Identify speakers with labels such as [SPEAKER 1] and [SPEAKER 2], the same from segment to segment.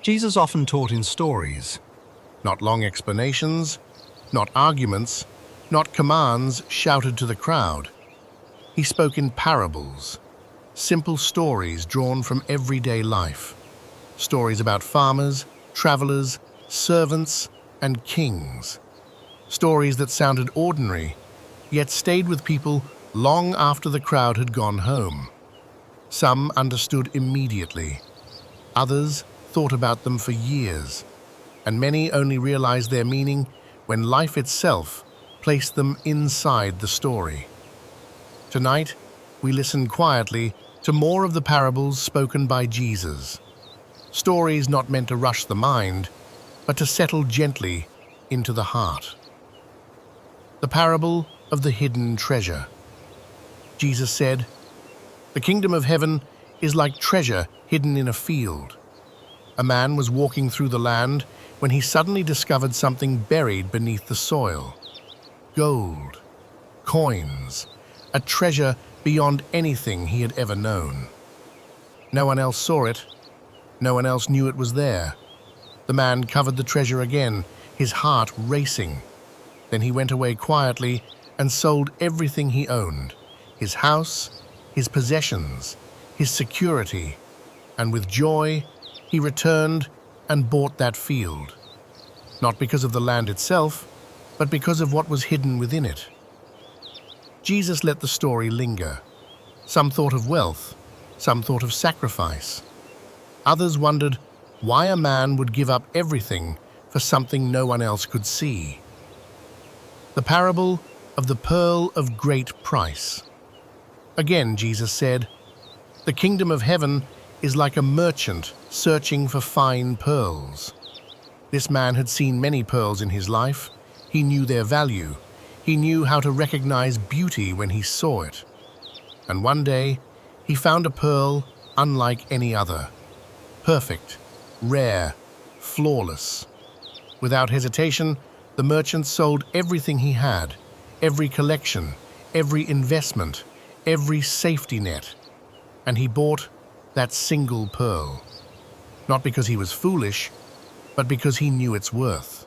[SPEAKER 1] Jesus often taught in stories, not long explanations, not arguments, not commands shouted to the crowd. He spoke in parables, simple stories drawn from everyday life. Stories about farmers, travelers, servants, and kings. Stories that sounded ordinary, yet stayed with people long after the crowd had gone home. Some understood immediately. Others thought about them for years, and many only realized their meaning when life itself placed them inside the story. Tonight, we listen quietly to more of the parables spoken by Jesus. Stories not meant to rush the mind, but to settle gently into the heart. The parable of the hidden treasure. Jesus said, "The kingdom of heaven is like treasure hidden in a field. A man was walking through the land when he suddenly discovered something buried beneath the soil. Gold, coins, a treasure beyond anything he had ever known. No one else saw it. No one else knew it was there. The man covered the treasure again, his heart racing. Then he went away quietly and sold everything he owned, his house, his possessions, his security, and with joy he returned and bought that field, not because of the land itself, but because of what was hidden within it." Jesus let the story linger. Some thought of wealth, some thought of sacrifice. Others wondered why a man would give up everything for something no one else could see. The parable of the pearl of great price. Again, Jesus said, "The kingdom of heaven is like a merchant searching for fine pearls." This man had seen many pearls in his life. He knew their value. He knew how to recognize beauty when he saw it. And one day, he found a pearl unlike any other. Perfect, rare, flawless. Without hesitation, the merchant sold everything he had, every collection, every investment, every safety net, and he bought that single pearl. Not because he was foolish, but because he knew its worth.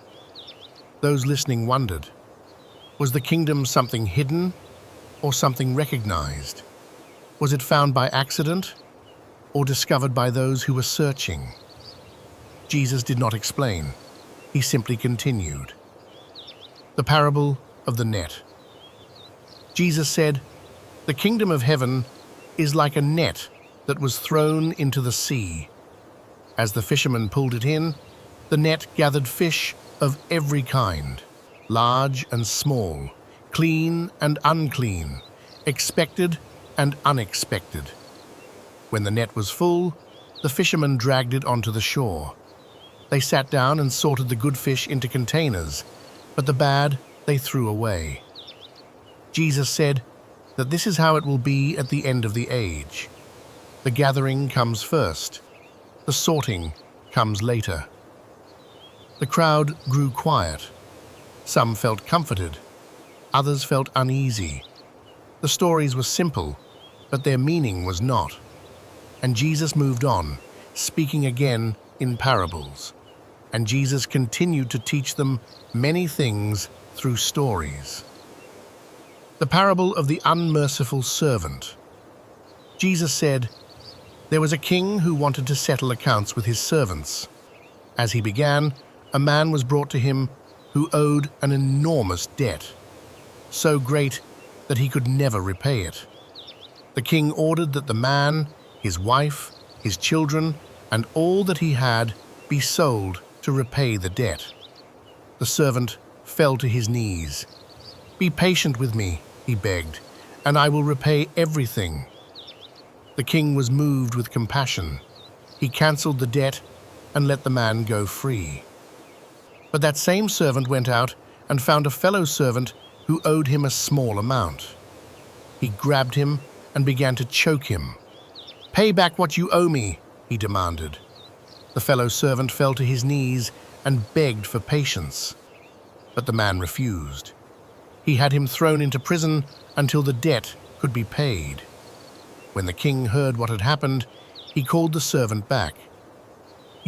[SPEAKER 1] Those listening wondered, was the kingdom something hidden or something recognized? Was it found by accident or discovered by those who were searching? Jesus did not explain. He simply continued. The parable of the net. Jesus said, "The kingdom of heaven is like a net that was thrown into the sea. As the fishermen pulled it in, the net gathered fish of every kind, large and small, clean and unclean, expected and unexpected. When the net was full, the fishermen dragged it onto the shore. They sat down and sorted the good fish into containers, but the bad they threw away." Jesus said that this is how it will be at the end of the age. The gathering comes first. The sorting comes later. The crowd grew quiet. Some felt comforted. Others felt uneasy. The stories were simple, but their meaning was not. And Jesus moved on, speaking again in parables. And Jesus continued to teach them many things through stories. The parable of the unmerciful servant. Jesus said, "There was a king who wanted to settle accounts with his servants. As he began, a man was brought to him who owed an enormous debt, so great that he could never repay it. The king ordered that the man, his wife, his children, and all that he had be sold to repay the debt. The servant fell to his knees. 'Be patient with me,' he begged, 'and I will repay everything.' The king was moved with compassion. He cancelled the debt and let the man go free. But that same servant went out and found a fellow servant who owed him a small amount. He grabbed him and began to choke him. 'Pay back what you owe me,' he demanded. The fellow servant fell to his knees and begged for patience. But the man refused. He had him thrown into prison until the debt could be paid. When the king heard what had happened, he called the servant back.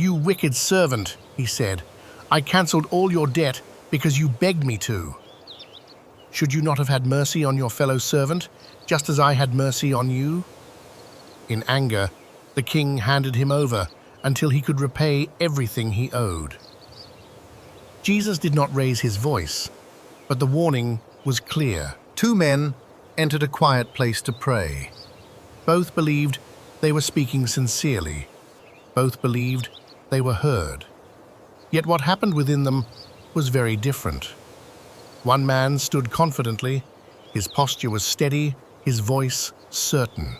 [SPEAKER 1] "You wicked servant," he said. "I cancelled all your debt because you begged me to. Should you not have had mercy on your fellow servant, just as I had mercy on you?" In anger, the king handed him over until he could repay everything he owed. Jesus did not raise his voice, but the warning was clear. Two men entered a quiet place to pray. Both believed they were speaking sincerely. Both believed they were heard. Yet what happened within them was very different. One man stood confidently. His posture was steady, his voice certain.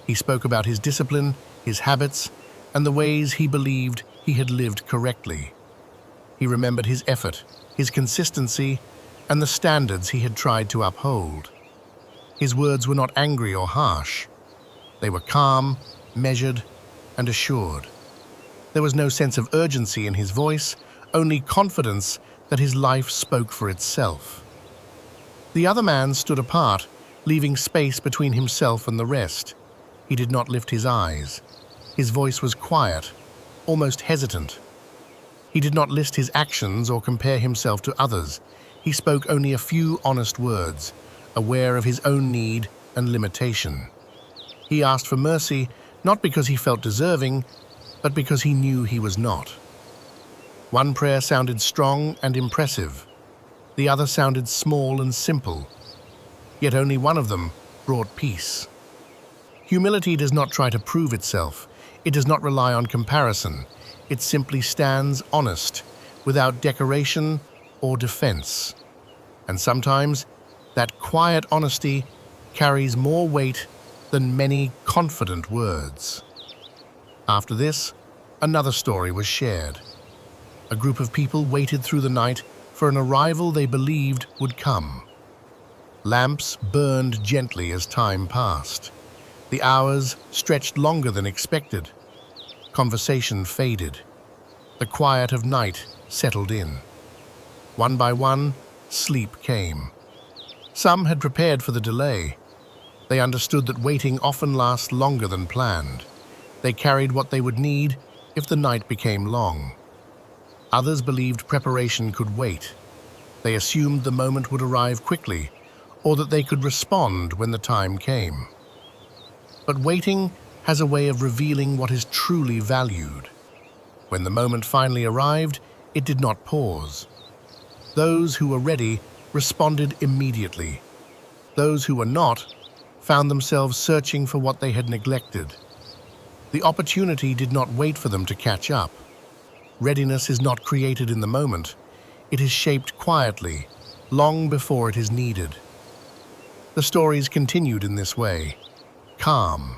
[SPEAKER 1] He spoke about his discipline, his habits, and the ways he believed he had lived correctly. He remembered his effort, his consistency, and the standards he had tried to uphold. His words were not angry or harsh. They were calm, measured, and assured. There was no sense of urgency in his voice, only confidence that his life spoke for itself. The other man stood apart, leaving space between himself and the rest. He did not lift his eyes. His voice was quiet, almost hesitant. He did not list his actions or compare himself to others. He spoke only a few honest words, aware of his own need and limitation. He asked for mercy, not because he felt deserving, but because he knew he was not. One prayer sounded strong and impressive. The other sounded small and simple. Yet only one of them brought peace. Humility does not try to prove itself. It does not rely on comparison. It simply stands honest, without decoration or defense. And sometimes, that quiet honesty carries more weight than many confident words. After this, another story was shared. A group of people waited through the night for an arrival they believed would come. Lamps burned gently as time passed. The hours stretched longer than expected. Conversation faded. The quiet of night settled in. One by one, sleep came. Some had prepared for the delay. They understood that waiting often lasts longer than planned. They carried what they would need if the night became long. Others believed preparation could wait. They assumed the moment would arrive quickly, or that they could respond when the time came. But waiting has a way of revealing what is truly valued. When the moment finally arrived, it did not pause. Those who were ready responded immediately. Those who were not found themselves searching for what they had neglected. The opportunity did not wait for them to catch up. Readiness is not created in the moment. It is shaped quietly, long before it is needed. The stories continued in this way. Calm,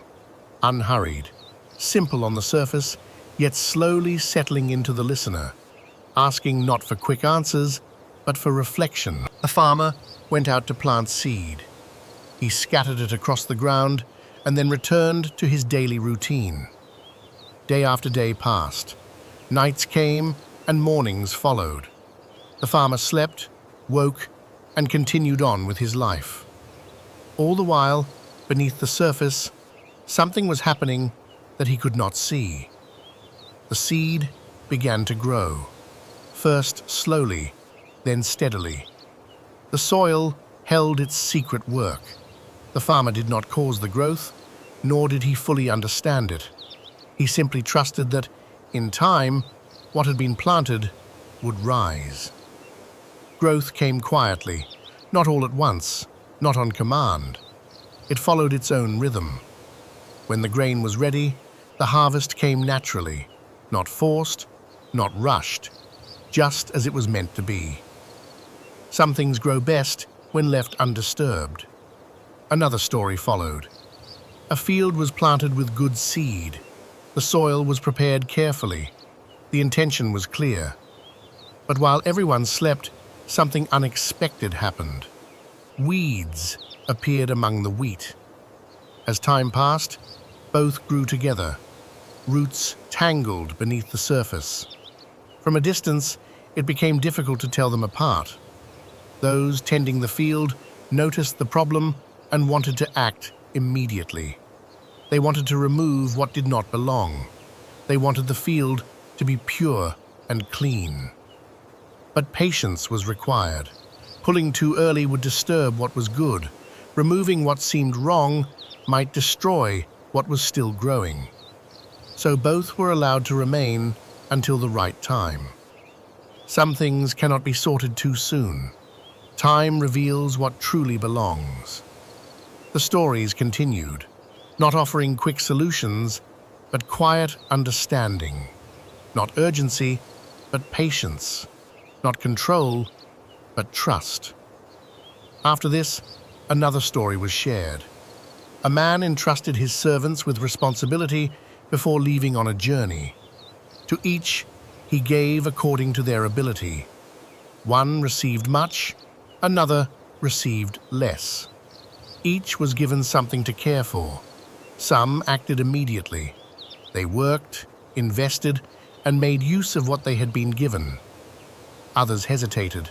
[SPEAKER 1] unhurried, simple on the surface, yet slowly settling into the listener, asking not for quick answers, but for reflection. A farmer went out to plant seed. He scattered it across the ground and then returned to his daily routine. Day after day passed. Nights came and mornings followed. The farmer slept, woke, and continued on with his life. All the while, beneath the surface, something was happening that he could not see. The seed began to grow, first slowly, then steadily. The soil held its secret work. The farmer did not cause the growth, nor did he fully understand it. He simply trusted that, in time, what had been planted would rise. Growth came quietly, not all at once, not on command. It followed its own rhythm. When the grain was ready, the harvest came naturally, not forced, not rushed, just as it was meant to be. Some things grow best when left undisturbed. Another story followed. A field was planted with good seed. The soil was prepared carefully. The intention was clear. But while everyone slept, something unexpected happened. Weeds appeared among the wheat. As time passed, both grew together. Roots tangled beneath the surface. From a distance, it became difficult to tell them apart. Those tending the field noticed the problem and wanted to act immediately. They wanted to remove what did not belong. They wanted the field to be pure and clean. But patience was required. Pulling too early would disturb what was good. Removing what seemed wrong might destroy what was still growing. So both were allowed to remain until the right time. Some things cannot be sorted too soon. Time reveals what truly belongs. The stories continued, not offering quick solutions, but quiet understanding. Not urgency, but patience. Not control, but trust. After this, another story was shared. A man entrusted his servants with responsibility before leaving on a journey. To each, he gave according to their ability. One received much, another received less. Each was given something to care for. Some acted immediately. They worked, invested, and made use of what they had been given. Others hesitated.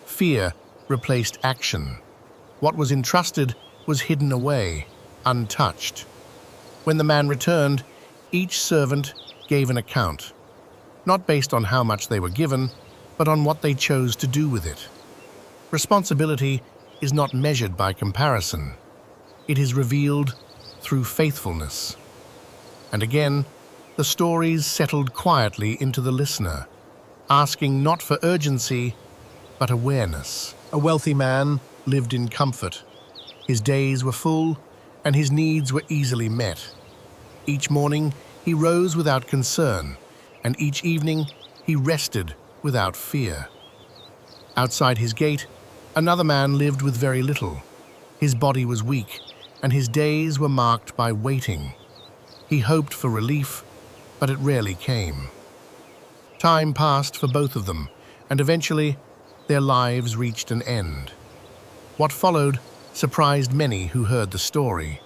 [SPEAKER 1] Fear replaced action. What was entrusted was hidden away, untouched. When the man returned, each servant gave an account, not based on how much they were given, but on what they chose to do with it. Responsibility is not measured by comparison. It is revealed through faithfulness. And again, the stories settled quietly into the listener, asking not for urgency, but awareness. A wealthy man lived in comfort. His days were full, and his needs were easily met. Each morning, he rose without concern, and each evening, he rested without fear. Outside his gate, another man lived with very little. His body was weak, and his days were marked by waiting. He hoped for relief, but it rarely came. Time passed for both of them, and eventually, their lives reached an end. What followed surprised many who heard the story.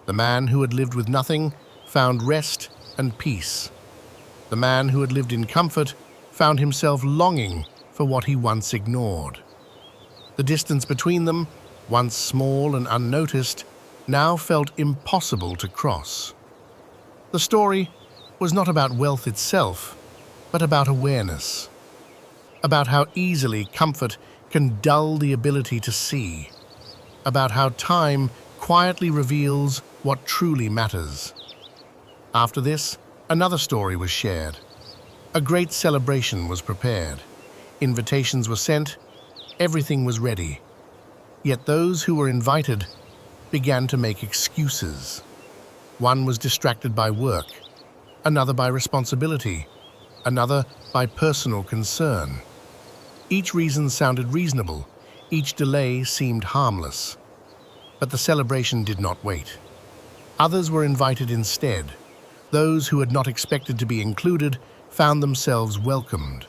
[SPEAKER 1] The man who had lived with nothing found rest and peace. The man who had lived in comfort found himself longing for what he once ignored. The distance between them, once small and unnoticed, now felt impossible to cross. The story was not about wealth itself, but about awareness, about how easily comfort can dull the ability to see, about how time quietly reveals what truly matters. After this, another story was shared. A great celebration was prepared. Invitations were sent, everything was ready. Yet those who were invited began to make excuses. One was distracted by work, another by responsibility, another by personal concern. Each reason sounded reasonable, each delay seemed harmless. But the celebration did not wait. Others were invited instead. Those who had not expected to be included found themselves welcomed.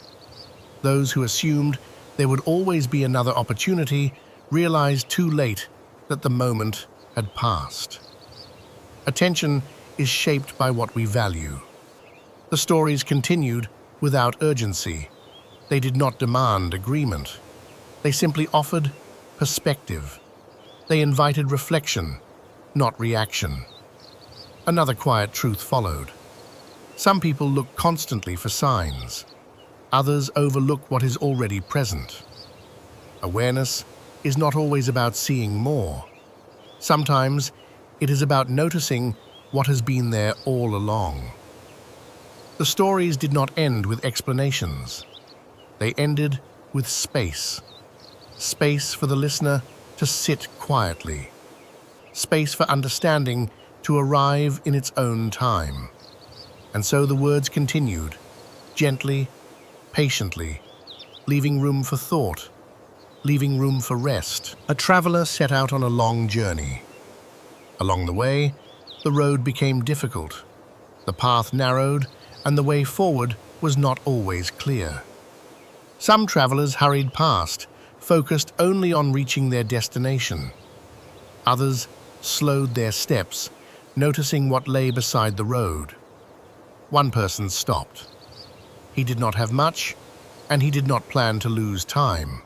[SPEAKER 1] Those who assumed there would always be another opportunity realized too late that the moment had passed. Attention is shaped by what we value. The stories continued without urgency. They did not demand agreement. They simply offered perspective. They invited reflection, not reaction. Another quiet truth followed. Some people look constantly for signs. Others overlook what is already present. Awareness is not always about seeing more. Sometimes it is about noticing what has been there all along. The stories did not end with explanations. They ended with space. Space for the listener to sit quietly. Space for understanding to arrive in its own time. And so the words continued, gently, patiently, leaving room for thought, leaving room for rest. A traveler set out on a long journey. Along the way, the road became difficult. The path narrowed, and the way forward was not always clear. Some travelers hurried past, focused only on reaching their destination. Others slowed their steps, noticing what lay beside the road. One person stopped. He did not have much, and he did not plan to lose time.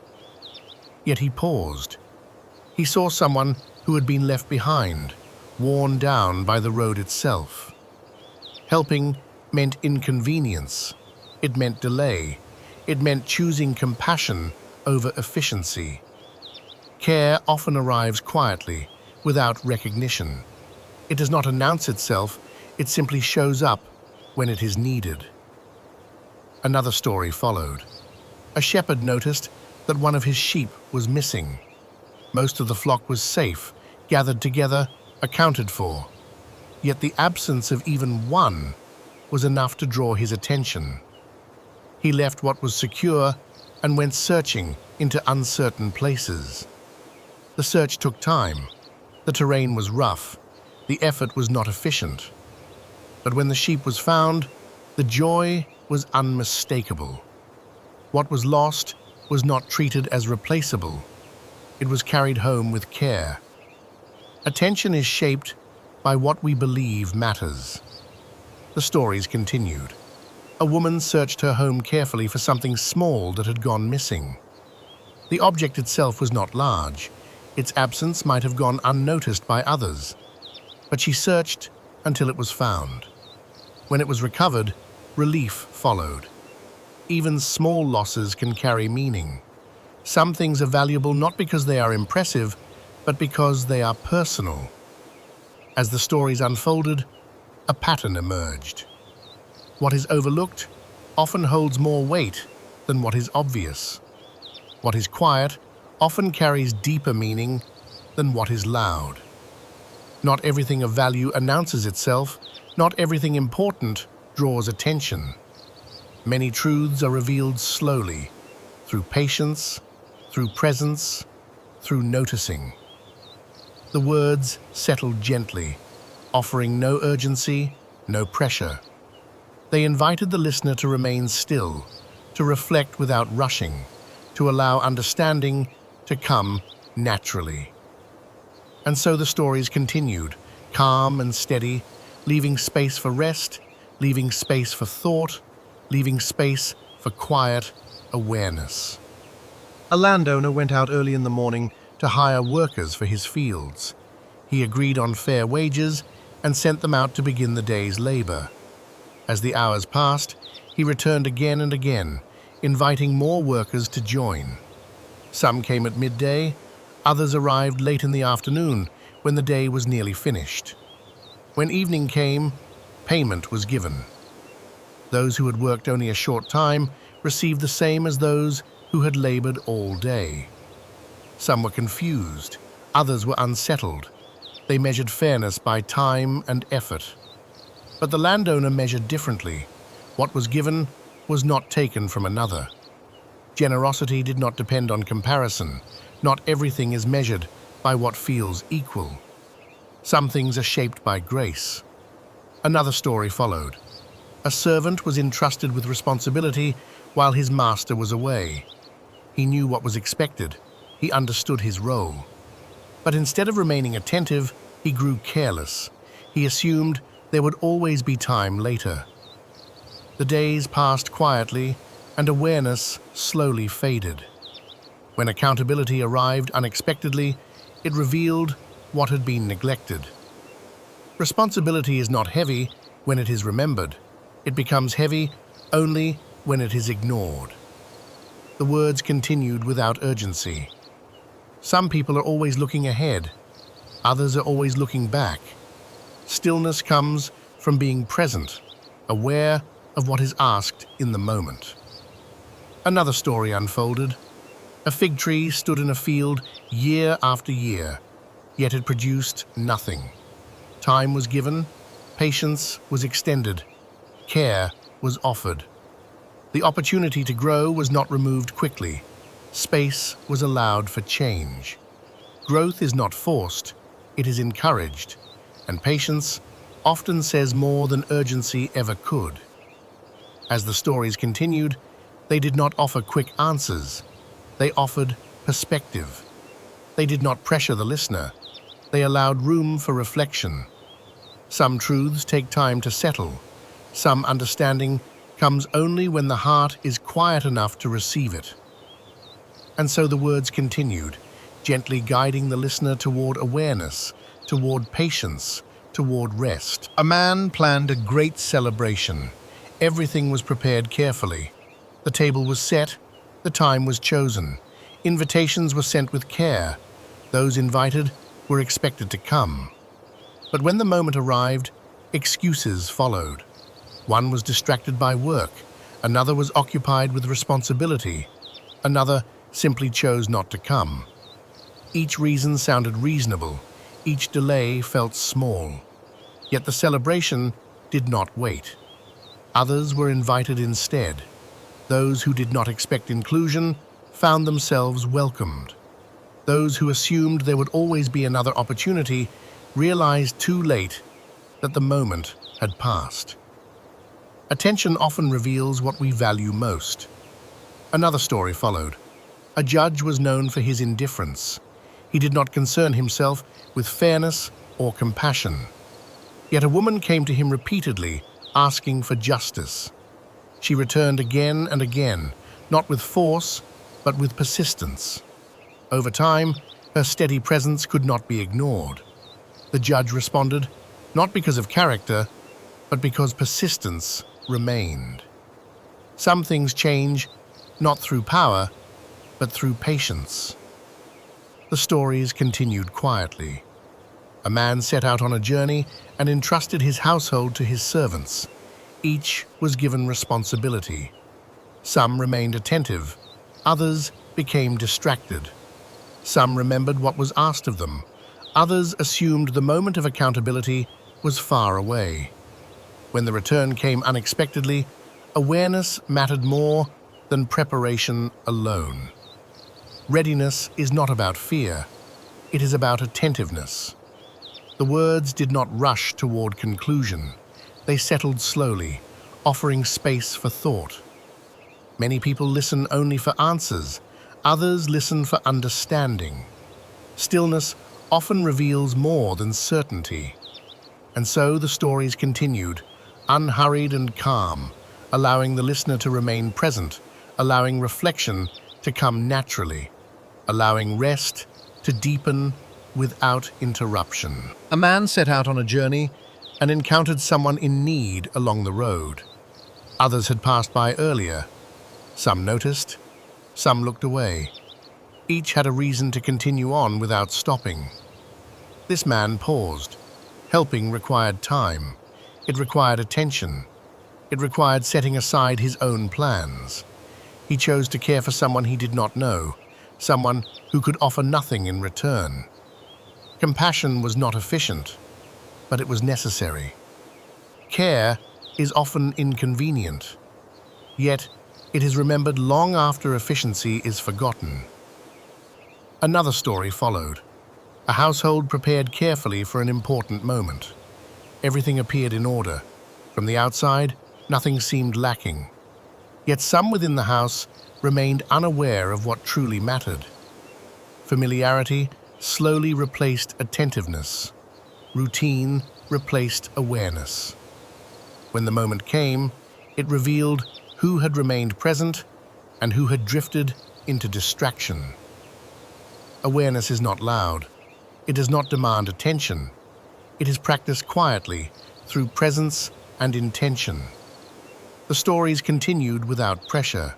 [SPEAKER 1] Yet he paused. He saw someone who had been left behind, worn down by the road itself. Helping meant inconvenience. It meant delay. It meant choosing compassion over efficiency. Care often arrives quietly, without recognition. It does not announce itself, it simply shows up when it is needed. Another story followed. A shepherd noticed that one of his sheep was missing. Most of the flock was safe, gathered together, accounted for. Yet the absence of even one was enough to draw his attention. He left what was secure and went searching into uncertain places. The search took time. The terrain was rough. The effort was not efficient. But when the sheep was found, the joy was unmistakable. What was lost was not treated as replaceable. It was carried home with care. Attention is shaped by what we believe matters. The stories continued. A woman searched her home carefully for something small that had gone missing. The object itself was not large. Its absence might have gone unnoticed by others. But she searched until it was found. When it was recovered, relief followed. Even small losses can carry meaning. Some things are valuable not because they are impressive, but because they are personal. As the stories unfolded, a pattern emerged. What is overlooked often holds more weight than what is obvious. What is quiet often carries deeper meaning than what is loud. Not everything of value announces itself. Not everything important draws attention. Many truths are revealed slowly, through patience, through presence, through noticing. The words settled gently, offering no urgency, no pressure. They invited the listener to remain still, to reflect without rushing, to allow understanding to come naturally. And so the stories continued, calm and steady, leaving space for rest, leaving space for thought, leaving space for quiet awareness. A landowner went out early in the morning to hire workers for his fields. He agreed on fair wages and sent them out to begin the day's labor. As the hours passed, he returned again and again, inviting more workers to join. Some came at midday, others arrived late in the afternoon when the day was nearly finished. When evening came, payment was given. Those who had worked only a short time received the same as those who had labored all day. Some were confused, others were unsettled. They measured fairness by time and effort. But the landowner measured differently. What was given was not taken from another. Generosity did not depend on comparison. Not everything is measured by what feels equal. Some things are shaped by grace. Another story followed. A servant was entrusted with responsibility while his master was away. He knew what was expected. He understood his role. But instead of remaining attentive, he grew careless. He assumed there would always be time later. The days passed quietly, and awareness slowly faded. When accountability arrived unexpectedly, it revealed what had been neglected. Responsibility is not heavy when it is remembered. It becomes heavy only when it is ignored. The words continued without urgency. Some people are always looking ahead. Others are always looking back. Stillness comes from being present, aware of what is asked in the moment. Another story unfolded. A fig tree stood in a field year after year, yet it produced nothing. Time was given, patience was extended, care was offered. The opportunity to grow was not removed quickly. Space was allowed for change. Growth is not forced, it is encouraged, and patience often says more than urgency ever could. As the stories continued, they did not offer quick answers. They offered perspective. They did not pressure the listener. They allowed room for reflection. Some truths take time to settle. Some understanding comes only when the heart is quiet enough to receive it. And so the words continued, gently guiding the listener toward awareness, toward patience, toward rest. A man planned a great celebration. Everything was prepared carefully. The table was set, the time was chosen. Invitations were sent with care. Those invited were expected to come. But when the moment arrived, excuses followed. One was distracted by work, another was occupied with responsibility, another simply chose not to come. Each reason sounded reasonable, each delay felt small. Yet the celebration did not wait. Others were invited instead. Those who did not expect inclusion found themselves welcomed. Those who assumed there would always be another opportunity realized too late that the moment had passed. Attention often reveals what we value most. Another story followed. A judge was known for his indifference. He did not concern himself with fairness or compassion. Yet a woman came to him repeatedly, asking for justice. She returned again and again, not with force, but with persistence. Over time, her steady presence could not be ignored. The judge responded, not because of character, but because persistence remained. Some things change, not through power, but through patience. The stories continued quietly. A man set out on a journey and entrusted his household to his servants. Each was given responsibility. Some remained attentive, others became distracted. Some remembered what was asked of them, others assumed the moment of accountability was far away. When the return came unexpectedly, awareness mattered more than preparation alone. Readiness is not about fear, it is about attentiveness. The words did not rush toward conclusion. They settled slowly, offering space for thought. Many people listen only for answers, others listen for understanding. Stillness often reveals more than certainty. And so the stories continued, unhurried and calm, allowing the listener to remain present, allowing reflection to come naturally, allowing rest to deepen without interruption. A man set out on a journey and encountered someone in need along the road. Others had passed by earlier. Some noticed, some looked away. Each had a reason to continue on without stopping. This man paused. Helping required time. It required attention. It required setting aside his own plans. He chose to care for someone he did not know, someone who could offer nothing in return. Compassion was not efficient, but it was necessary. Care is often inconvenient, yet it is remembered long after efficiency is forgotten. Another story followed. A household prepared carefully for an important moment. Everything appeared in order. From the outside, nothing seemed lacking. Yet some within the house remained unaware of what truly mattered. Familiarity slowly replaced attentiveness. Routine replaced awareness. When the moment came, it revealed who had remained present and who had drifted into distraction. Awareness is not loud. It does not demand attention. It is practiced quietly through presence and intention. The stories continued without pressure.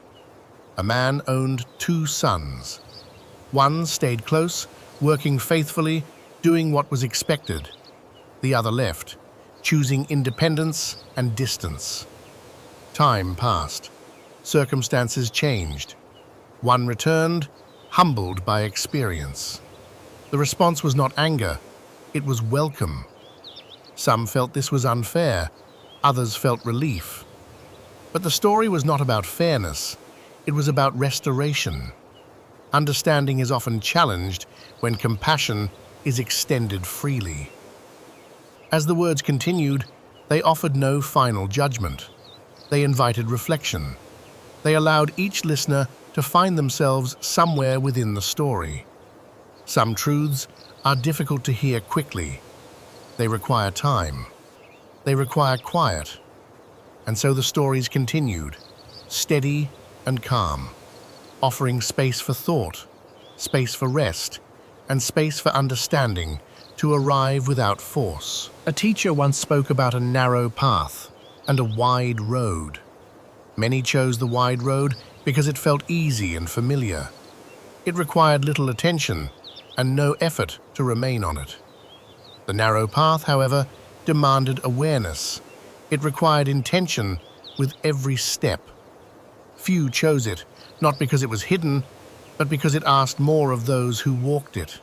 [SPEAKER 1] A man owned 2 sons. One stayed close, working faithfully, doing what was expected. The other left, choosing independence and distance. Time passed. Circumstances changed. One returned, humbled by experience. The response was not anger, it was welcome. Some felt this was unfair, others felt relief. But the story was not about fairness, it was about restoration. Understanding is often challenged when compassion is extended freely. As the words continued, they offered no final judgment. They invited reflection. They allowed each listener to find themselves somewhere within the story. Some truths are difficult to hear quickly. They require time. They require quiet. And so the stories continued, steady and calm, offering space for thought, space for rest, and space for understanding to arrive without force. A teacher once spoke about a narrow path. and a wide road. Many chose the wide road because it felt easy and familiar. It required little attention and no effort to remain on it. The narrow path, however, demanded awareness. It required intention with every step. Few chose it, not because it was hidden, but because it asked more of those who walked it.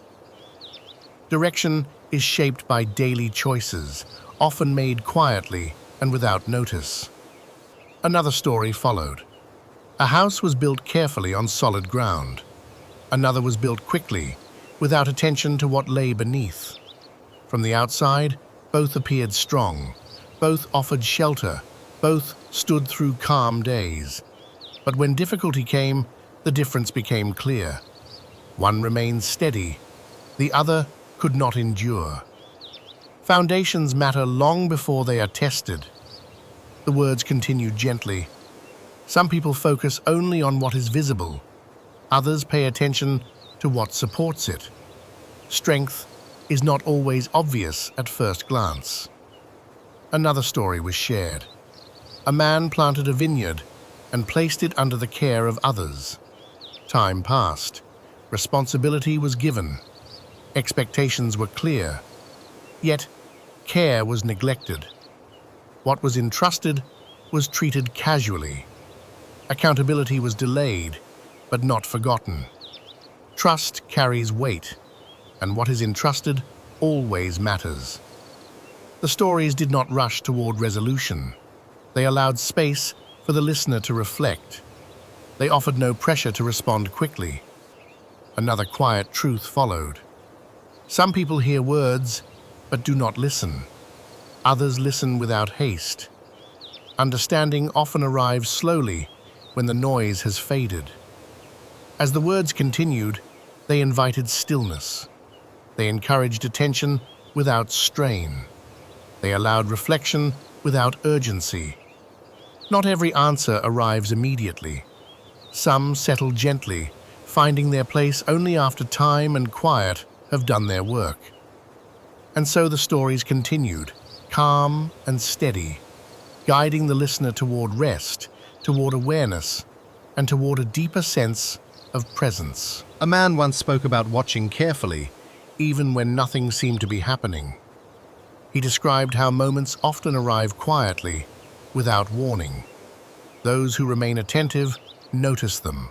[SPEAKER 1] Direction is shaped by daily choices, often made quietly and without notice. Another story followed. A house was built carefully on solid ground. Another was built quickly, without attention to what lay beneath. From the outside, both appeared strong. Both offered shelter. Both stood through calm days. But when difficulty came, the difference became clear. One remained steady. The other could not endure. Foundations matter long before they are tested. The words continued gently. Some people focus only on what is visible. Others pay attention to what supports it. Strength is not always obvious at first glance. Another story was shared. A man planted a vineyard and placed it under the care of others. Time passed. Responsibility was given. Expectations were clear. Yet, care was neglected. What was entrusted was treated casually. Accountability was delayed, but not forgotten. Trust carries weight, and what is entrusted always matters. The stories did not rush toward resolution. They allowed space for the listener to reflect. They offered no pressure to respond quickly. Another quiet truth followed. Some people hear words, but do not listen. Others listen without haste. Understanding often arrives slowly when the noise has faded. As the words continued, they invited stillness. They encouraged attention without strain. They allowed reflection without urgency. Not every answer arrives immediately. Some settle gently, finding their place only after time and quiet have done their work. And so the stories continued, calm and steady, guiding the listener toward rest, toward awareness, and toward a deeper sense of presence. A man once spoke about watching carefully, even when nothing seemed to be happening. He described how moments often arrive quietly, without warning. Those who remain attentive notice them.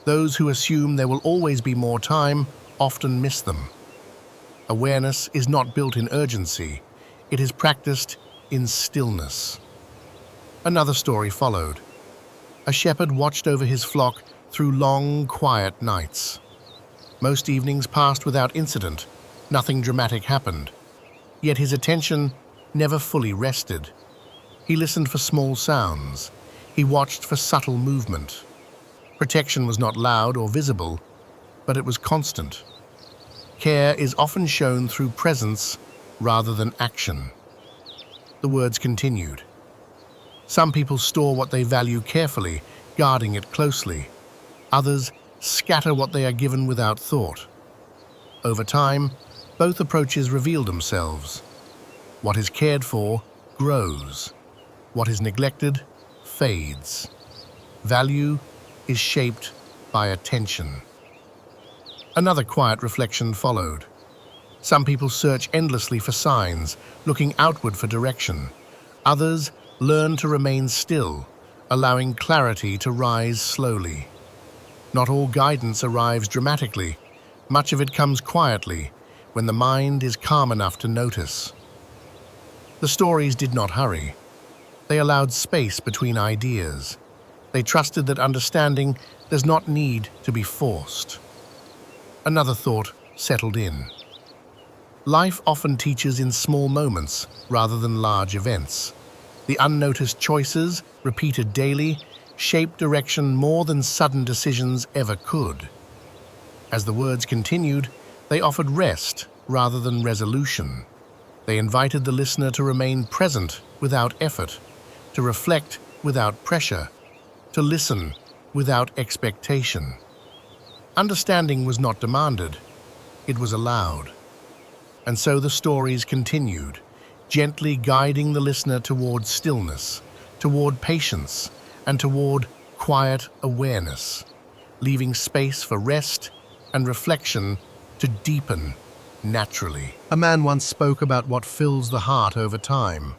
[SPEAKER 1] Those who assume there will always be more time often miss them. Awareness is not built in urgency. It is practiced in stillness. Another story followed. A shepherd watched over his flock through long, quiet nights. Most evenings passed without incident. Nothing dramatic happened. Yet his attention never fully rested. He listened for small sounds. He watched for subtle movement. Protection was not loud or visible, but it was constant. Care is often shown through presence rather than action. The words continued. Some people store what they value carefully, guarding it closely. Others scatter what they are given without thought. Over time, both approaches reveal themselves. What is cared for grows. What is neglected fades. Value is shaped by attention. Another quiet reflection followed. Some people search endlessly for signs, looking outward for direction. Others learn to remain still, allowing clarity to rise slowly. Not all guidance arrives dramatically. Much of it comes quietly, when the mind is calm enough to notice. The stories did not hurry. They allowed space between ideas. They trusted that understanding does not need to be forced. Another thought settled in. Life often teaches in small moments rather than large events. The unnoticed choices, repeated daily, shape direction more than sudden decisions ever could. As the words continued, they offered rest rather than resolution. They invited the listener to remain present without effort, to reflect without pressure, to listen without expectation. Understanding was not demanded, it was allowed. And so the stories continued, gently guiding the listener toward stillness, toward patience, and toward quiet awareness, leaving space for rest and reflection to deepen naturally. A man once spoke about what fills the heart over time.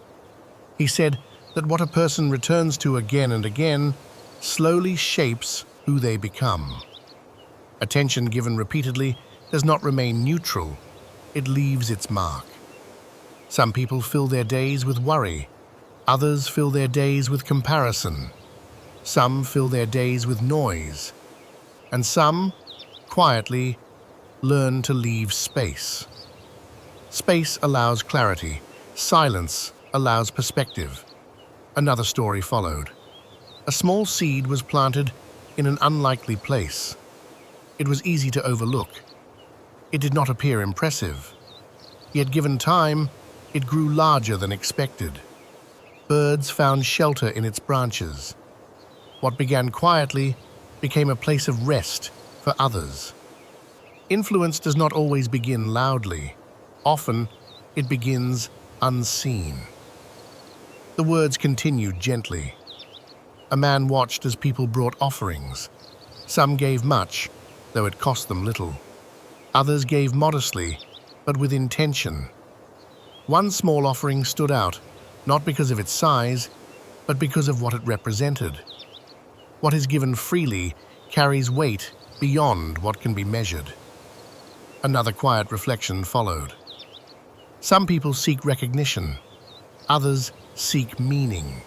[SPEAKER 1] He said that what a person returns to again and again slowly shapes who they become. Attention given repeatedly does not remain neutral, it leaves its mark. Some people fill their days with worry, others fill their days with comparison, some fill their days with noise, and some, quietly, learn to leave space. Space allows clarity, silence allows perspective. Another story followed. A small seed was planted in an unlikely place. It was easy to overlook. It did not appear impressive. Yet given time, it grew larger than expected. Birds found shelter in its branches. What began quietly became a place of rest for others. Influence does not always begin loudly. Often, it begins unseen. The words continued gently. A man watched as people brought offerings. Some gave much, though it cost them little. Others gave modestly, but with intention. One small offering stood out, not because of its size, but because of what it represented. What is given freely carries weight beyond what can be measured. Another quiet reflection followed. Some people seek recognition, others seek meaning.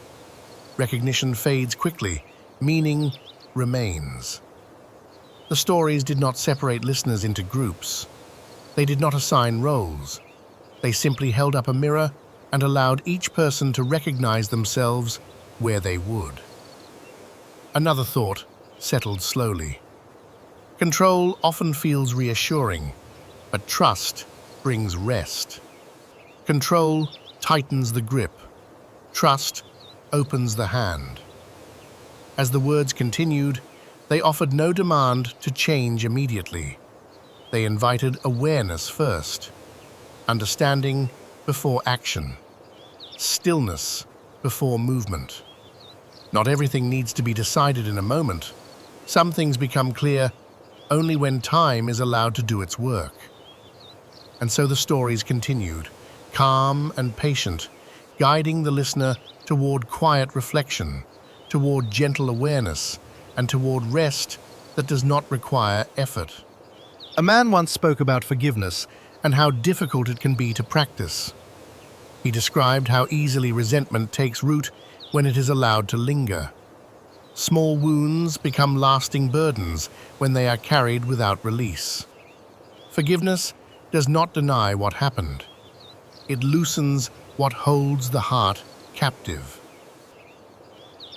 [SPEAKER 1] Recognition fades quickly, meaning remains. The stories did not separate listeners into groups. They did not assign roles. They simply held up a mirror and allowed each person to recognize themselves where they would. Another thought settled slowly. Control often feels reassuring, but trust brings rest. Control tightens the grip. Trust opens the hand. As the words continued, they offered no demand to change immediately. They invited awareness first, understanding before action, stillness before movement. Not everything needs to be decided in a moment. Some things become clear only when time is allowed to do its work. And so the stories continued, calm and patient, guiding the listener toward quiet reflection, toward gentle awareness, and toward rest that does not require effort. A man once spoke about forgiveness and how difficult it can be to practice. He described how easily resentment takes root when it is allowed to linger. Small wounds become lasting burdens when they are carried without release. Forgiveness does not deny what happened. It loosens what holds the heart captive.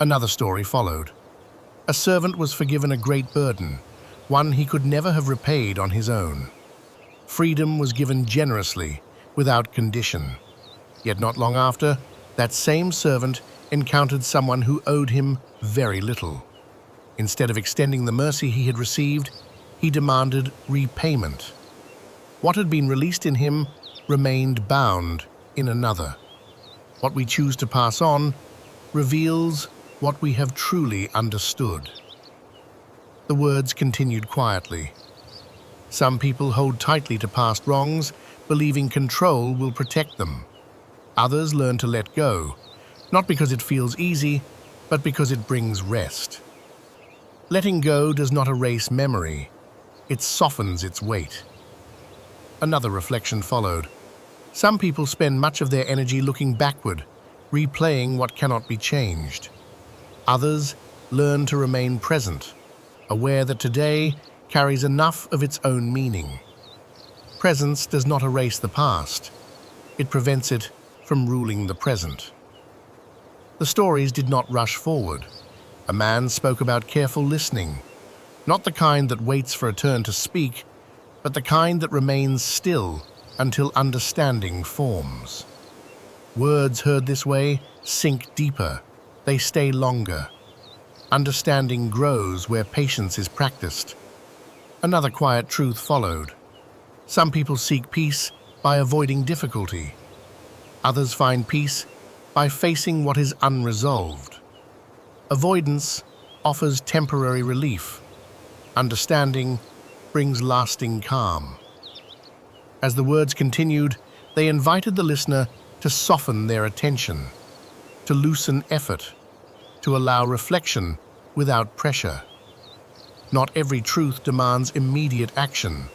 [SPEAKER 1] Another story followed. A servant was forgiven a great burden, one he could never have repaid on his own. Freedom was given generously, without condition. Yet not long after, that same servant encountered someone who owed him very little. Instead of extending the mercy he had received, he demanded repayment. What had been released in him remained bound in another. What we choose to pass on reveals what we have truly understood. The words continued quietly. Some people hold tightly to past wrongs, believing control will protect them. Others learn to let go, not because it feels easy, but because it brings rest. Letting go does not erase memory, it softens its weight. Another reflection followed. Some people spend much of their energy looking backward, replaying what cannot be changed. Others learn to remain present, aware that today carries enough of its own meaning. Presence does not erase the past. It prevents it from ruling the present. The stories did not rush forward. A man spoke about careful listening, not the kind that waits for a turn to speak, but the kind that remains still until understanding forms. Words heard this way sink deeper. They stay longer. Understanding grows where patience is practiced. Another quiet truth followed. Some people seek peace by avoiding difficulty. Others find peace by facing what is unresolved. Avoidance offers temporary relief. Understanding brings lasting calm. As the words continued, they invited the listener to soften their attention, to loosen effort, to allow reflection without pressure. Not every truth demands immediate action.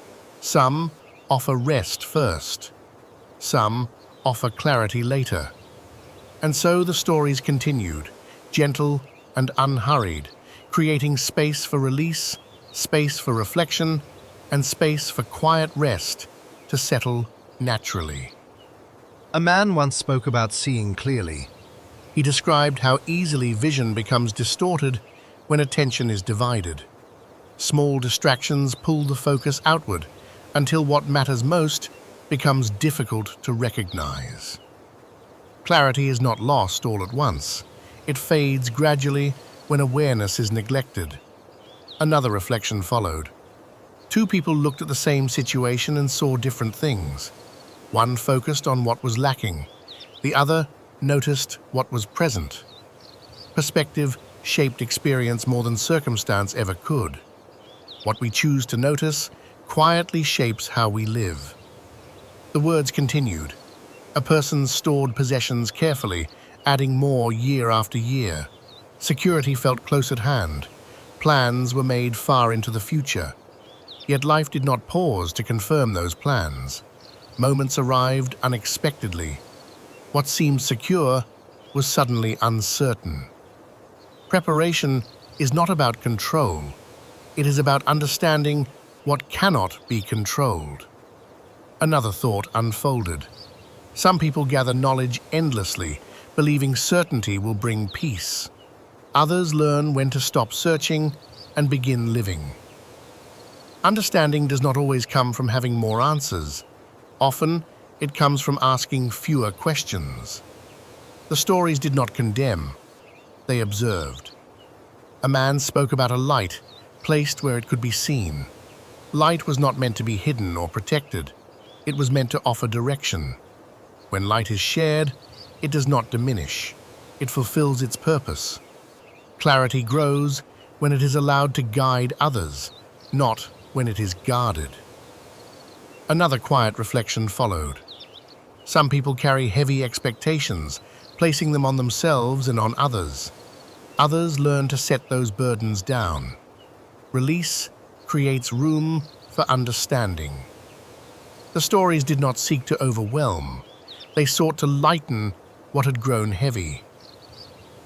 [SPEAKER 1] Some offer rest first. Some offer clarity later. And so the stories continued, gentle and unhurried, creating space for release, space for reflection, and space for quiet rest to settle naturally.
[SPEAKER 2] A man once spoke about seeing clearly.
[SPEAKER 1] He described how easily vision becomes distorted when attention is divided. Small distractions pull the focus outward until what matters most becomes difficult to recognize. Clarity is not lost all at once. It fades gradually when awareness is neglected. Another reflection followed. Two people looked at the same situation and saw different things. One focused on what was lacking. The other noticed what was present. Perspective shaped experience more than circumstance ever could. What we choose to notice quietly shapes how we live. The words continued. A person stored possessions carefully, adding more year after year. Security felt close at hand. Plans were made far into the future. Yet life did not pause to confirm those plans. Moments arrived unexpectedly. What seemed secure was suddenly uncertain. Preparation is not about control. It is about understanding what cannot be controlled. Another thought unfolded. Some people gather knowledge endlessly, believing certainty will bring peace. Others learn when to stop searching and begin living. Understanding does not always come from having more answers. Often, it comes from asking fewer questions. The stories did not condemn. They observed. A man spoke about a light placed where it could be seen. Light was not meant to be hidden or protected. It was meant to offer direction. When light is shared, it does not diminish. It fulfills its purpose. Clarity grows when it is allowed to guide others, not when it is guarded. Another quiet reflection followed. Some people carry heavy expectations, placing them on themselves and on others. Others learn to set those burdens down. Release creates room for understanding. The stories did not seek to overwhelm. They sought to lighten what had grown heavy.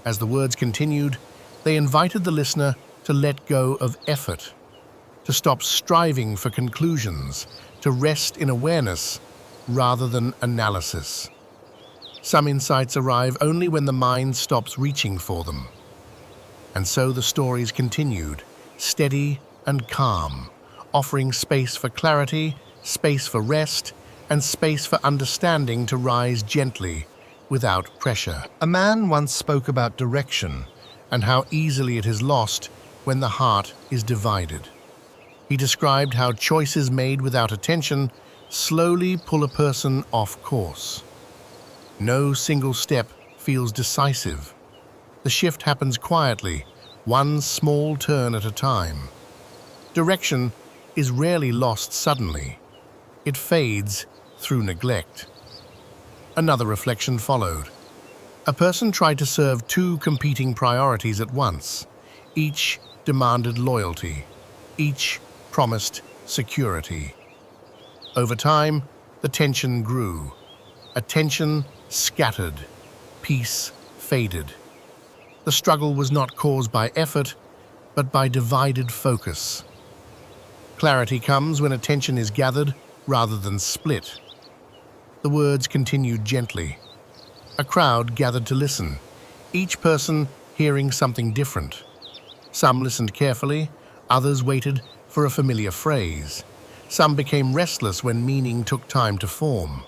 [SPEAKER 1] As the words continued, they invited the listener to let go of effort, to stop striving for conclusions, to rest in awareness rather than analysis. Some insights arrive only when the mind stops reaching for them. And so the stories continued, steady and calm, offering space for clarity, space for rest, and space for understanding to rise gently without pressure.
[SPEAKER 2] A man once spoke about direction
[SPEAKER 1] And how easily it is lost when the heart is divided. He described how choices made without attention slowly pull a person off course. No single step feels decisive. The shift happens quietly, one small turn at a time. Direction is rarely lost suddenly. It fades through neglect. Another reflection followed. A person tried to serve two competing priorities at once. Each demanded loyalty. Each promised security. Over time, the tension grew. Attention scattered. Peace faded. The struggle was not caused by effort, but by divided focus. Clarity comes when attention is gathered rather than split. The words continued gently. A crowd gathered to listen, each person hearing something different. Some listened carefully, others waited for a familiar phrase. Some became restless when meaning took time to form.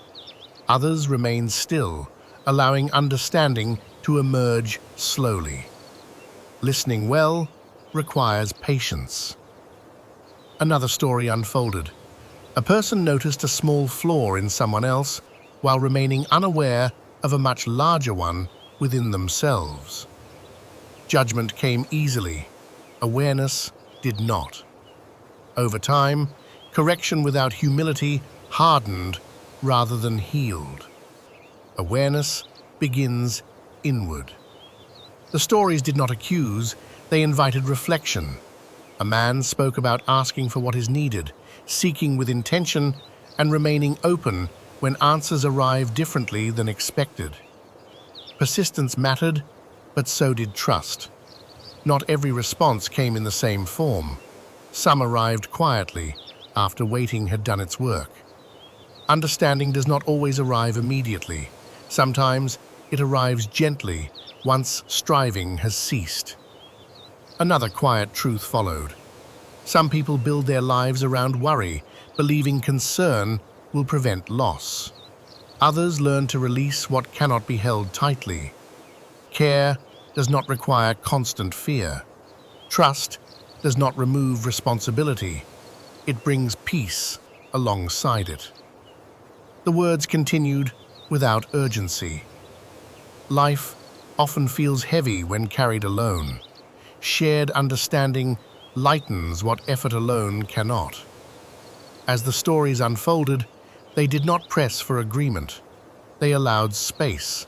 [SPEAKER 1] Others remained still, allowing understanding to emerge slowly. Listening well requires patience. Another story unfolded. A person noticed a small flaw in someone else while remaining unaware of a much larger one within themselves. Judgment came easily, awareness did not. Over time, correction without humility hardened rather than healed. Awareness begins inward. The stories did not accuse, they invited reflection. A man spoke about asking for what is needed, seeking with intention, and remaining open when answers arrive differently than expected. Persistence mattered, but so did trust. Not every response came in the same form. Some arrived quietly, after waiting had done its work. Understanding does not always arrive immediately. Sometimes it arrives gently, once striving has ceased. Another quiet truth followed. Some people build their lives around worry, believing concern will prevent loss. Others learn to release what cannot be held tightly. Care does not require constant fear. Trust does not remove responsibility. It brings peace alongside it. The words continued without urgency. Life often feels heavy when carried alone. Shared understanding lightens what effort alone cannot. As the stories unfolded, they did not press for agreement. They allowed space.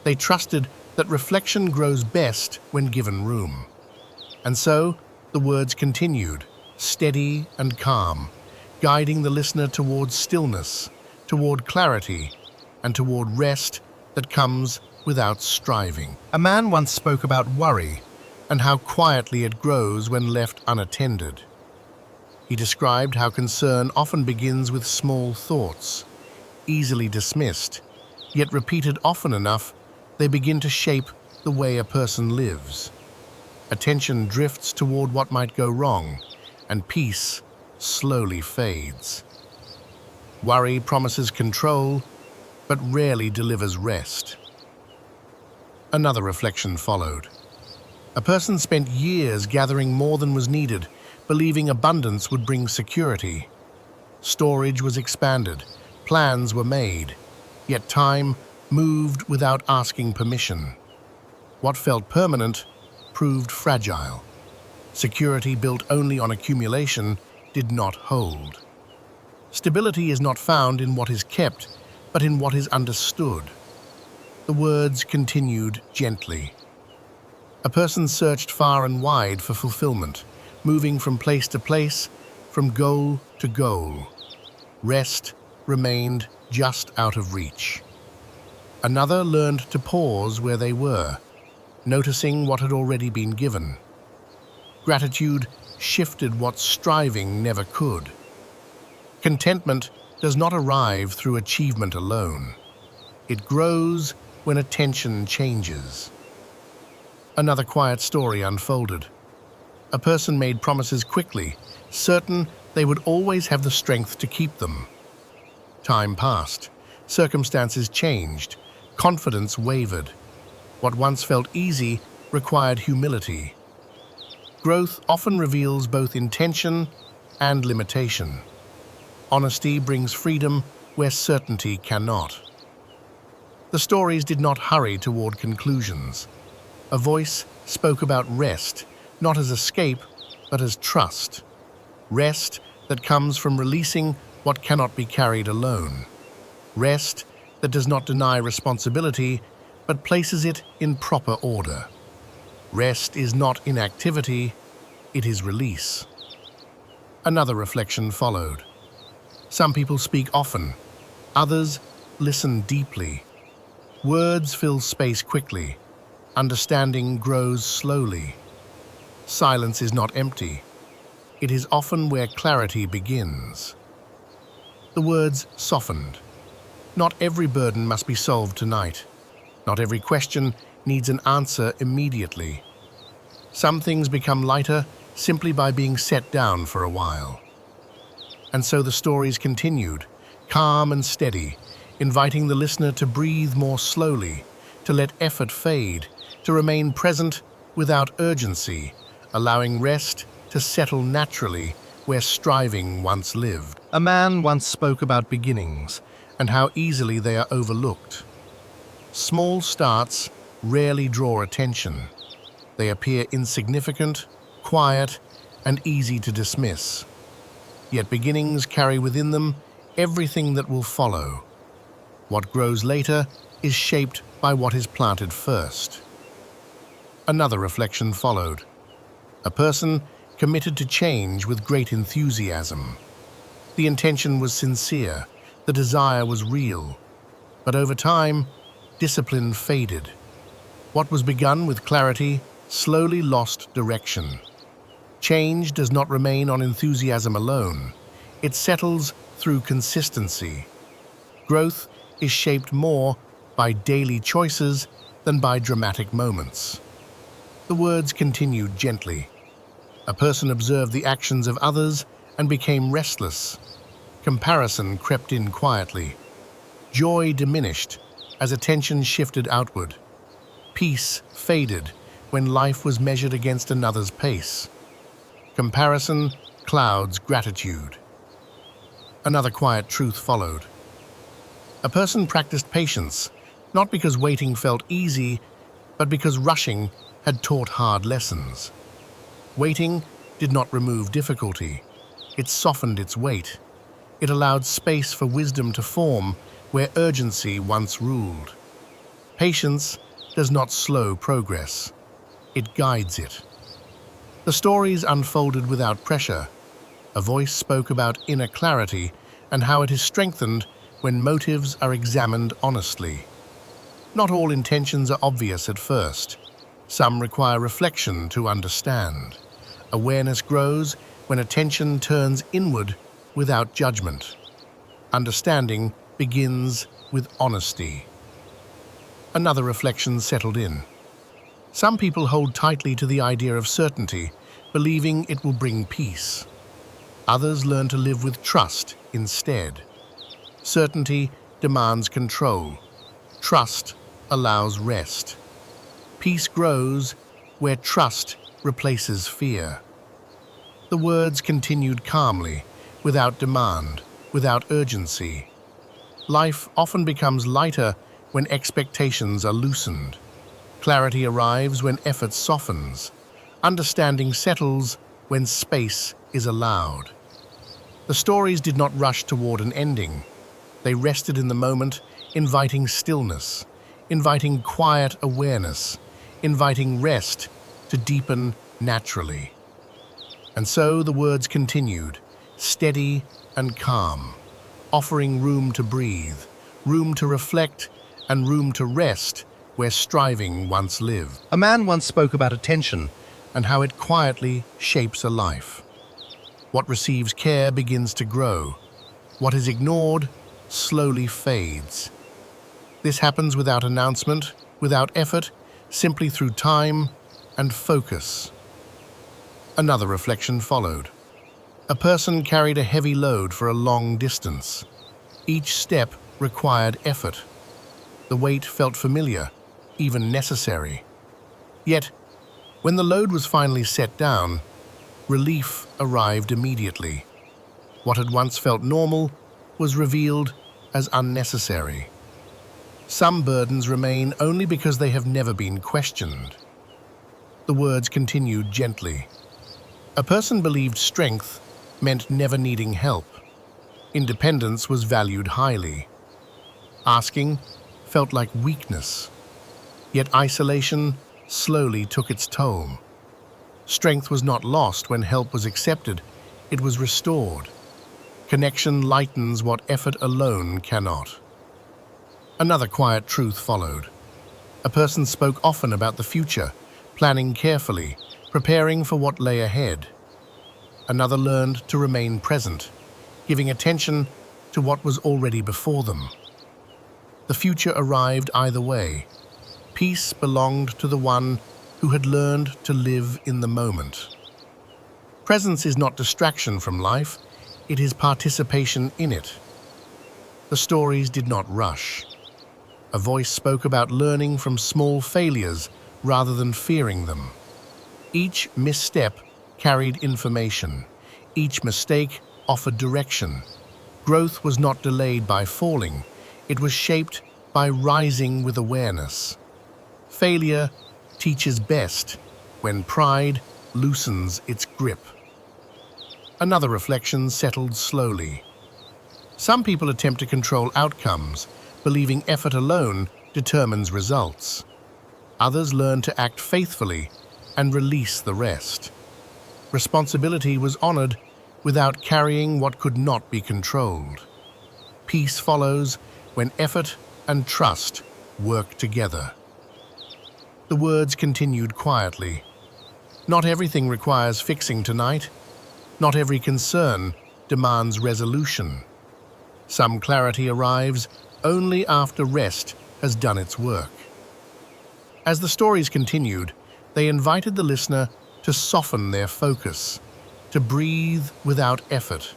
[SPEAKER 1] They trusted that reflection grows best when given room. And so, the words continued, steady and calm, guiding the listener towards stillness, toward clarity, and toward rest that comes without striving. A man once spoke about worry and how quietly it grows when left unattended. He described how concern often begins with small thoughts, easily dismissed, yet repeated often enough, they begin to shape the way a person lives. Attention drifts toward what might go wrong, and peace slowly fades. Worry promises control, but rarely delivers rest. Another reflection followed. A person spent years gathering more than was needed, believing abundance would bring security. Storage was expanded, plans were made, yet time moved without asking permission. What felt permanent proved fragile. Security built only on accumulation did not hold. Stability is not found in what is kept, but in what is understood. The words continued gently. A person searched far and wide for fulfillment, moving from place to place, from goal to goal. Rest remained just out of reach. Another learned to pause where they were, noticing what had already been given. Gratitude shifted what striving never could. Contentment does not arrive through achievement alone. It grows when attention changes. Another quiet story unfolded. A person made promises quickly, certain they would always have the strength to keep them. Time passed. Circumstances changed. Confidence wavered. What once felt easy required humility. Growth often reveals both intention and limitation. Honesty brings freedom where certainty cannot. The stories did not hurry toward conclusions. A voice spoke about rest, not as escape, but as trust. Rest that comes from releasing what cannot be carried alone. Rest that does not deny responsibility, but places it in proper order. Rest is not inactivity, it is release. Another reflection followed. Some people speak often, others listen deeply. Words fill space quickly. Understanding grows slowly. Silence is not empty. It is often where clarity begins. The words softened. Not every burden must be solved tonight. Not every question needs an answer immediately. Some things become lighter simply by being set down for a while. And so the stories continued, calm and steady, inviting the listener to breathe more slowly, to let effort fade, to remain present without urgency, allowing rest to settle naturally where striving once lived. A man once spoke about beginnings and how easily they are overlooked. Small starts rarely draw attention. They appear insignificant, quiet, and easy to dismiss. Yet beginnings carry within them everything that will follow. What grows later is shaped by what is planted first. Another reflection followed. A person committed to change with great enthusiasm. The intention was sincere, the desire was real, but over time, discipline faded. What was begun with clarity slowly lost direction. Change does not remain on enthusiasm alone. It settles through consistency. Growth is shaped more by daily choices than by dramatic moments. The words continued gently. A person observed the actions of others and became restless. Comparison crept in quietly. Joy diminished as attention shifted outward. Peace faded when life was measured against another's pace. Comparison clouds gratitude. Another quiet truth followed. A person practiced patience, not because waiting felt easy, but because rushing had taught hard lessons. Waiting did not remove difficulty. It softened its weight. It allowed space for wisdom to form where urgency once ruled. Patience does not slow progress. It guides it. The stories unfolded without pressure. A voice spoke about inner clarity and how it is strengthened when motives are examined honestly. Not all intentions are obvious at first. Some require reflection to understand. Awareness grows when attention turns inward without judgment. Understanding begins with honesty. Another reflection settled in. Some people hold tightly to the idea of certainty, believing it will bring peace. Others learn to live with trust instead. Certainty demands control. Trust allows rest. Peace grows where trust replaces fear. The words continued calmly, without demand, without urgency. Life often becomes lighter when expectations are loosened. Clarity arrives when effort softens. Understanding settles when space is allowed. The stories did not rush toward an ending. They rested in the moment, inviting stillness, inviting quiet awareness, inviting rest to deepen naturally. And so the words continued, steady and calm, offering room to breathe, room to reflect, and room to rest where striving once lived.
[SPEAKER 2] A man once spoke about attention.
[SPEAKER 1] And how it quietly shapes a life. What receives care begins to grow. What is ignored slowly fades. This happens without announcement, without effort, simply through time and focus. Another reflection followed. A person carried a heavy load for a long distance. Each step required effort. The weight felt familiar, even necessary. Yet, when the load was finally set down, relief arrived immediately. What had once felt normal was revealed as unnecessary. Some burdens remain only because they have never been questioned. The words continued gently. A person believed strength meant never needing help. Independence was valued highly. Asking felt like weakness. Yet isolation slowly took its toll. Strength was not lost when help was accepted, it was restored. Connection lightens what effort alone cannot. Another quiet truth followed. A person spoke often about the future, planning carefully, preparing for what lay ahead. Another learned to remain present, giving attention to what was already before them. The future arrived either way. Peace belonged to the one who had learned to live in the moment. Presence is not distraction from life, it is participation in it. The stories did not rush. A voice spoke about learning from small failures rather than fearing them. Each misstep carried information. Each mistake offered direction. Growth was not delayed by falling, it was shaped by rising with awareness. Failure teaches best when pride loosens its grip. Another reflection settled slowly. Some people attempt to control outcomes, believing effort alone determines results. Others learn to act faithfully and release the rest. Responsibility was honored without carrying what could not be controlled. Peace follows when effort and trust work together. The words continued quietly. Not everything requires fixing tonight. Not every concern demands resolution. Some clarity arrives only after rest has done its work. As the stories continued, they invited the listener to soften their focus, to breathe without effort,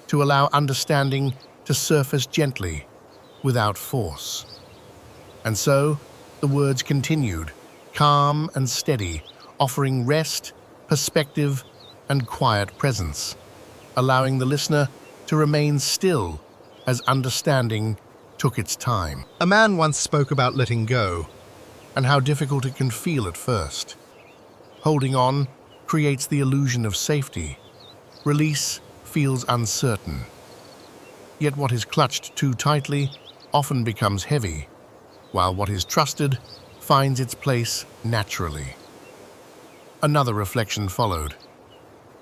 [SPEAKER 1] to allow understanding to surface gently, without force. And so, the words continued, calm and steady, offering rest, perspective, and quiet presence, allowing the listener to remain still as understanding took its time.
[SPEAKER 2] A man once spoke about letting go.
[SPEAKER 1] And how difficult it can feel at first. Holding on creates the illusion of safety. Release feels uncertain. Yet what is clutched too tightly often becomes heavy, while what is trusted finds its place naturally. Another reflection followed.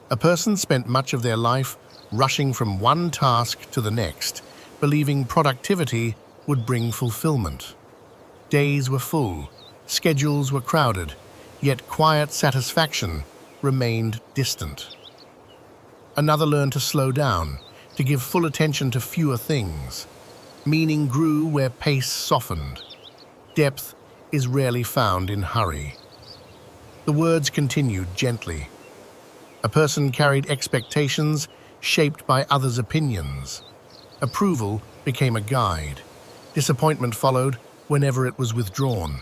[SPEAKER 1] A person spent much of their life rushing from one task to the next, believing productivity would bring fulfillment. Days were full, schedules were crowded, yet quiet satisfaction remained distant. Another learned to slow down, to give full attention to fewer things. Meaning grew where pace softened. Depth is rarely found in hurry. The words continued gently. A person carried expectations shaped by others' opinions. Approval became a guide. Disappointment followed whenever it was withdrawn.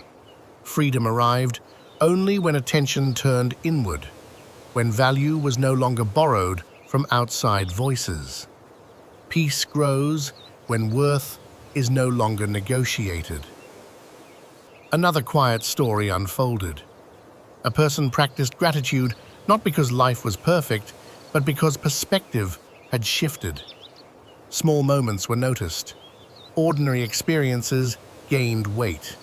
[SPEAKER 1] Freedom arrived only when attention turned inward, when value was no longer borrowed from outside voices. Peace grows when worth is no longer negotiated. Another quiet story unfolded. A person practiced gratitude not because life was perfect, but because perspective had shifted. Small moments were noticed. Ordinary experiences gained weight.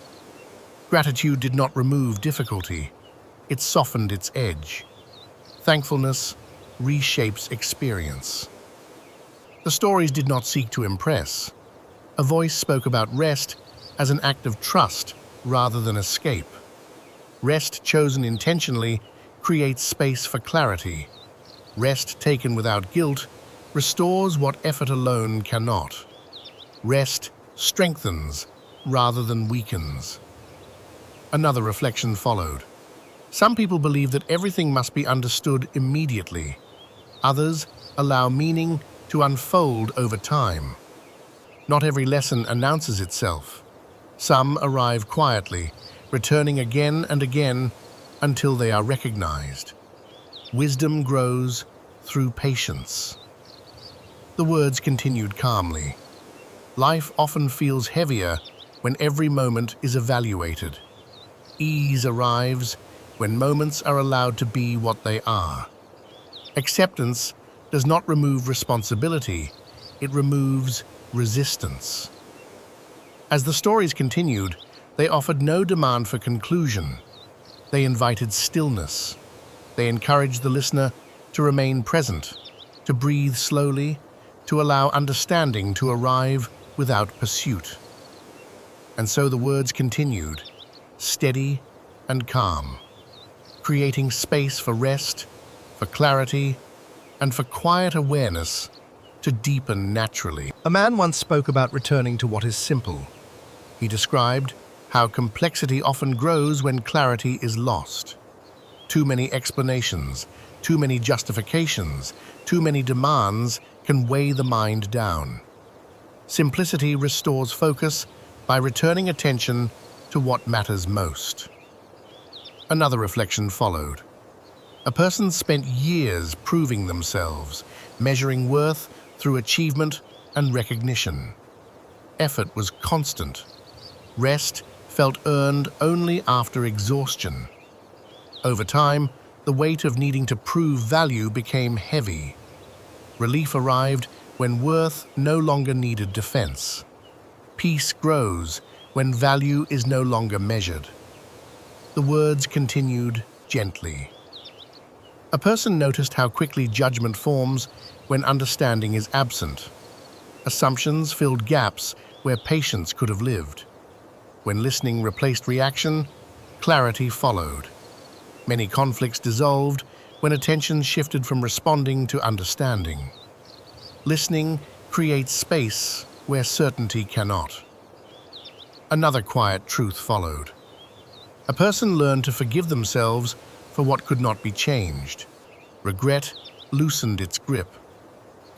[SPEAKER 1] Gratitude did not remove difficulty. It softened its edge. Thankfulness reshapes experience. The stories did not seek to impress. A voice spoke about rest as an act of trust rather than escape. Rest chosen intentionally creates space for clarity. Rest taken without guilt restores what effort alone cannot. Rest strengthens rather than weakens. Another reflection followed. Some people believe that everything must be understood immediately. Others allow meaning to unfold over time. Not every lesson announces itself. Some arrive quietly, returning again and again until they are recognized. Wisdom grows through patience. The words continued calmly. Life often feels heavier when every moment is evaluated. Ease arrives when moments are allowed to be what they are. Acceptance does not remove responsibility, it removes resistance. As the stories continued, they offered no demand for conclusion. They invited stillness. They encouraged the listener to remain present, to breathe slowly, to allow understanding to arrive without pursuit. And so the words continued, steady and calm, creating space for rest, for clarity, and for quiet awareness to deepen naturally.
[SPEAKER 2] A man once spoke about returning to what is simple.
[SPEAKER 1] He described how complexity often grows when clarity is lost. Too many explanations, too many justifications, too many demands can weigh the mind down. Simplicity restores focus by returning attention to what matters most. Another reflection followed. A person spent years proving themselves, measuring worth through achievement and recognition. Effort was constant, Rest felt earned only after exhaustion. Over time, the weight of needing to prove value became heavy. Relief arrived when worth no longer needed defense. Peace grows when value is no longer measured. The words continued gently. A person noticed how quickly judgment forms when understanding is absent. Assumptions filled gaps where patience could have lived. When listening replaced reaction, clarity followed. Many conflicts dissolved when attention shifted from responding to understanding. Listening creates space where certainty cannot. Another quiet truth followed. A person learned to forgive themselves for what could not be changed. Regret loosened its grip.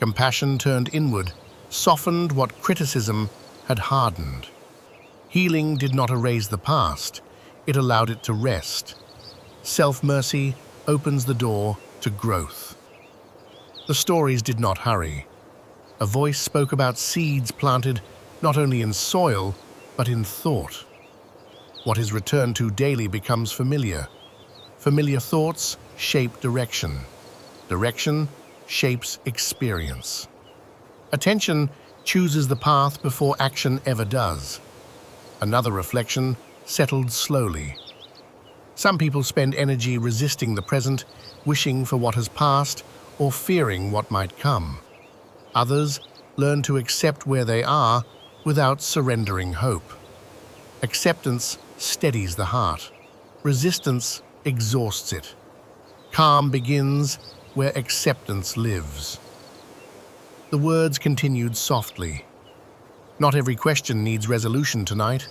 [SPEAKER 1] Compassion turned inward, softened what criticism had hardened. Healing did not erase the past, it allowed it to rest. Self-mercy opens the door to growth. The stories did not hurry. A voice spoke about seeds planted not only in soil, but in thought. What is returned to daily becomes familiar. Familiar thoughts shape direction. Direction shapes experience. Attention chooses the path before action ever does. Another reflection settled slowly. Some people spend energy resisting the present, wishing for what has passed or fearing what might come. Others learn to accept where they are without surrendering hope. Acceptance steadies the heart. Resistance exhausts it. Calm begins where acceptance lives. The words continued softly. Not every question needs resolution tonight.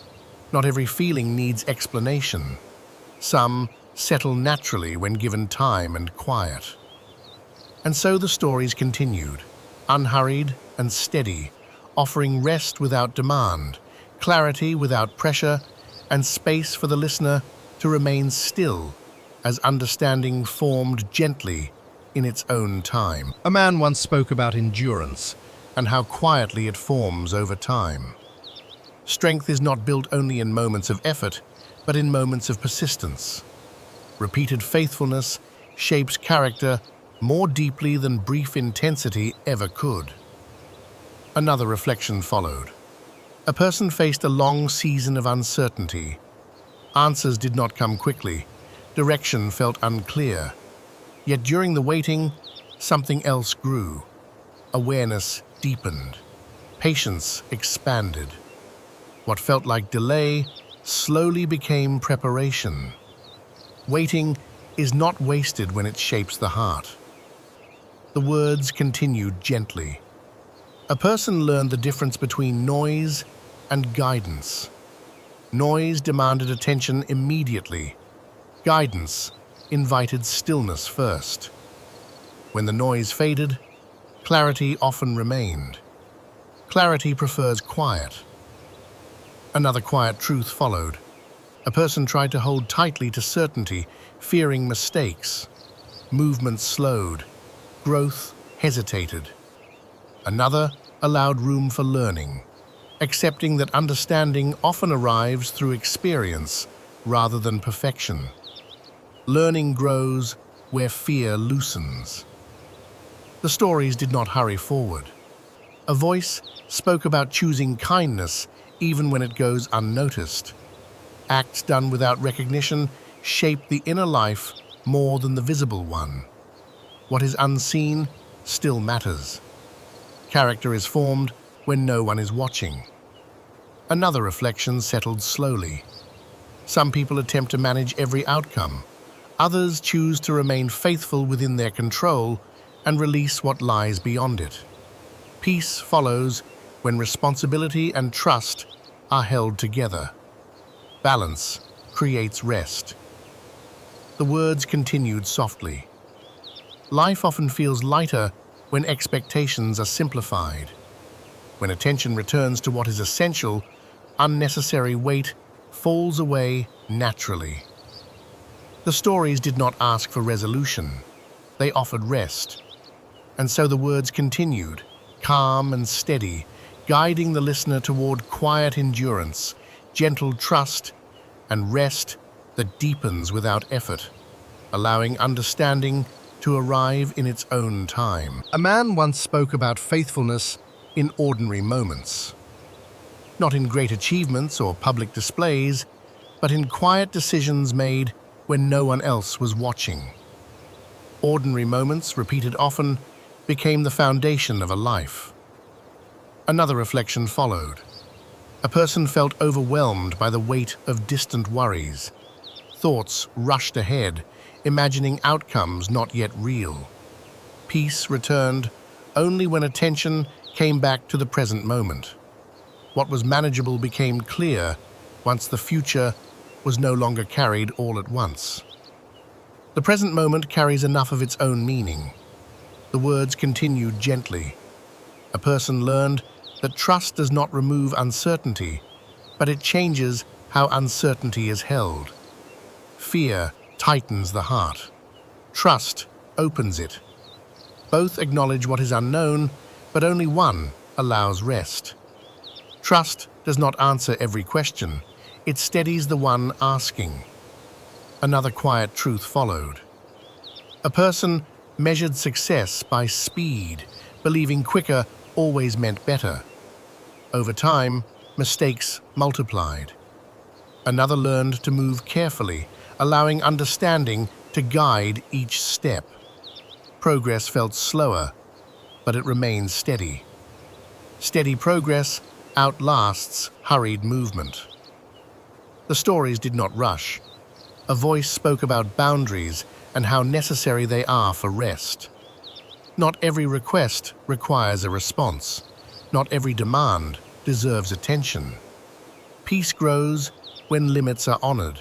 [SPEAKER 1] Not every feeling needs explanation. Some settle naturally when given time and quiet. And so the stories continued, unhurried and steady, offering rest without demand, clarity without pressure, and space for the listener to remain still as understanding formed gently in its own time.
[SPEAKER 2] A man once spoke about endurance.
[SPEAKER 1] And how quietly it forms over time. Strength is not built only in moments of effort, but in moments of persistence. Repeated faithfulness shapes character more deeply than brief intensity ever could. Another reflection followed. A person faced a long season of uncertainty. Answers did not come quickly. Direction felt unclear. Yet during the waiting, something else grew. Awareness deepened. Patience expanded. What felt like delay slowly became preparation. Waiting is not wasted when it shapes the heart. The words continued gently. A person learned the difference between noise and guidance. Noise demanded attention immediately. Guidance invited stillness first. When the noise faded, clarity often remained. Clarity prefers quiet. Another quiet truth followed. A person tried to hold tightly to certainty, fearing mistakes. Movement slowed. Growth hesitated. Another allowed room for learning, accepting that understanding often arrives through experience rather than perfection. Learning grows where fear loosens. The stories did not hurry forward. A voice spoke about choosing kindness even when it goes unnoticed. Acts done without recognition shape the inner life more than the visible one. What is unseen still matters. Character is formed when no one is watching. Another reflection settled slowly. Some people attempt to manage every outcome. Others choose to remain faithful within their control and release what lies beyond it. Peace follows when responsibility and trust are held together. Balance creates rest. The words continued softly. Life often feels lighter when expectations are simplified. When attention returns to what is essential, unnecessary weight falls away naturally. The stories did not ask for resolution. They offered rest. And so the words continued, calm and steady, guiding the listener toward quiet endurance, gentle trust, and rest that deepens without effort, allowing understanding to arrive in its own time.
[SPEAKER 2] A man once spoke about faithfulness
[SPEAKER 1] In ordinary moments. Not in great achievements or public displays, but in quiet decisions made when no one else was watching. Ordinary moments, repeated often, became the foundation of a life. Another reflection followed. A person felt overwhelmed by the weight of distant worries. Thoughts rushed ahead, imagining outcomes not yet real. Peace returned only when attention came back to the present moment. What was manageable became clear once the future was no longer carried all at once. The present moment carries enough of its own meaning. The words continued gently. A person learned that trust does not remove uncertainty, but it changes how uncertainty is held. Fear tightens the heart. Trust opens it. Both acknowledge what is unknown, but only one allows rest. Trust does not answer every question. It steadies the one asking. Another quiet truth followed. A person measured success by speed, believing quicker always meant better. Over time, mistakes multiplied. Another learned to move carefully, allowing understanding to guide each step. Progress felt slower, but it remains steady. Steady progress outlasts hurried movement. The stories did not rush. A voice spoke about boundaries and how necessary they are for rest. Not every request requires a response. Not every demand deserves attention. Peace grows when limits are honored.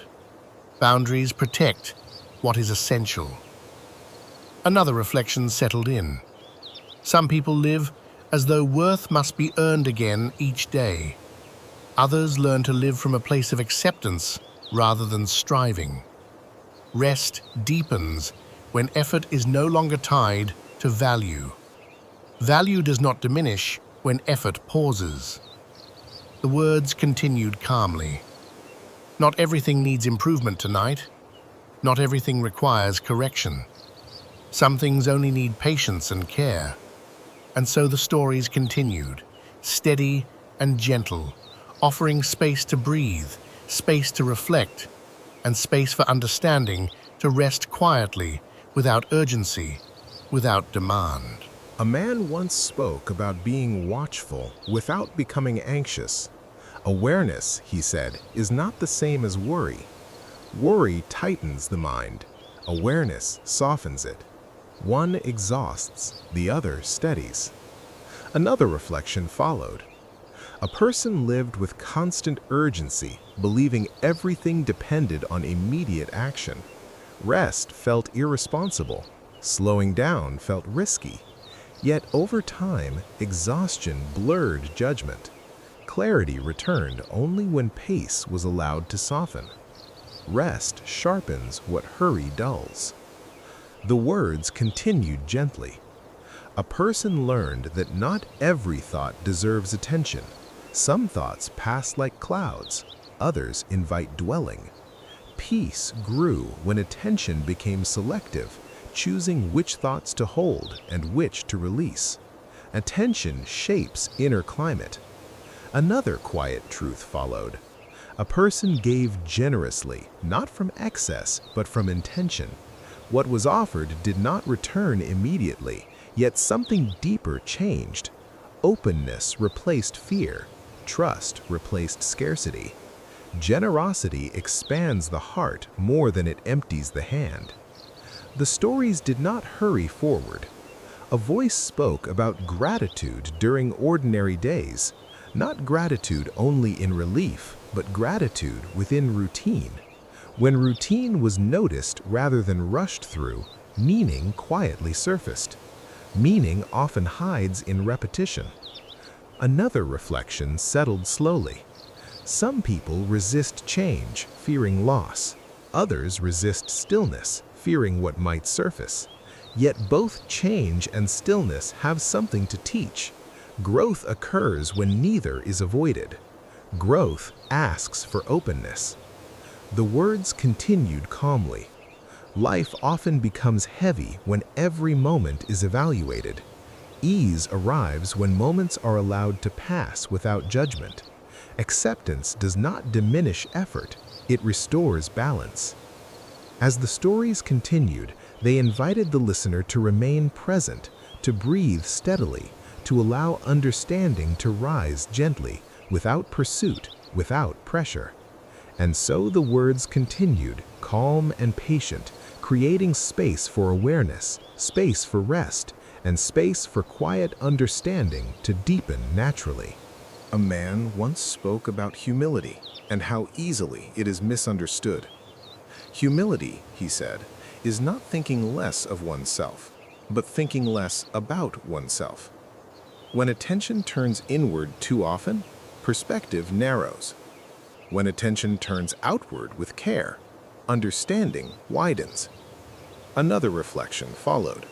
[SPEAKER 1] Boundaries protect what is essential. Another reflection settled in. Some people live as though worth must be earned again each day. Others learn to live from a place of acceptance rather than striving. Rest deepens when effort is no longer tied to value. Value does not diminish when effort pauses. The words continued calmly. Not everything needs improvement tonight. Not everything requires correction. Some things only need patience and care. And so the stories continued, steady and gentle, offering space to breathe, space to reflect, and space for understanding to rest quietly, without urgency, without demand.
[SPEAKER 3] A man once spoke about being watchful without becoming anxious. Awareness, he said, is not the same as worry. Worry tightens the mind. Awareness softens it. One exhausts, the other steadies. Another reflection followed. A person lived with constant urgency, believing everything depended on immediate action. Rest felt irresponsible. Slowing down felt risky. Yet over time, exhaustion blurred judgment. Clarity returned only when pace was allowed to soften. Rest sharpens what hurry dulls. The words continued gently. A person learned that not every thought deserves attention. Some thoughts pass like clouds, others invite dwelling. Peace grew when attention became selective, choosing which thoughts to hold and which to release. Attention shapes inner climate. Another quiet truth followed. A person gave generously, not from excess, but from intention. What was offered did not return immediately, yet something deeper changed. Openness replaced fear. Trust replaced scarcity. Generosity expands the heart more than it empties the hand. The stories did not hurry forward. A voice spoke about gratitude during ordinary days, not gratitude only in relief, but gratitude within routine. When routine was noticed rather than rushed through, meaning quietly surfaced. Meaning often hides in repetition. Another reflection settled slowly. Some people resist change, fearing loss. Others resist stillness, fearing what might surface. Yet both change and stillness have something to teach. Growth occurs when neither is avoided. Growth asks for openness. The words continued calmly. Life often becomes heavy when every moment is evaluated. Ease arrives when moments are allowed to pass without judgment. Acceptance does not diminish effort, it restores balance. As the stories continued, they invited the listener to remain present, to breathe steadily, to allow understanding to rise gently, without pursuit, without pressure. And so the words continued, calm and patient, creating space for awareness, space for rest, and space for quiet understanding to deepen naturally. A man once spoke about humility and how easily it is misunderstood. Humility, he said, is not thinking less of oneself, but thinking less about oneself. When attention turns inward too often, perspective narrows. When attention turns outward with care, understanding widens. Another reflection followed.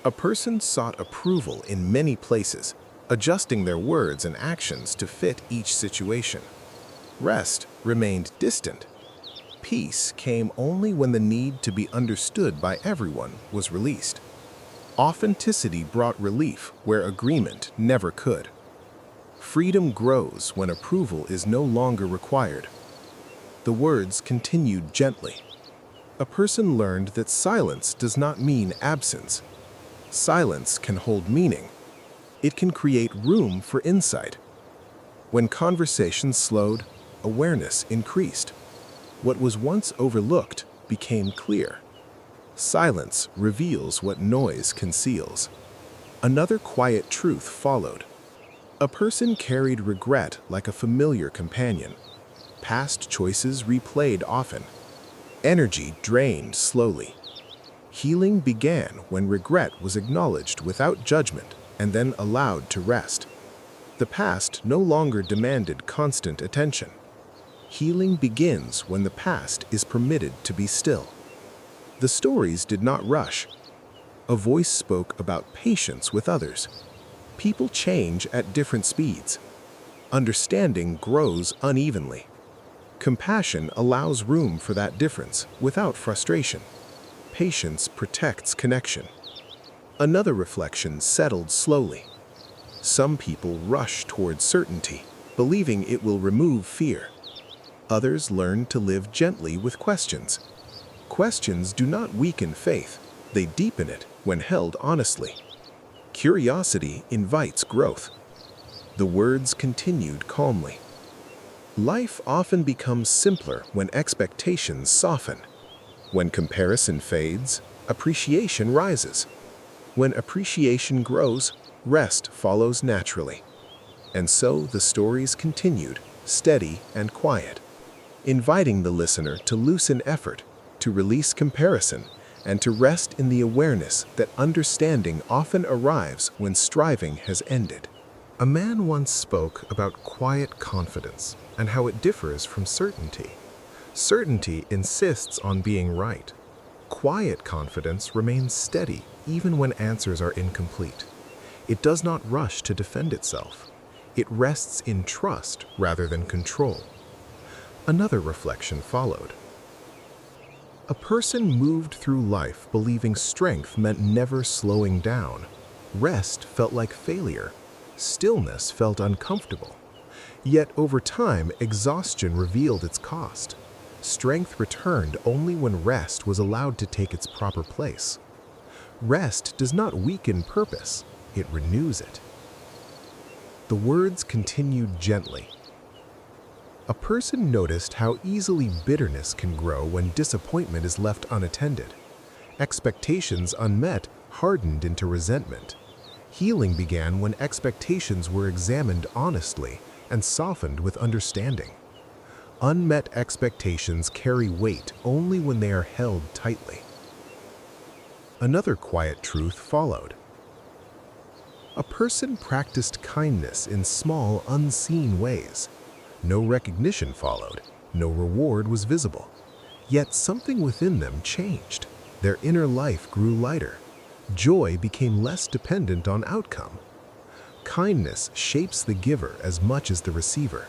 [SPEAKER 3] A person sought approval in many places, adjusting their words and actions to fit each situation. Rest remained distant. Peace came only when the need to be understood by everyone was released. Authenticity brought relief where agreement never could. Freedom grows when approval is no longer required. The words continued gently. A person learned that silence does not mean absence. Silence can hold meaning. It can create room for insight. When conversation slowed, awareness increased. What was once overlooked became clear. Silence reveals what noise conceals. Another quiet truth followed. A person carried regret like a familiar companion. Past choices replayed often. Energy drained slowly. Healing began when regret was acknowledged without judgment and then allowed to rest. The past no longer demanded constant attention. Healing begins when the past is permitted to be still. The stories did not rush. A voice spoke about patience with others. People change at different speeds. Understanding grows unevenly. Compassion allows room for that difference without frustration. Patience protects connection. Another reflection settled slowly. Some people rush toward certainty, believing it will remove fear. Others learn to live gently with questions. Questions do not weaken faith, they deepen it when held honestly. Curiosity invites growth. The words continued calmly. Life often becomes simpler when expectations soften. When comparison fades, appreciation rises. When appreciation grows, rest follows naturally. And so the stories continued, steady and quiet, inviting the listener to loosen effort, to release comparison, and to rest in the awareness that understanding often arrives when striving has ended. A man once spoke about quiet confidence and how it differs from certainty. Certainty insists on being right. Quiet confidence remains steady even when answers are incomplete. It does not rush to defend itself. It rests in trust rather than control. Another reflection followed. A person moved through life believing strength meant never slowing down. Rest felt like failure. Stillness felt uncomfortable. Yet over time, exhaustion revealed its cost. Strength returned only when rest was allowed to take its proper place. Rest does not weaken purpose, it renews it. The words continued gently. A person noticed how easily bitterness can grow when disappointment is left unattended. Expectations unmet hardened into resentment. Healing began when expectations were examined honestly and softened with understanding. Unmet expectations carry weight only when they are held tightly. Another quiet truth followed. A person practiced kindness in small, unseen ways. No recognition followed, no reward was visible. Yet something within them changed. Their inner life grew lighter. Joy became less dependent on outcome. Kindness shapes the giver as much as the receiver.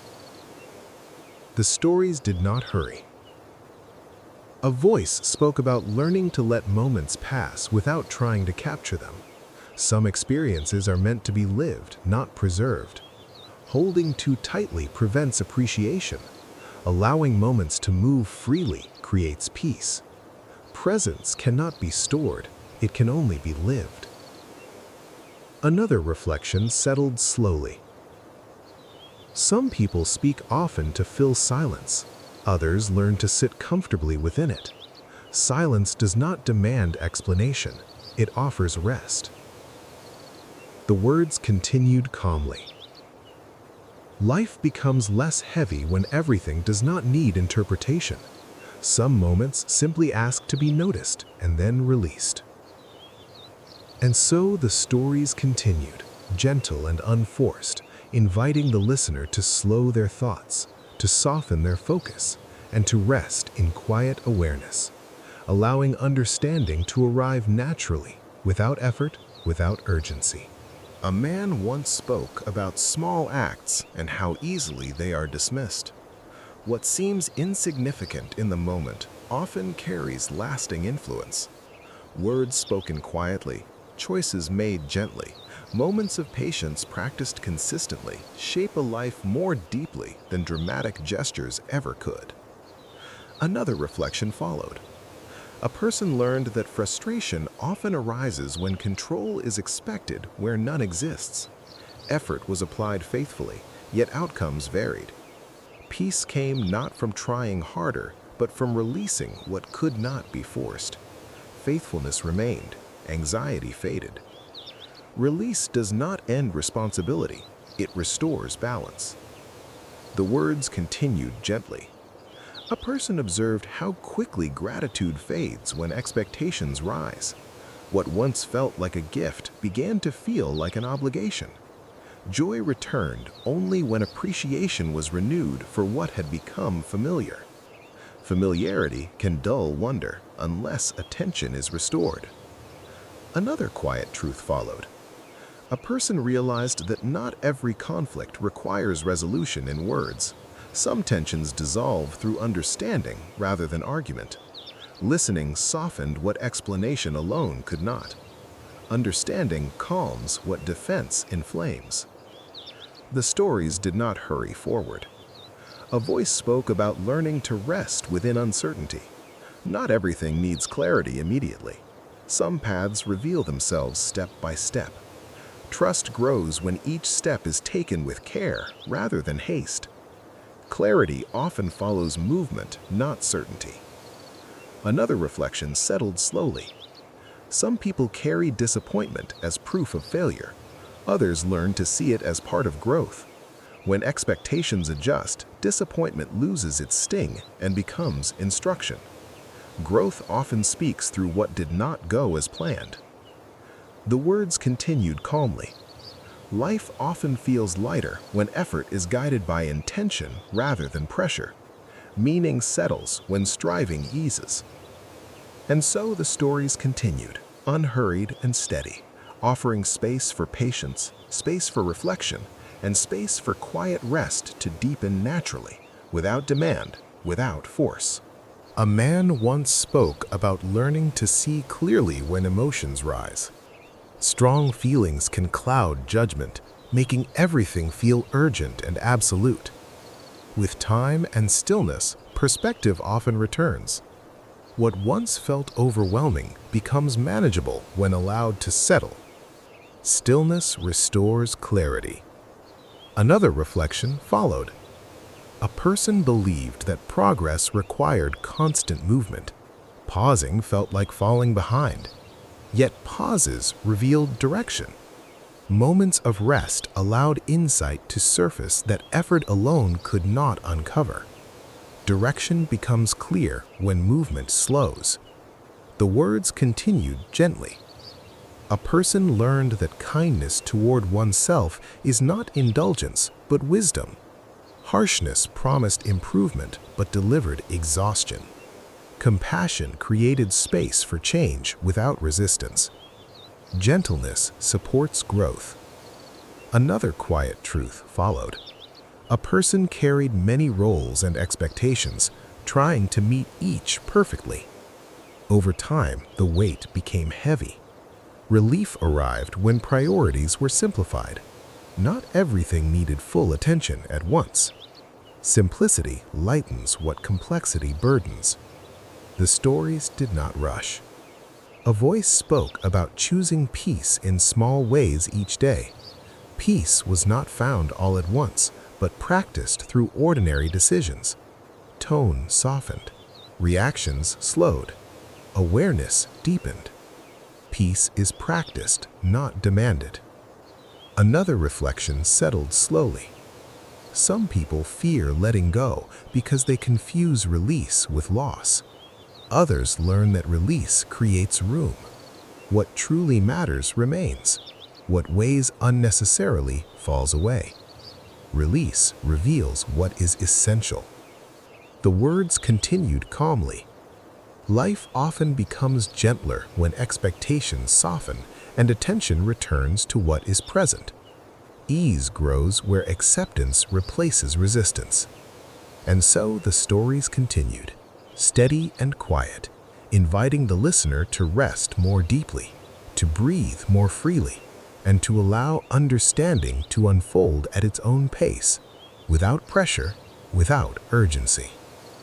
[SPEAKER 3] The stories did not hurry. A voice spoke about learning to let moments pass without trying to capture them. Some experiences are meant to be lived, not preserved. Holding too tightly prevents appreciation. Allowing moments to move freely creates peace. Presence cannot be stored, it can only be lived. Another reflection settled slowly. Some people speak often to fill silence. Others learn to sit comfortably within it. Silence does not demand explanation, it offers rest. The words continued calmly. Life becomes less heavy when everything does not need interpretation. Some moments simply ask to be noticed and then released. And so the stories continued, gentle and unforced, inviting the listener to slow their thoughts, to soften their focus, and to rest in quiet awareness, allowing understanding to arrive naturally, without effort, without urgency. A man once spoke about small acts and how easily they are dismissed. What seems insignificant in the moment often carries lasting influence. Words spoken quietly, choices made gently, moments of patience practiced consistently shape a life more deeply than dramatic gestures ever could. Another reflection followed. A person learned that frustration often arises when control is expected where none exists. Effort was applied faithfully, yet outcomes varied. Peace came not from trying harder, but from releasing what could not be forced. Faithfulness remained, anxiety faded. Release does not end responsibility, it restores balance. The words continued gently. A person observed how quickly gratitude fades when expectations rise. What once felt like a gift began to feel like an obligation. Joy returned only when appreciation was renewed for what had become familiar. Familiarity can dull wonder unless attention is restored. Another quiet truth followed. A person realized that not every conflict requires resolution in words. Some tensions dissolve through understanding rather than argument. Listening softened what explanation alone could not. Understanding calms what defense inflames. The stories did not hurry forward. A voice spoke about learning to rest within uncertainty. Not everything needs clarity immediately. Some paths reveal themselves step by step. Trust grows when each step is taken with care rather than haste. Clarity often follows movement, not certainty. Another reflection settled slowly. Some people carry disappointment as proof of failure. Others learn to see it as part of growth. When expectations adjust, disappointment loses its sting and becomes instruction. Growth often speaks through what did not go as planned. The words continued calmly. Life often feels lighter when effort is guided by intention rather than pressure. Meaning settles when striving eases. And so the stories continued, unhurried and steady, offering space for patience, space for reflection, and space for quiet rest to deepen naturally, without demand, without force. A man once spoke about learning to see clearly when emotions rise. Strong feelings can cloud judgment, making everything feel urgent and absolute. With time and stillness, perspective often returns. What once felt overwhelming becomes manageable when allowed to settle. Stillness restores clarity. Another reflection followed. A person believed that progress required constant movement. Pausing felt like falling behind. Yet pauses revealed direction. Moments of rest allowed insight to surface that effort alone could not uncover. Direction becomes clear when movement slows. The words continued gently. A person learned that kindness toward oneself is not indulgence, but wisdom. Harshness promised improvement, but delivered exhaustion. Compassion created space for change without resistance. Gentleness supports growth. Another quiet truth followed. A person carried many roles and expectations, trying to meet each perfectly. Over time, the weight became heavy. Relief arrived when priorities were simplified. Not everything needed full attention at once. Simplicity lightens what complexity burdens. The stories did not rush. A voice spoke about choosing peace in small ways each day. Peace was not found all at once, but practiced through ordinary decisions. Tone softened. Reactions slowed. Awareness deepened. Peace is practiced, not demanded. Another reflection settled slowly. Some people fear letting go because they confuse release with loss. Others learn that release creates room. What truly matters remains. What weighs unnecessarily falls away. Release reveals what is essential. The words continued calmly. Life often becomes gentler when expectations soften and attention returns to what is present. Ease grows where acceptance replaces resistance. And so the stories continued, steady and quiet, inviting the listener to rest more deeply, to breathe more freely, and to allow understanding to unfold at its own pace, without pressure, without urgency.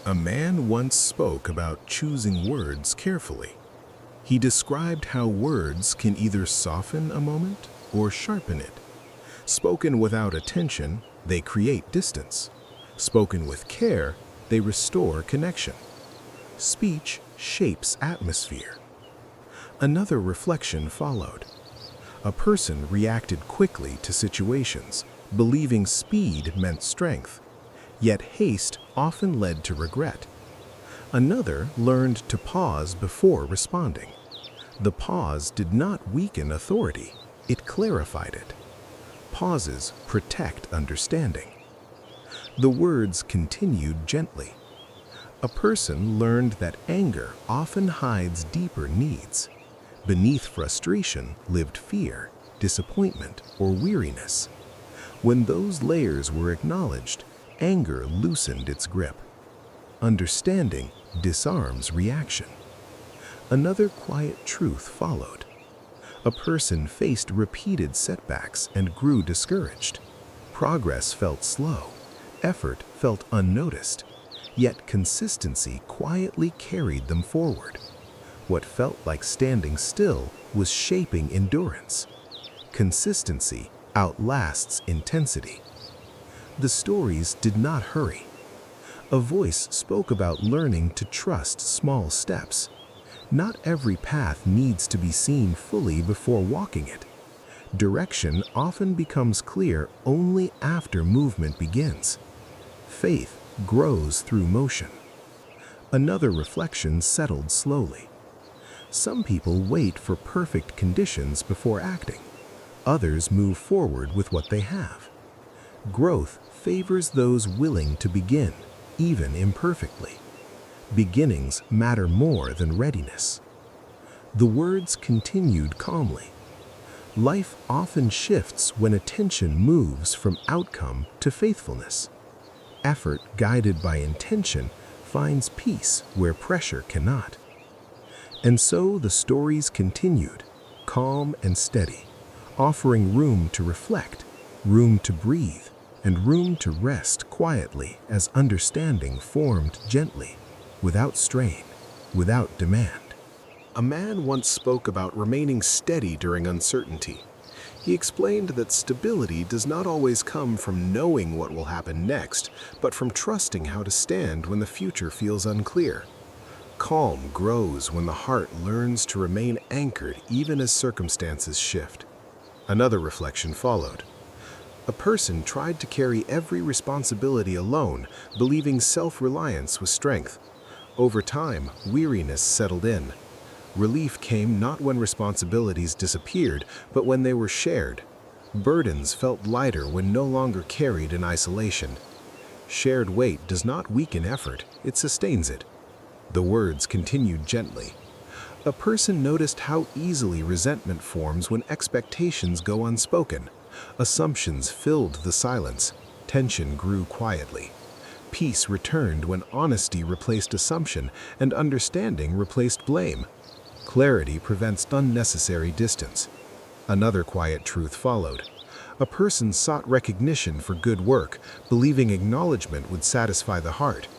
[SPEAKER 3] A man once spoke about choosing words carefully. He described how words can either soften a moment or sharpen it. Spoken without attention, they create distance. Spoken with care, they restore connection. Speech shapes atmosphere. Another reflection followed. A person reacted quickly to situations, believing speed meant strength. Yet haste often led to regret. Another learned to pause before responding. The pause did not weaken authority, it clarified it. Pauses protect understanding. The words continued gently. A person learned that anger often hides deeper needs. Beneath frustration lived fear, disappointment, or weariness. When those layers were acknowledged, anger loosened its grip. Understanding disarms reaction. Another quiet truth followed. A person faced repeated setbacks and grew discouraged. Progress felt slow. Effort felt unnoticed. Yet consistency quietly carried them forward. What felt like standing still was shaping endurance. Consistency outlasts intensity. The stories did not hurry. A voice spoke about learning to trust small steps. Not every path needs to be seen fully before walking it. Direction often becomes clear only after movement begins. Faith grows through motion. Another reflection settled slowly. Some people wait for perfect conditions before acting. Others move forward with what they have. Growth favors those willing to begin, even imperfectly. Beginnings matter more than readiness. The words continued calmly. Life often shifts when attention moves from outcome to faithfulness. Effort guided by intention finds peace where pressure cannot. And so the stories continued, calm and steady, offering room to reflect, room to breathe, and room to rest quietly as understanding formed gently, without strain, without demand. A man once spoke about remaining steady during uncertainty. He explained that stability does not always come from knowing what will happen next, but from trusting how to stand when the future feels unclear. Calm grows when the heart learns to remain anchored even as circumstances shift. Another reflection followed. A person tried to carry every responsibility alone, believing self-reliance was strength. Over time, weariness settled in. Relief came not when responsibilities disappeared, but when they were shared. Burdens felt lighter when no longer carried in isolation. Shared weight does not weaken effort, it sustains it. The words continued gently. A person noticed how easily resentment forms when expectations go unspoken. Assumptions filled the silence. attention grew quietly. Peace returned when honesty replaced assumption and understanding replaced blame. Clarity prevents unnecessary distance. Another quiet truth followed. A person sought recognition for good work, believing acknowledgement would satisfy the heart.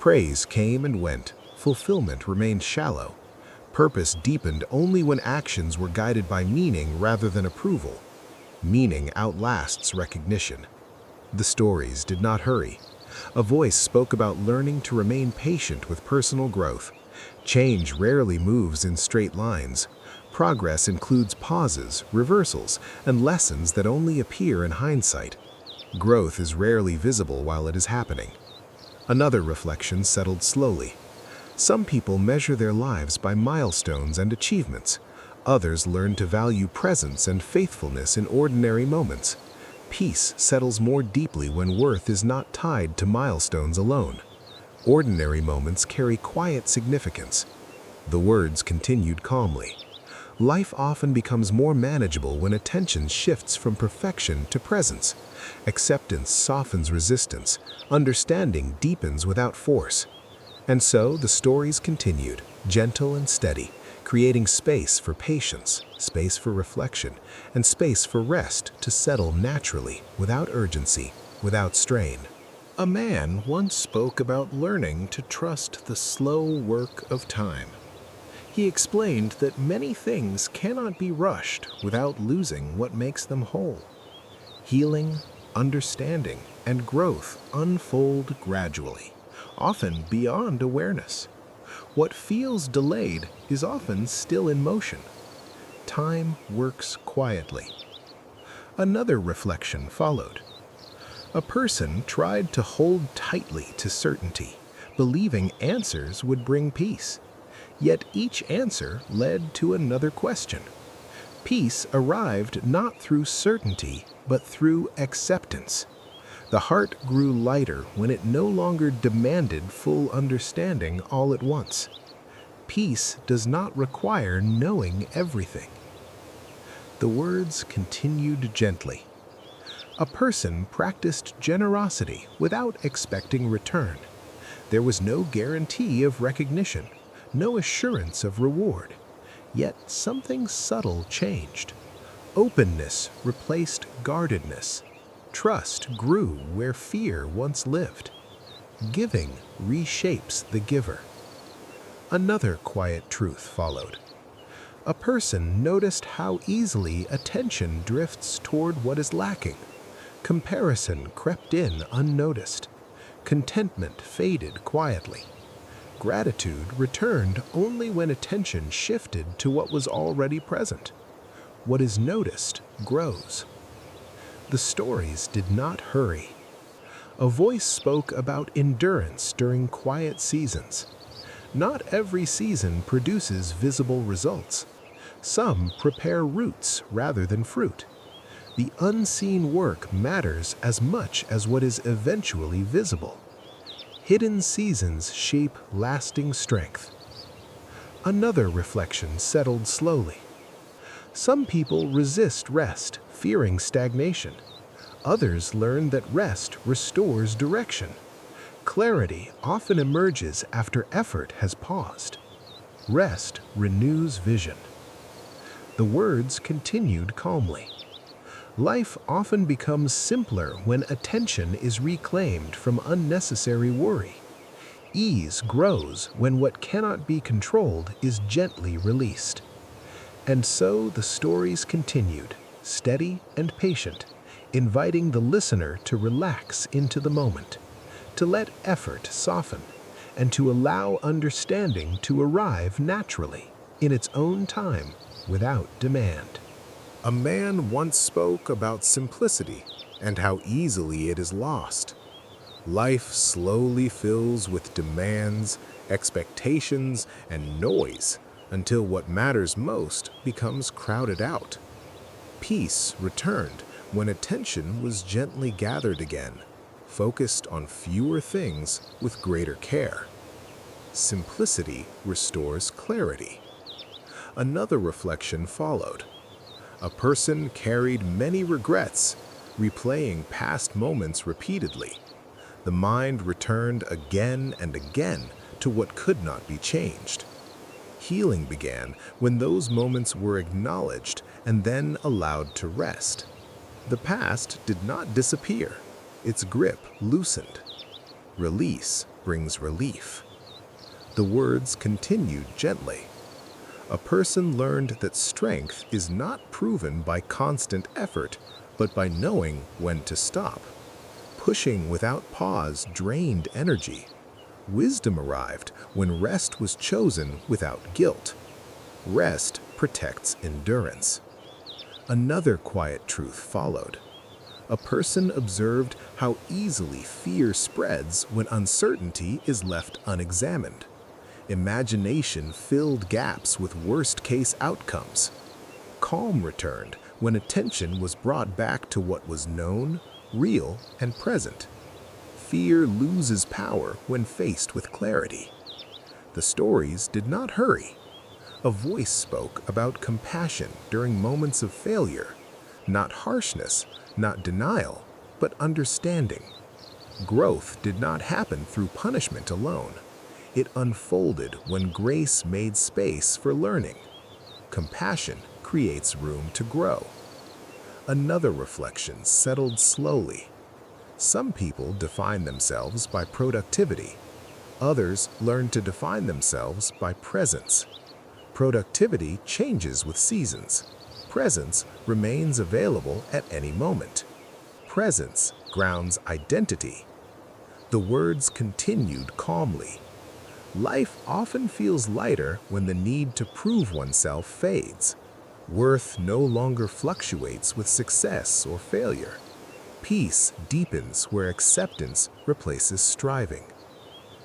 [SPEAKER 3] Praise came and went. Fulfillment remained shallow. Purpose deepened only when actions were guided by meaning rather than approval. Meaning outlasts recognition. The stories did not hurry. A voice spoke about learning to remain patient with personal growth. Change rarely moves in straight lines. Progress includes pauses, reversals, and lessons that only appear in hindsight. Growth is rarely visible while it is happening. Another reflection settled slowly. Some people measure their lives by milestones and achievements. Others learn to value presence and faithfulness in ordinary moments. Peace settles more deeply when worth is not tied to milestones alone. Ordinary moments carry quiet significance. The words continued calmly. Life often becomes more manageable when attention shifts from perfection to presence. Acceptance softens resistance. Understanding deepens without force. And so the stories continued, gentle and steady, creating space for patience, space for reflection, and space for rest to settle naturally, without urgency, without strain. A man once spoke about learning to trust the slow work of time. He explained that many things cannot be rushed without losing what makes them whole. Healing, understanding, and growth unfold gradually, often beyond awareness. What feels delayed is often still in motion. Time works quietly. Another reflection followed. A person tried to hold tightly to certainty, believing answers would bring peace. Yet each answer led to another question. Peace arrived not through certainty, but through acceptance. The heart grew lighter when it no longer demanded full understanding all at once. Peace does not require knowing everything. The words continued gently. A person practiced generosity without expecting return. There was no guarantee of recognition, no assurance of reward. Yet something subtle changed. Openness replaced guardedness. Trust grew where fear once lived. Giving reshapes the giver. Another quiet truth followed. A person noticed how easily attention drifts toward what is lacking. Comparison crept in unnoticed. Contentment faded quietly. Gratitude returned only when attention shifted to what was already present. What is noticed grows. The stories did not hurry. A voice spoke about endurance during quiet seasons. Not every season produces visible results. Some prepare roots rather than fruit. The unseen work matters as much as what is eventually visible. Hidden seasons shape lasting strength. Another reflection settled slowly. Some people resist rest, fearing stagnation. Others learn that rest restores direction. Clarity often emerges after effort has paused. Rest renews vision. The words continued calmly. Life often becomes simpler when attention is reclaimed from unnecessary worry. Ease grows when what cannot be controlled is gently released. And so the stories continued, steady and patient, inviting the listener to relax into the moment, to let effort soften, and to allow understanding to arrive naturally, in its own time, without demand. A man once spoke about simplicity and how easily it is lost. Life slowly fills with demands, expectations, and noise until what matters most becomes crowded out. Peace returned when attention was gently gathered again, focused on fewer things with greater care. Simplicity restores clarity. Another reflection followed. A person carried many regrets, replaying past moments repeatedly. The mind returned again and again to what could not be changed. Healing began when those moments were acknowledged and then allowed to rest. The past did not disappear. Its grip loosened. Release brings relief. The words continued gently. A person learned that strength is not proven by constant effort, but by knowing when to stop. Pushing without pause drained energy. Wisdom arrived when rest was chosen without guilt. Rest protects endurance. Another quiet truth followed. A person observed how easily fear spreads when uncertainty is left unexamined. Imagination filled gaps with worst-case outcomes. Calm returned when attention was brought back to what was known, real, and present. Fear loses power when faced with clarity. The stories did not hurry. A voice spoke about compassion during moments of failure, not harshness, not denial, but understanding. Growth did not happen through punishment alone. It unfolded when grace made space for learning. Compassion creates room to grow. Another reflection settled slowly. Some people define themselves by productivity. Others learn to define themselves by presence. Productivity changes with seasons. Presence remains available at any moment. Presence grounds identity. The words continued calmly. Life often feels lighter when the need to prove oneself fades. Worth no longer fluctuates with success or failure. Peace deepens where acceptance replaces striving.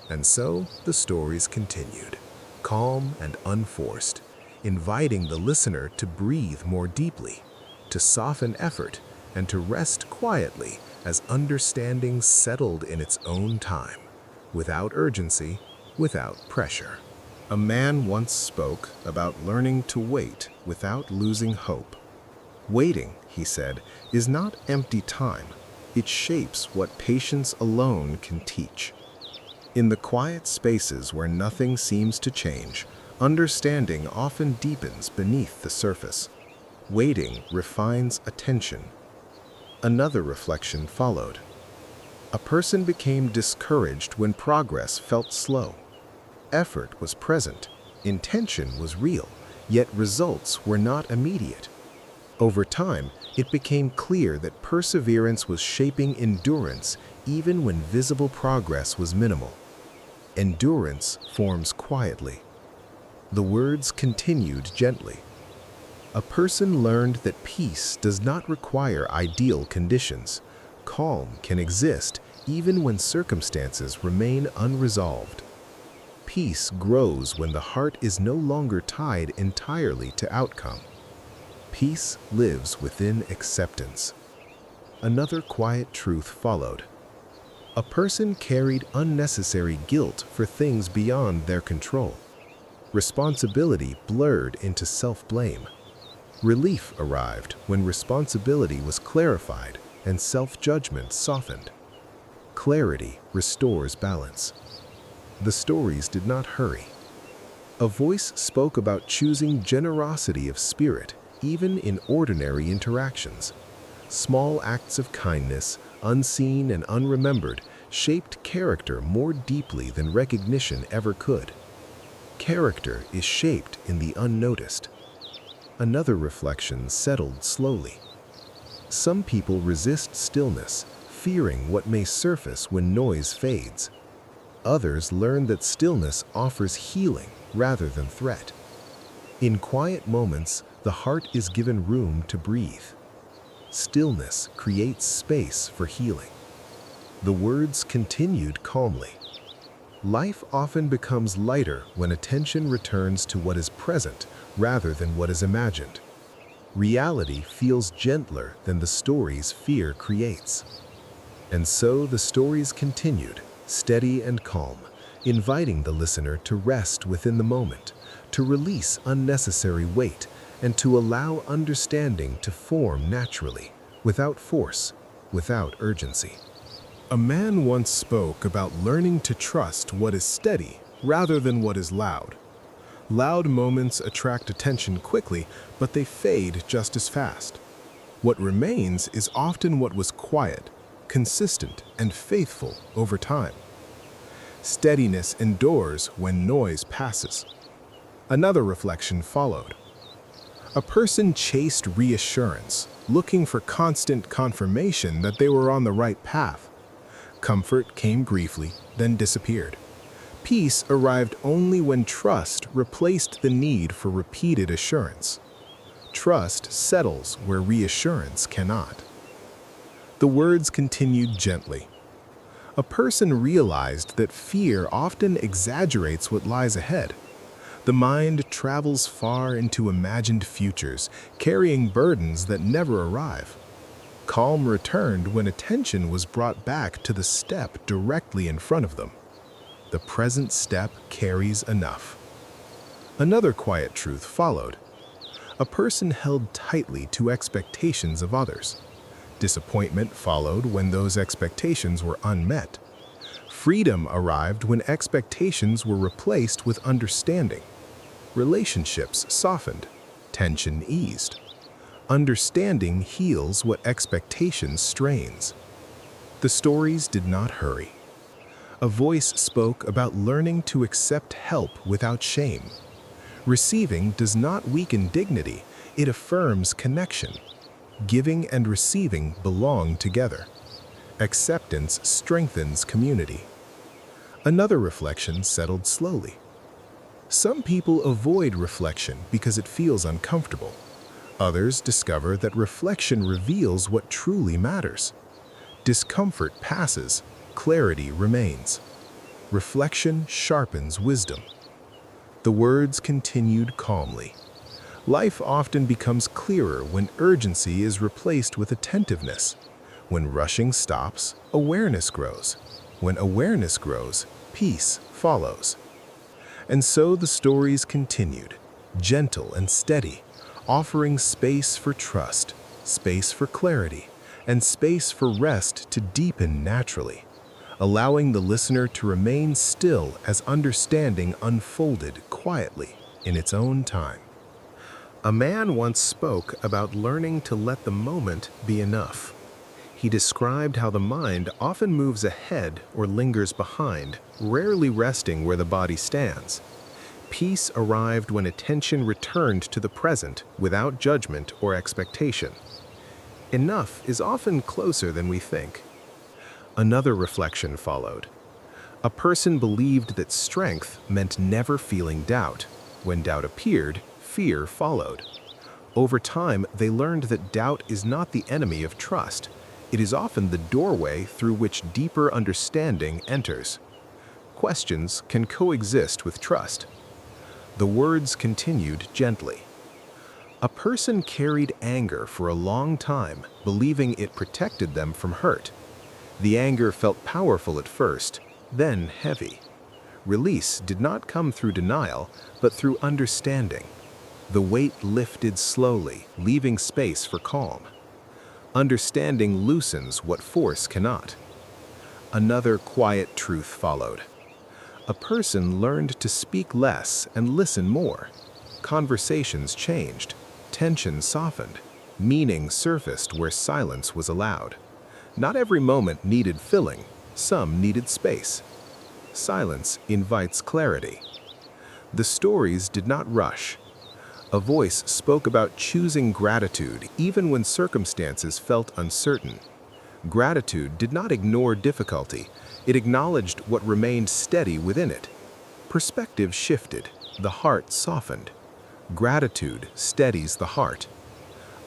[SPEAKER 3] And so the stories continued, calm and unforced, inviting the listener to breathe more deeply, to soften effort, and to rest quietly as understanding settled in its own time, without urgency, without pressure. A man once spoke about learning to wait without losing hope. Waiting, he said, is not empty time. It shapes what patience alone can teach. In the quiet spaces where nothing seems to change, understanding often deepens beneath the surface. Waiting refines attention. Another reflection followed. A person became discouraged when progress felt slow. Effort was present, intention was real, yet results were not immediate. Over time, it became clear that perseverance was shaping endurance even when visible progress was minimal. Endurance forms quietly. The words continued gently. A person learned that peace does not require ideal conditions. Calm can exist even when circumstances remain unresolved. Peace grows when the heart is no longer tied entirely to outcome. Peace lives within acceptance. Another quiet truth followed. A person carried unnecessary guilt for things beyond their control. Responsibility blurred into self-blame. Relief arrived when responsibility was clarified and self-judgment softened. Clarity restores balance. The stories did not hurry. A voice spoke about choosing generosity of spirit even in ordinary interactions. Small acts of kindness, unseen and unremembered, shaped character more deeply than recognition ever could. Character is shaped in the unnoticed. Another reflection settled slowly. Some people resist stillness, fearing what may surface when noise fades. Others learn that stillness offers healing rather than threat. In quiet moments, the heart is given room to breathe. Stillness creates space for healing. The words continued calmly. Life often becomes lighter when attention returns to what is present rather than what is imagined. Reality feels gentler than the stories fear creates. And so the stories continued, steady and calm, inviting the listener to rest within the moment, to release unnecessary weight, and to allow understanding to form naturally, without force, without urgency. A man once spoke about learning to trust what is steady rather than what is loud. Loud moments attract attention quickly, but they fade just as fast. What remains is often what was quiet, consistent, and faithful over time. Steadiness endures when noise passes. Another reflection followed. A person chased reassurance, looking for constant confirmation that they were on the right path. Comfort came briefly, then disappeared. Peace arrived only when trust replaced the need for repeated assurance. Trust settles where reassurance cannot. The words continued gently. A person realized that fear often exaggerates what lies ahead. The mind travels far into imagined futures, carrying burdens that never arrive. Calm returned when attention was brought back to the step directly in front of them. The present step carries enough. Another quiet truth followed. A person held tightly to expectations of others. Disappointment followed when those expectations were unmet. Freedom arrived when expectations were replaced with understanding. Relationships softened, tension eased. Understanding heals what expectation strains. The stories did not hurry. A voice spoke about learning to accept help without shame. Receiving does not weaken dignity, it affirms connection. Giving and receiving belong together. Acceptance strengthens community. Another reflection settled slowly. Some people avoid reflection because it feels uncomfortable. Others discover that reflection reveals what truly matters. Discomfort passes, clarity remains. Reflection sharpens wisdom. The words continued calmly. Life often becomes clearer when urgency is replaced with attentiveness. When rushing stops, awareness grows. When awareness grows, peace follows. And so the stories continued, gentle and steady, offering space for trust, space for clarity, and space for rest to deepen naturally, allowing the listener to remain still as understanding unfolded quietly in its own time. A man once spoke about learning to let the moment be enough. He described how the mind often moves ahead or lingers behind, rarely resting where the body stands. Peace arrived when attention returned to the present without judgment or expectation. Enough is often closer than we think. Another reflection followed. A person believed that strength meant never feeling doubt. When doubt appeared, fear followed. Over time, they learned that doubt is not the enemy of trust. It is often the doorway through which deeper understanding enters. Questions can coexist with trust. The words continued gently. A person carried anger for a long time, believing it protected them from hurt. The anger felt powerful at first, then heavy. Release did not come through denial, but through understanding. The weight lifted slowly, leaving space for calm. Understanding loosens what force cannot. Another quiet truth followed. A person learned to speak less and listen more. Conversations changed, tension softened, meaning surfaced where silence was allowed. Not every moment needed filling, some needed space. Silence invites clarity. The stories did not rush. A voice spoke about choosing gratitude even when circumstances felt uncertain. Gratitude did not ignore difficulty, it acknowledged what remained steady within it. Perspective shifted, the heart softened. Gratitude steadies the heart.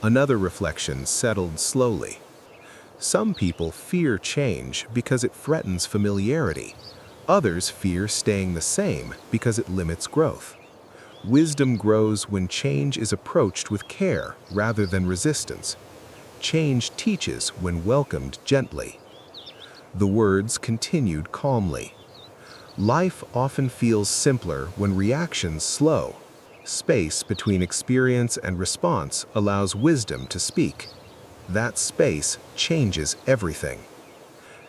[SPEAKER 3] Another reflection settled slowly. Some people fear change because it threatens familiarity. Others fear staying the same because it limits growth. Wisdom grows when change is approached with care rather than resistance. Change teaches when welcomed gently. The words continued calmly. Life often feels simpler when reactions slow. Space between experience and response allows wisdom to speak. That space changes everything.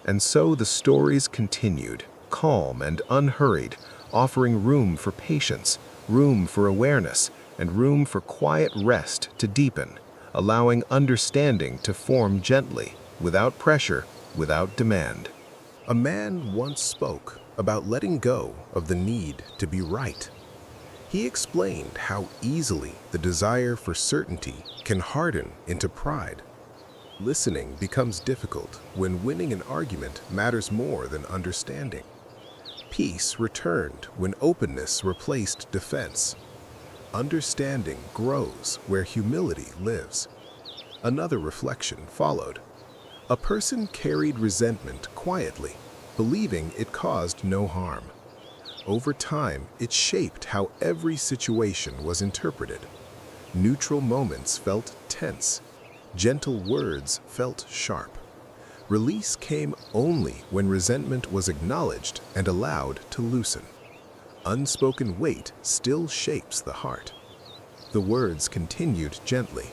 [SPEAKER 3] And so the stories continued, calm and unhurried, offering room for patience, room for awareness, and room for quiet rest to deepen, allowing understanding to form gently, without pressure, without demand. A man once spoke about letting go of the need to be right. He explained how easily the desire for certainty can harden into pride. Listening becomes difficult when winning an argument matters more than understanding. Peace returned when openness replaced defense. Understanding grows where humility lives. Another reflection followed. A person carried resentment quietly, believing it caused no harm. Over time, it shaped how every situation was interpreted. Neutral moments felt tense. Gentle words felt sharp. Release came only when resentment was acknowledged and allowed to loosen. Unspoken weight still shapes the heart. The words continued gently.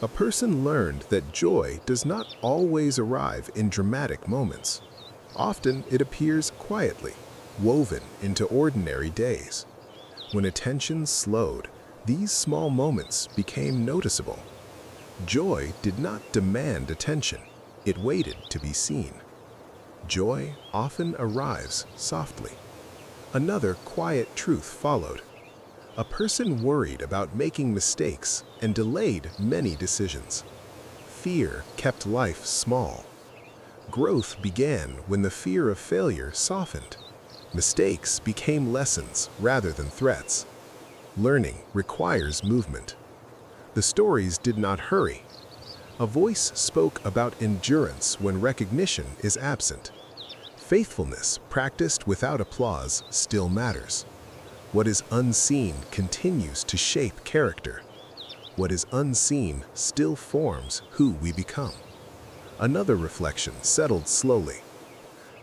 [SPEAKER 3] A person learned that joy does not always arrive in dramatic moments. Often it appears quietly, woven into ordinary days. When attention slowed, these small moments became noticeable. Joy did not demand attention, it waited to be seen. Joy often arrives softly. Another quiet truth followed. A person worried about making mistakes and delayed many decisions. Fear kept life small. Growth began when the fear of failure softened. Mistakes became lessons rather than threats. Learning requires movement. The stories did not hurry. A voice spoke about endurance when recognition is absent. Faithfulness practiced without applause still matters. What is unseen continues to shape character. What is unseen still forms who we become. Another reflection settled slowly.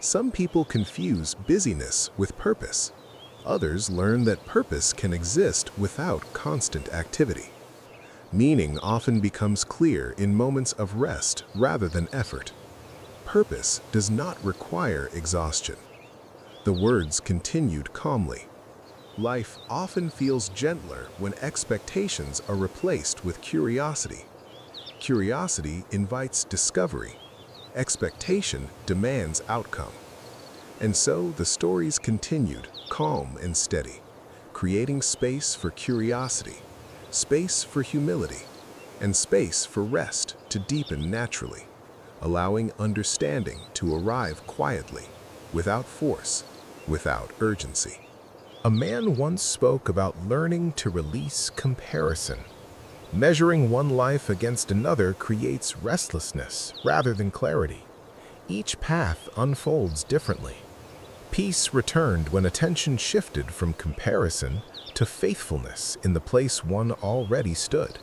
[SPEAKER 3] Some people confuse busyness with purpose. Others learn that purpose can exist without constant activity. Meaning often becomes clear in moments of rest rather than effort. Purpose does not require exhaustion. The words continued calmly. Life often feels gentler when expectations are replaced with curiosity. Curiosity invites discovery. Expectation demands outcome. And so the stories continued, calm and steady, creating space for curiosity, space for humility, and space for rest to deepen naturally, allowing understanding to arrive quietly, without force, without urgency. A man once spoke about learning to release comparison. Measuring one life against another creates restlessness rather than clarity. Each path unfolds differently. Peace returned when attention shifted from comparison to faithfulness in the place one already stood.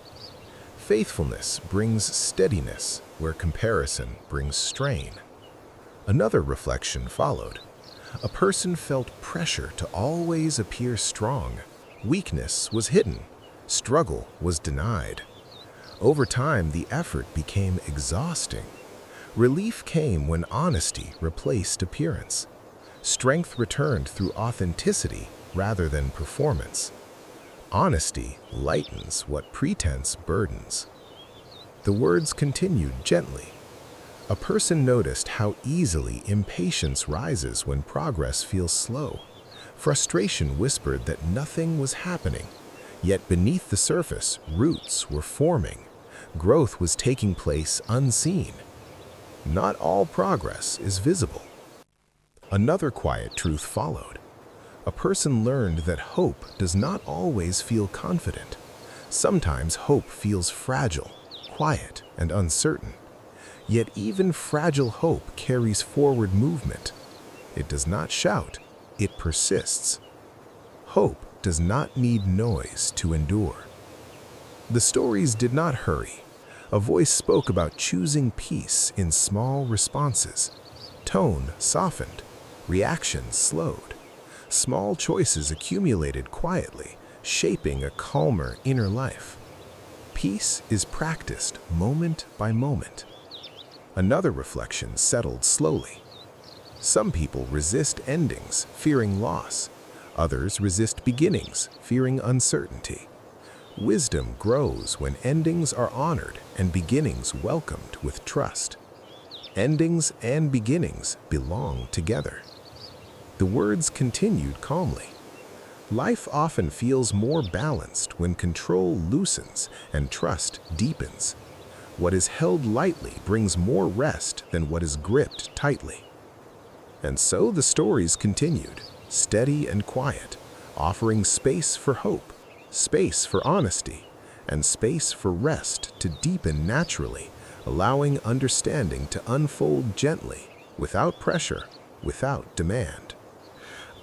[SPEAKER 3] Faithfulness brings steadiness where comparison brings strain. Another reflection followed. A person felt pressure to always appear strong. Weakness was hidden. Struggle was denied. Over time, the effort became exhausting. Relief came when honesty replaced appearance. Strength returned through authenticity rather than performance. Honesty lightens what pretense burdens. The words continued gently. A person noticed how easily impatience rises when progress feels slow. Frustration whispered that nothing was happening. Yet beneath the surface, roots were forming. Growth was taking place unseen. Not all progress is visible. Another quiet truth followed. A person learned that hope does not always feel confident. Sometimes hope feels fragile, quiet, and uncertain. Yet even fragile hope carries forward movement. It does not shout, it persists. Hope does not need noise to endure. The stories did not hurry. A voice spoke about choosing peace in small responses. Tone softened, reaction slowed. Small choices accumulated quietly, shaping a calmer inner life. Peace is practiced moment by moment. Another reflection settled slowly. Some people resist endings, fearing loss. Others resist beginnings, fearing uncertainty. Wisdom grows when endings are honored and beginnings welcomed with trust. Endings and beginnings belong together. The words continued calmly. Life often feels more balanced when control loosens and trust deepens. What is held lightly brings more rest than what is gripped tightly. And so the stories continued, steady and quiet, offering space for hope, space for honesty, and space for rest to deepen naturally, allowing understanding to unfold gently, without pressure, without demand.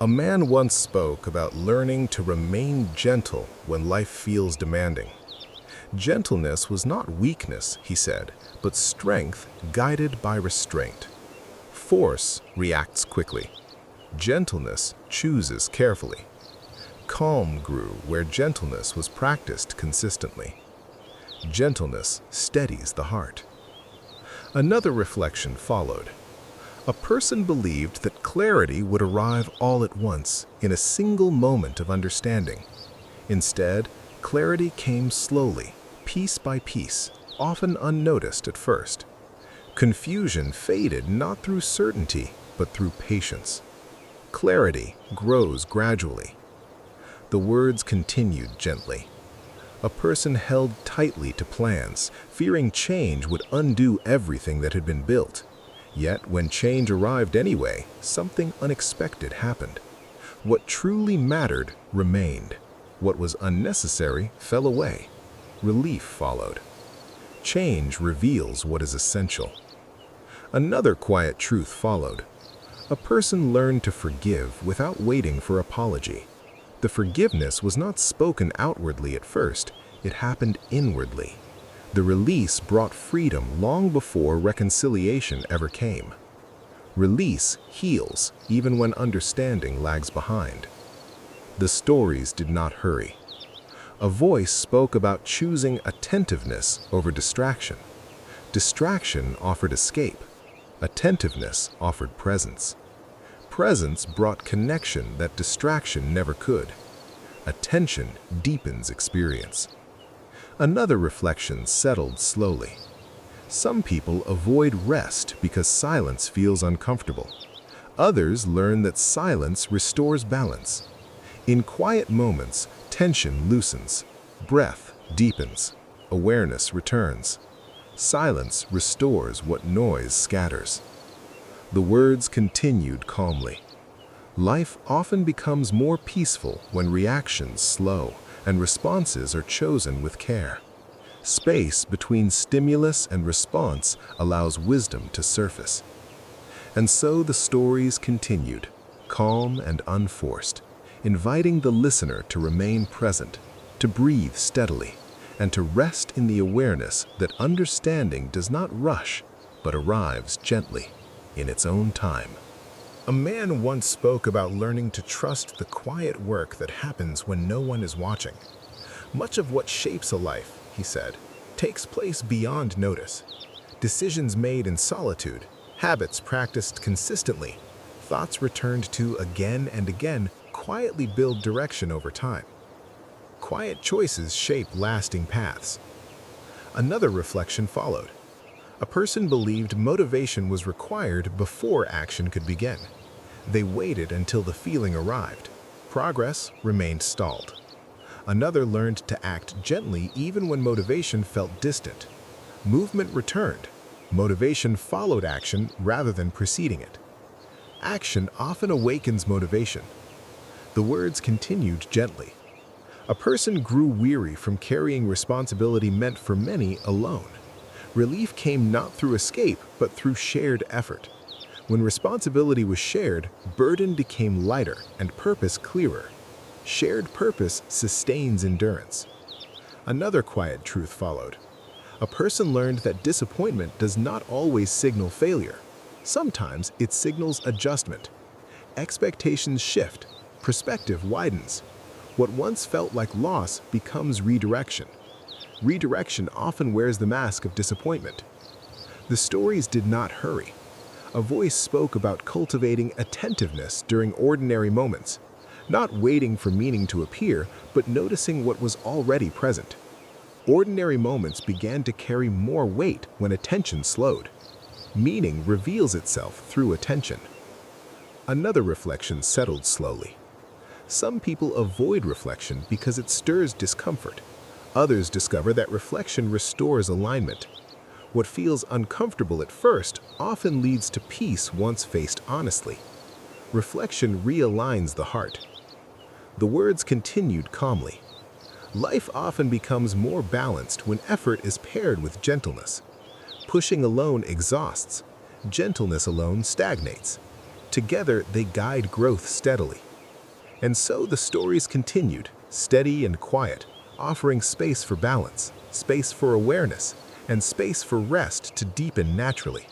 [SPEAKER 3] A man once spoke about learning to remain gentle when life feels demanding. Gentleness was not weakness, he said, but strength guided by restraint. Force reacts quickly. Gentleness chooses carefully. Calm grew where gentleness was practiced consistently. Gentleness steadies the heart. Another reflection followed. A person believed that clarity would arrive all at once, in a single moment of understanding. Instead, clarity came slowly, piece by piece, often unnoticed at first. Confusion faded not through certainty, but through patience. Clarity grows gradually. The words continued gently. A person held tightly to plans, fearing change would undo everything that had been built. Yet, when change arrived anyway, something unexpected happened. What truly mattered remained. What was unnecessary fell away. Relief followed. Change reveals what is essential. Another quiet truth followed. A person learned to forgive without waiting for apology. The forgiveness was not spoken outwardly at first, it happened inwardly. The release brought freedom long before reconciliation ever came. Release heals even when understanding lags behind. The stories did not hurry. A voice spoke about choosing attentiveness over distraction. Distraction offered escape. Attentiveness offered presence. Presence brought connection that distraction never could. Attention deepens experience. Another reflection settled slowly. Some people avoid rest because silence feels uncomfortable. Others learn that silence restores balance. In quiet moments, tension loosens, breath deepens, awareness returns. Silence restores what noise scatters. The words continued calmly. Life often becomes more peaceful when reactions slow and responses are chosen with care. Space between stimulus and response allows wisdom to surface. And so the stories continued, calm and unforced, inviting the listener to remain present, to breathe steadily, and to rest in the awareness that understanding does not rush, but arrives gently, in its own time. A man once spoke about learning to trust the quiet work that happens when no one is watching. Much of what shapes a life, he said, takes place beyond notice. Decisions made in solitude, habits practiced consistently, thoughts returned to again and again quietly build direction over time. Quiet choices shape lasting paths. Another reflection followed. A person believed motivation was required before action could begin. They waited until the feeling arrived. Progress remained stalled. Another learned to act gently even when motivation felt distant. Movement returned. Motivation followed action rather than preceding it. Action often awakens motivation. The words continued gently. A person grew weary from carrying responsibility meant for many alone. Relief came not through escape, but through shared effort. When responsibility was shared, burden became lighter and purpose clearer. Shared purpose sustains endurance. Another quiet truth followed. A person learned that disappointment does not always signal failure. Sometimes it signals adjustment. Expectations shift, perspective widens. What once felt like loss becomes redirection. redirection often wears the mask of disappointment. The stories did not hurry. A voice spoke about cultivating attentiveness during ordinary moments, not waiting for meaning to appear, but noticing what was already present. Ordinary moments began to carry more weight when attention slowed. Meaning reveals itself through attention. Another reflection settled slowly. Some people avoid reflection because it stirs discomfort. Others discover that reflection restores alignment. What feels uncomfortable at first often leads to peace once faced honestly. Reflection realigns the heart. The words continued calmly. Life often becomes more balanced when effort is paired with gentleness. Pushing alone exhausts. Gentleness alone stagnates. Together, they guide growth steadily. And so the stories continued, steady and quiet, offering space for balance, space for awareness, and space for rest to deepen naturally,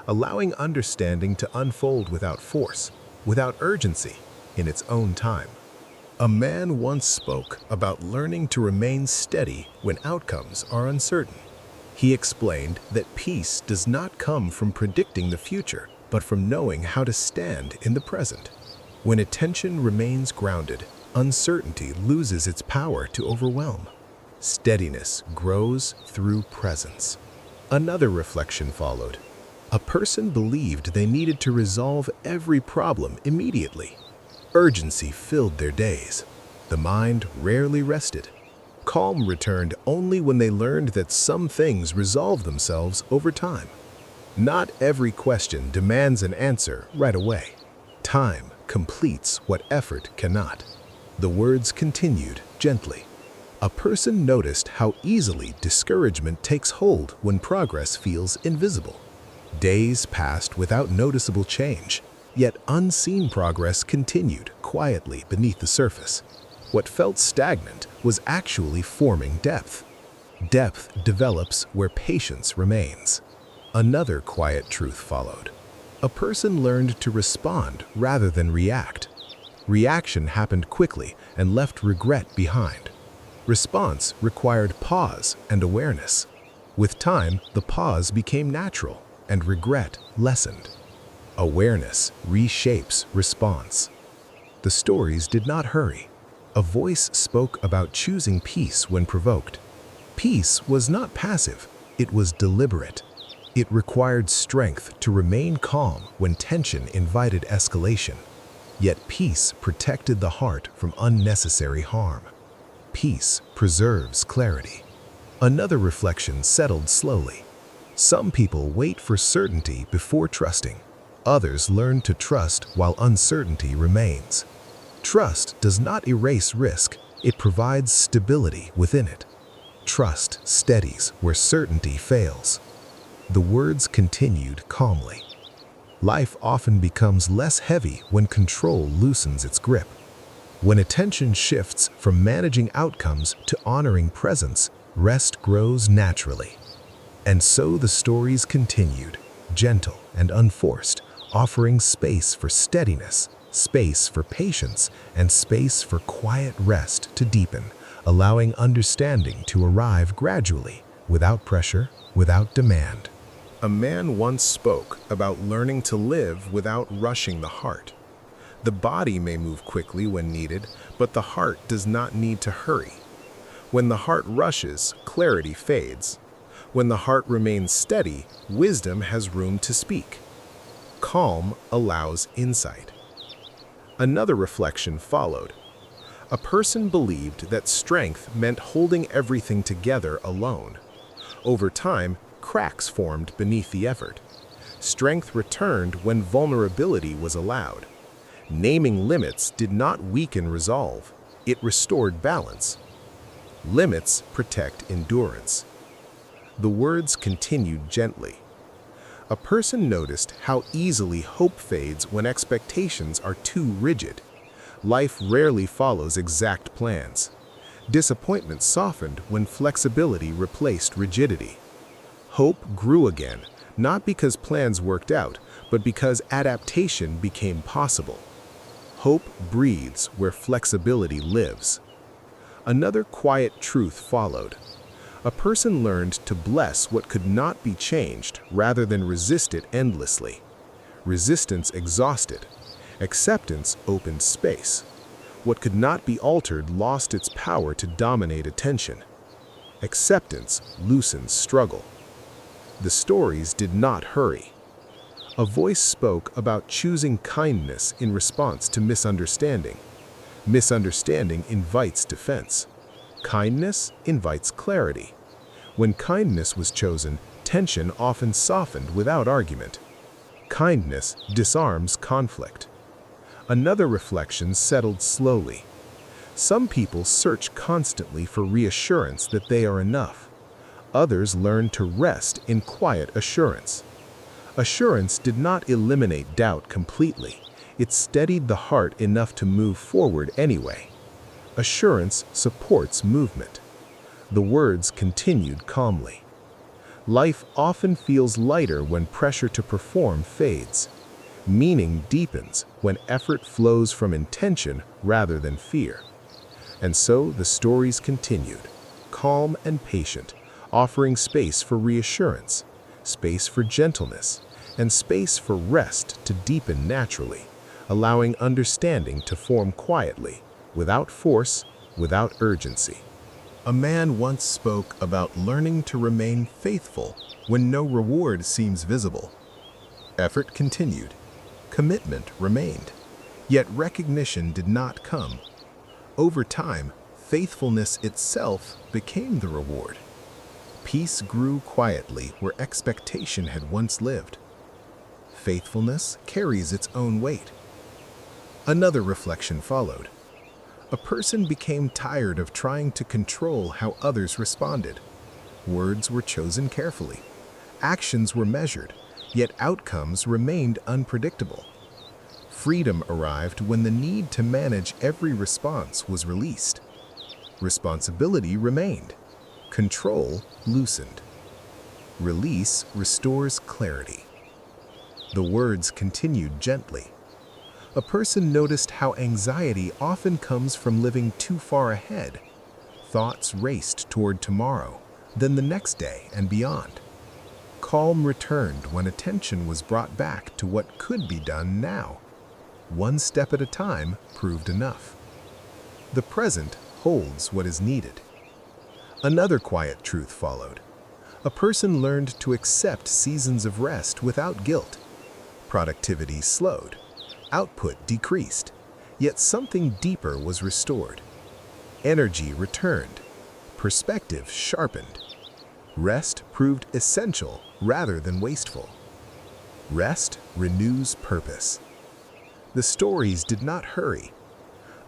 [SPEAKER 3] allowing understanding to unfold without force, without urgency, in its own time. A man once spoke about learning to remain steady when outcomes are uncertain. He explained that peace does not come from predicting the future, but from knowing how to stand in the present. When attention remains grounded, uncertainty loses its power to overwhelm. Steadiness grows through presence. Another reflection followed. A person believed they needed to resolve every problem immediately. Urgency filled their days. The mind rarely rested. Calm returned only when they learned that some things resolve themselves over time. Not every question demands an answer right away. Time completes what effort cannot. The words continued gently. A person noticed how easily discouragement takes hold when progress feels invisible. Days passed without noticeable change, yet unseen progress continued quietly beneath the surface. What felt stagnant was actually forming depth. Depth develops where patience remains. Another quiet truth followed. A person learned to respond rather than react. Reaction happened quickly and left regret behind. Response required pause and awareness. With time, the pause became natural and regret lessened. Awareness reshapes response. The stories did not hurry. A voice spoke about choosing peace when provoked. Peace was not passive, it was deliberate. It required strength to remain calm when tension invited escalation. Yet peace protected the heart from unnecessary harm. Peace preserves clarity. Another reflection settled slowly. Some people wait for certainty before trusting. Others learn to trust while uncertainty remains. Trust does not erase risk, it provides stability within it. Trust steadies where certainty fails. The words continued calmly. Life often becomes less heavy when control loosens its grip. When attention shifts from managing outcomes to honoring presence, rest grows naturally. And so the stories continued, gentle and unforced, offering space for steadiness, space for patience, and space for quiet rest to deepen, allowing understanding to arrive gradually, without pressure, without demand. A man once spoke about learning to live without rushing the heart. The body may move quickly when needed, but the heart does not need to hurry. When the heart rushes, clarity fades. When the heart remains steady, wisdom has room to speak. Calm allows insight. Another reflection followed. A person believed that strength meant holding everything together alone. Over time, cracks formed beneath the effort. Strength returned when vulnerability was allowed. Naming limits did not weaken resolve, it restored balance. Limits protect endurance. The words continued gently. A person noticed how easily hope fades when expectations are too rigid. Life rarely follows exact plans. Disappointment softened when flexibility replaced rigidity. Hope grew again, not because plans worked out, but because adaptation became possible. Hope breathes where flexibility lives. Another quiet truth followed. A person learned to bless what could not be changed rather than resist it endlessly. Resistance exhausted. Acceptance opened space. What could not be altered lost its power to dominate attention. Acceptance loosens struggle. The stories did not hurry. A voice spoke about choosing kindness in response to misunderstanding. Misunderstanding invites defense. Kindness invites clarity. When kindness was chosen, tension often softened without argument. Kindness disarms conflict. Another reflection settled slowly. Some people search constantly for reassurance that they are enough. Others learn to rest in quiet assurance. Assurance did not eliminate doubt completely. It steadied the heart enough to move forward anyway. Assurance supports movement. The words continued calmly. Life often feels lighter when pressure to perform fades. Meaning deepens when effort flows from intention rather than fear. And so the stories continued, calm and patient, offering space for reassurance, space for gentleness, and space for rest to deepen naturally, allowing understanding to form quietly, without force, without urgency. A man once spoke about learning to remain faithful when no reward seems visible. Effort continued. Commitment remained. Yet recognition did not come. Over time, faithfulness itself became the reward. Peace grew quietly where expectation had once lived. Faithfulness carries its own weight. Another reflection followed. A person became tired of trying to control how others responded. Words were chosen carefully. Actions were measured, yet outcomes remained unpredictable. Freedom arrived when the need to manage every response was released. Responsibility remained. Control loosened. Release restores clarity. The words continued gently. A person noticed how anxiety often comes from living too far ahead. Thoughts raced toward tomorrow, then the next day and beyond. Calm returned when attention was brought back to what could be done now. One step at a time proved enough. The present holds what is needed. Another quiet truth followed. A person learned to accept seasons of rest without guilt. Productivity slowed. Output decreased. Yet something deeper was restored. Energy returned. Perspective sharpened. Rest proved essential rather than wasteful. Rest renews purpose. The stories did not hurry.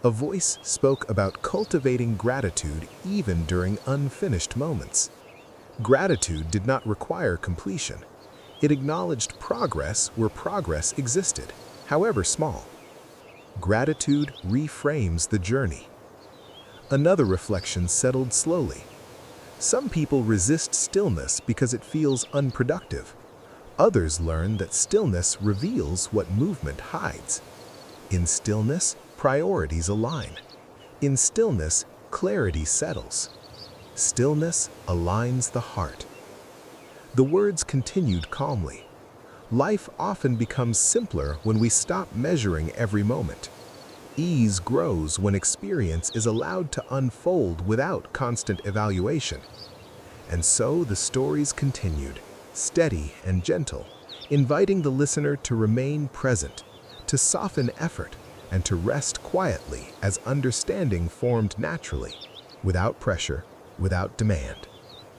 [SPEAKER 3] A voice spoke about cultivating gratitude even during unfinished moments. Gratitude did not require completion. It acknowledged progress where progress existed, however small. Gratitude reframes the journey. Another reflection settled slowly. Some people resist stillness because it feels unproductive. Others learn that stillness reveals what movement hides. In stillness, priorities align. In stillness, clarity settles. Stillness aligns the heart. The words continued calmly. Life often becomes simpler when we stop measuring every moment. Ease grows when experience is allowed to unfold without constant evaluation. And so the stories continued, steady and gentle, inviting the listener to remain present, to soften effort, and to rest quietly as understanding formed naturally, without pressure, without demand.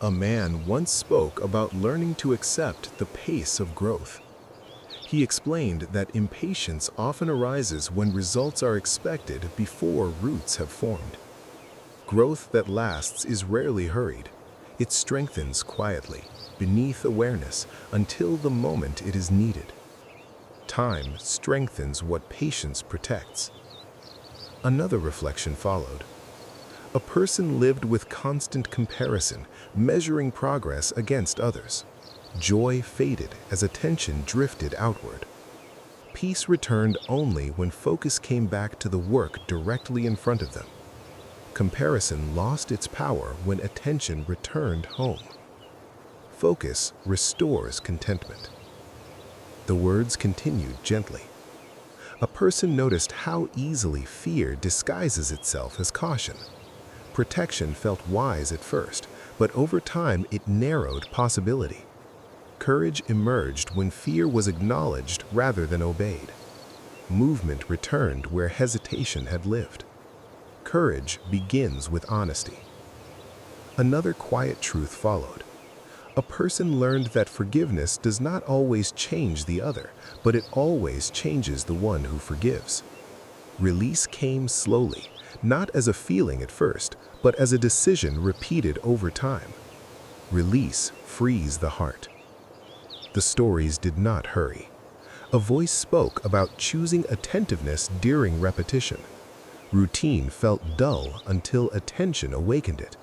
[SPEAKER 3] A man once spoke about learning to accept the pace of growth. He explained that impatience often arises when results are expected before roots have formed. Growth that lasts is rarely hurried. It strengthens quietly, beneath awareness, until the moment it is needed. Time strengthens what patience protects. Another reflection followed. A person lived with constant comparison, measuring progress against others. Joy faded as attention drifted outward. Peace returned only when focus came back to the work directly in front of them. Comparison lost its power when attention returned home. Focus restores contentment. The words continued gently. A person noticed how easily fear disguises itself as caution. Protection felt wise at first, but over time it narrowed possibility. Courage emerged when fear was acknowledged rather than obeyed. Movement returned where hesitation had lived. Courage begins with honesty. Another quiet truth followed. A person learned that forgiveness does not always change the other, but it always changes the one who forgives. Release came slowly, not as a feeling at first, but as a decision repeated over time. Release frees the heart. The stories did not hurry. A voice spoke about choosing attentiveness during repetition. Routine felt dull until attention awakened it.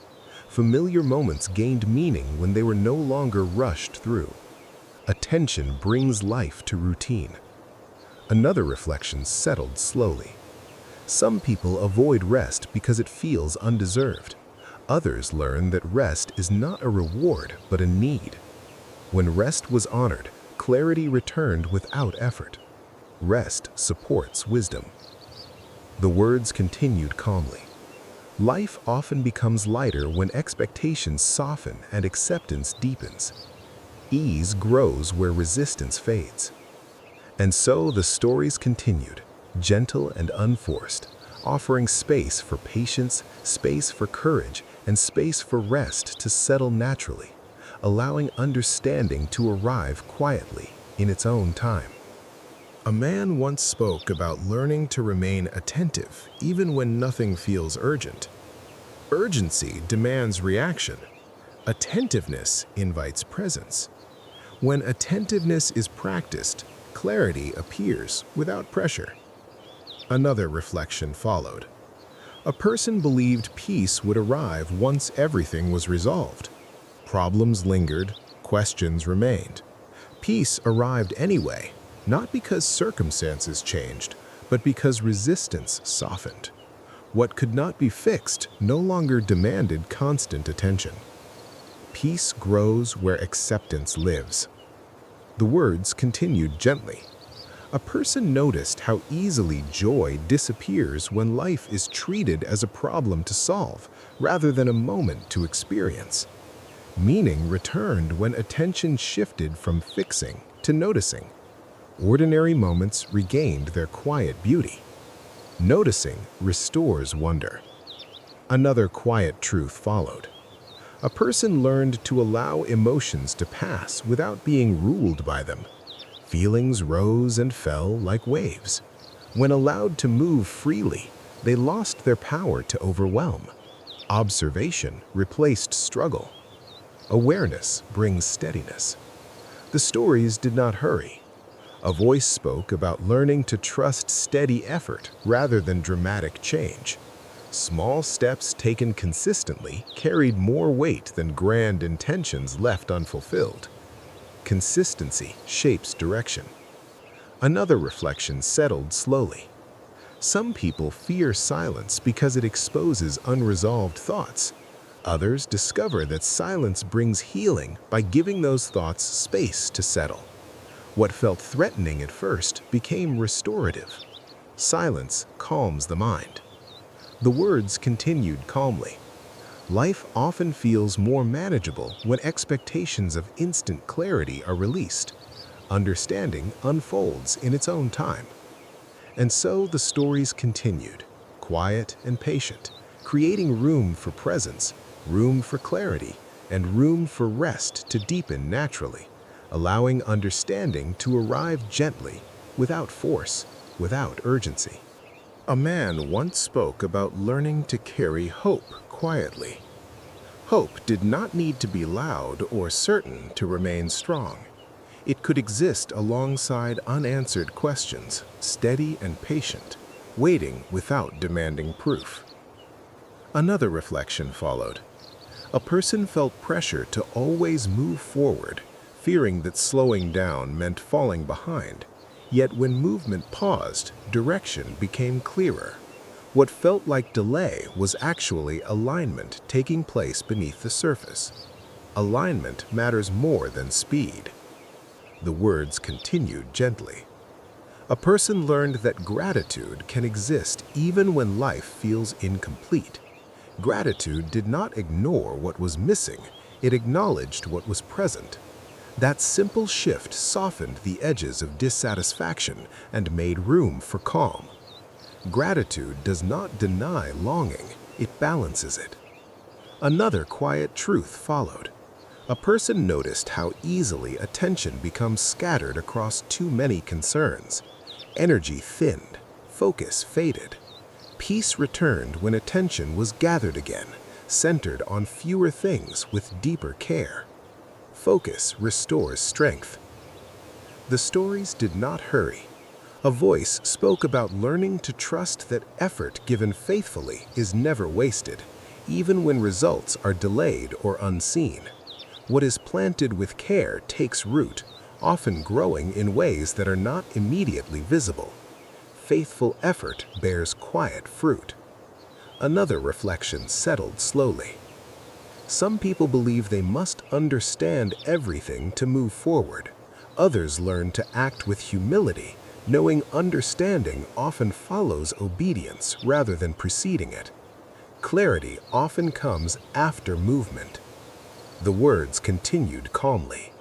[SPEAKER 3] Familiar moments gained meaning when they were no longer rushed through. Attention brings life to routine. Another reflection settled slowly. Some people avoid rest because it feels undeserved. Others learn that rest is not a reward, but a need. When rest was honored, clarity returned without effort. Rest supports wisdom. The words continued calmly. Life often becomes lighter when expectations soften and acceptance deepens. Ease grows where resistance fades. And so the stories continued, gentle and unforced, offering space for patience, space for courage, and space for rest to settle naturally, allowing understanding to arrive quietly in its own time. A man once spoke about learning to remain attentive even when nothing feels urgent. Urgency demands reaction. Attentiveness invites presence. When attentiveness is practiced, clarity appears without pressure. Another reflection followed. A person believed peace would arrive once everything was resolved. Problems lingered, questions remained. Peace arrived anyway, not because circumstances changed, but because resistance softened. What could not be fixed no longer demanded constant attention. Peace grows where acceptance lives. The words continued gently. A person noticed how easily joy disappears when life is treated as a problem to solve, rather than a moment to experience. Meaning returned when attention shifted from fixing to noticing. Ordinary moments regained their quiet beauty. Noticing restores wonder. Another quiet truth followed. A person learned to allow emotions to pass without being ruled by them. Feelings rose and fell like waves. When allowed to move freely, they lost their power to overwhelm. Observation replaced struggle. Awareness brings steadiness. The stories did not hurry. A voice spoke about learning to trust steady effort rather than dramatic change. Small steps taken consistently carried more weight than grand intentions left unfulfilled. Consistency shapes direction. Another reflection settled slowly. Some people fear silence because it exposes unresolved thoughts. Others discover that silence brings healing by giving those thoughts space to settle. What felt threatening at first became restorative. Silence calms the mind. The words continued calmly. Life often feels more manageable when expectations of instant clarity are released. Understanding unfolds in its own time. And so the stories continued, quiet and patient, creating room for presence, room for clarity, and room for rest to deepen naturally, allowing understanding to arrive gently, without force, without urgency. A man once spoke about learning to carry hope quietly. Hope did not need to be loud or certain to remain strong. It could exist alongside unanswered questions, steady and patient, waiting without demanding proof. Another reflection followed. A person felt pressure to always move forward, fearing that slowing down meant falling behind. Yet when movement paused, direction became clearer. What felt like delay was actually alignment taking place beneath the surface. Alignment matters more than speed. The words continued gently. A person learned that gratitude can exist even when life feels incomplete. Gratitude did not ignore what was missing, it acknowledged what was present. That simple shift softened the edges of dissatisfaction and made room for calm. Gratitude does not deny longing, it balances it. Another quiet truth followed. A person noticed how easily attention becomes scattered across too many concerns. Energy thinned, focus faded. Peace returned when attention was gathered again, centered on fewer things with deeper care. Focus restores strength. The stories did not hurry. A voice spoke about learning to trust that effort given faithfully is never wasted, even when results are delayed or unseen. What is planted with care takes root, often growing in ways that are not immediately visible. Faithful effort bears quiet fruit. Another reflection settled slowly. Some people believe they must understand everything to move forward. Others learn to act with humility, knowing understanding often follows obedience rather than preceding it. Clarity often comes after movement. The words continued calmly.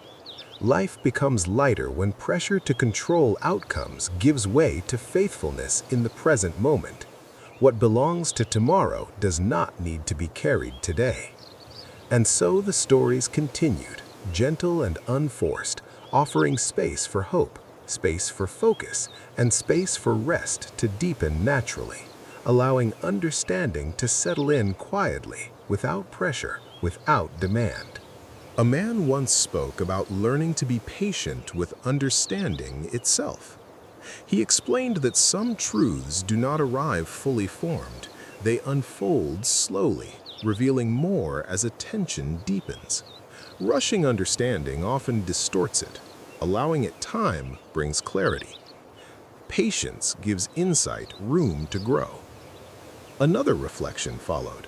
[SPEAKER 3] Life becomes lighter when pressure to control outcomes gives way to faithfulness in the present moment. What belongs to tomorrow does not need to be carried today. And so the stories continued, gentle and unforced, offering space for hope, space for focus, and space for rest to deepen naturally, allowing understanding to settle in quietly, without pressure, without demand. A man once spoke about learning to be patient with understanding itself. He explained that some truths do not arrive fully formed. They unfold slowly, revealing more as attention deepens. Rushing understanding often distorts it. Allowing it time brings clarity. Patience gives insight room to grow. Another reflection followed.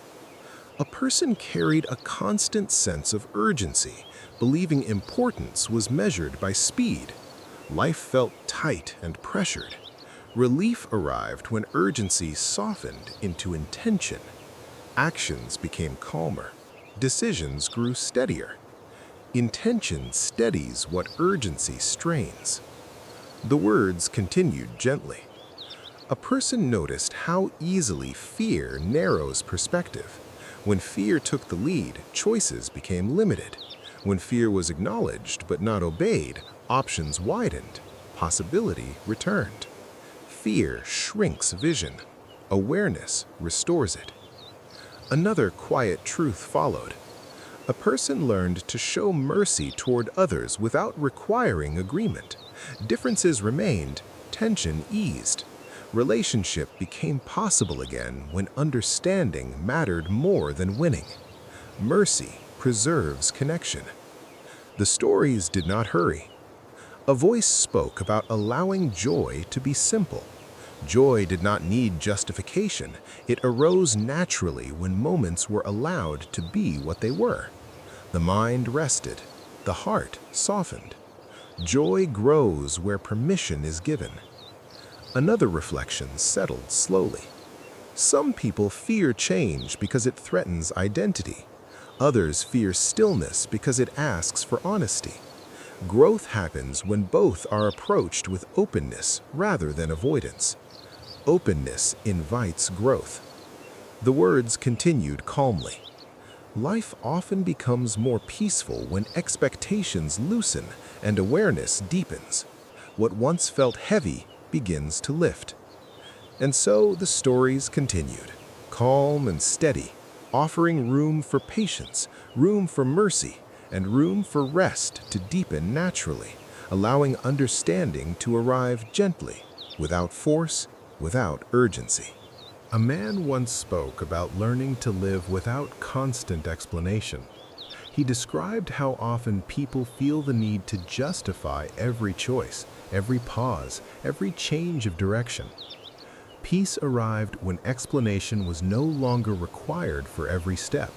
[SPEAKER 3] A person carried a constant sense of urgency, believing importance was measured by speed. Life felt tight and pressured. Relief arrived when urgency softened into intention. Actions became calmer. Decisions grew steadier. Intention steadies what urgency strains. The words continued gently. A person noticed how easily fear narrows perspective. When fear took the lead, choices became limited. When fear was acknowledged but not obeyed, options widened, possibility returned. Fear shrinks vision. Awareness restores it. Another quiet truth followed. A person learned to show mercy toward others without requiring agreement. Differences remained, tension eased. Relationship became possible again when understanding mattered more than winning. Mercy preserves connection. The stories did not hurry. A voice spoke about allowing joy to be simple. Joy did not need justification. It arose naturally when moments were allowed to be what they were. The mind rested. The heart softened. Joy grows where permission is given. Another reflection settled slowly. Some people fear change because it threatens identity. Others fear stillness because it asks for honesty. Growth happens when both are approached with openness rather than avoidance. Openness invites growth. The words continued calmly. Life often becomes more peaceful when expectations loosen and awareness deepens. What once felt heavy begins to lift. And so the stories continued, calm and steady, offering room for patience, room for mercy, and room for rest to deepen naturally, allowing understanding to arrive gently, without force, without urgency. A man once spoke about learning to live without constant explanation. He described how often people feel the need to justify every choice, every pause, every change of direction. Peace arrived when explanation was no longer required for every step.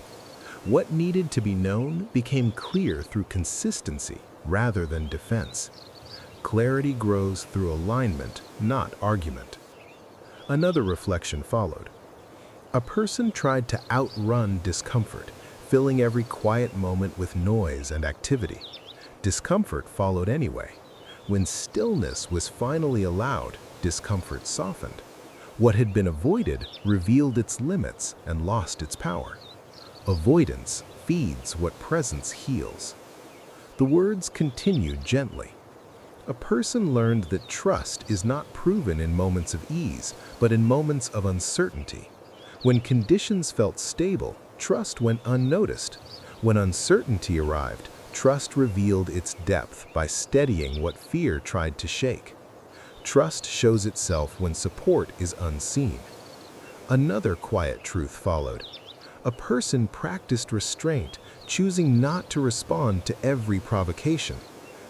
[SPEAKER 3] What needed to be known became clear through consistency rather than defense. Clarity grows through alignment, not argument. Another reflection followed. A person tried to outrun discomfort, filling every quiet moment with noise and activity. Discomfort followed anyway. When stillness was finally allowed, discomfort softened. What had been avoided revealed its limits and lost its power. Avoidance feeds what presence heals. The words continued gently. A person learned that trust is not proven in moments of ease, but in moments of uncertainty. When conditions felt stable, trust went unnoticed. When uncertainty arrived, trust revealed its depth by steadying what fear tried to shake. Trust shows itself when support is unseen. Another quiet truth followed. A person practiced restraint, choosing not to respond to every provocation.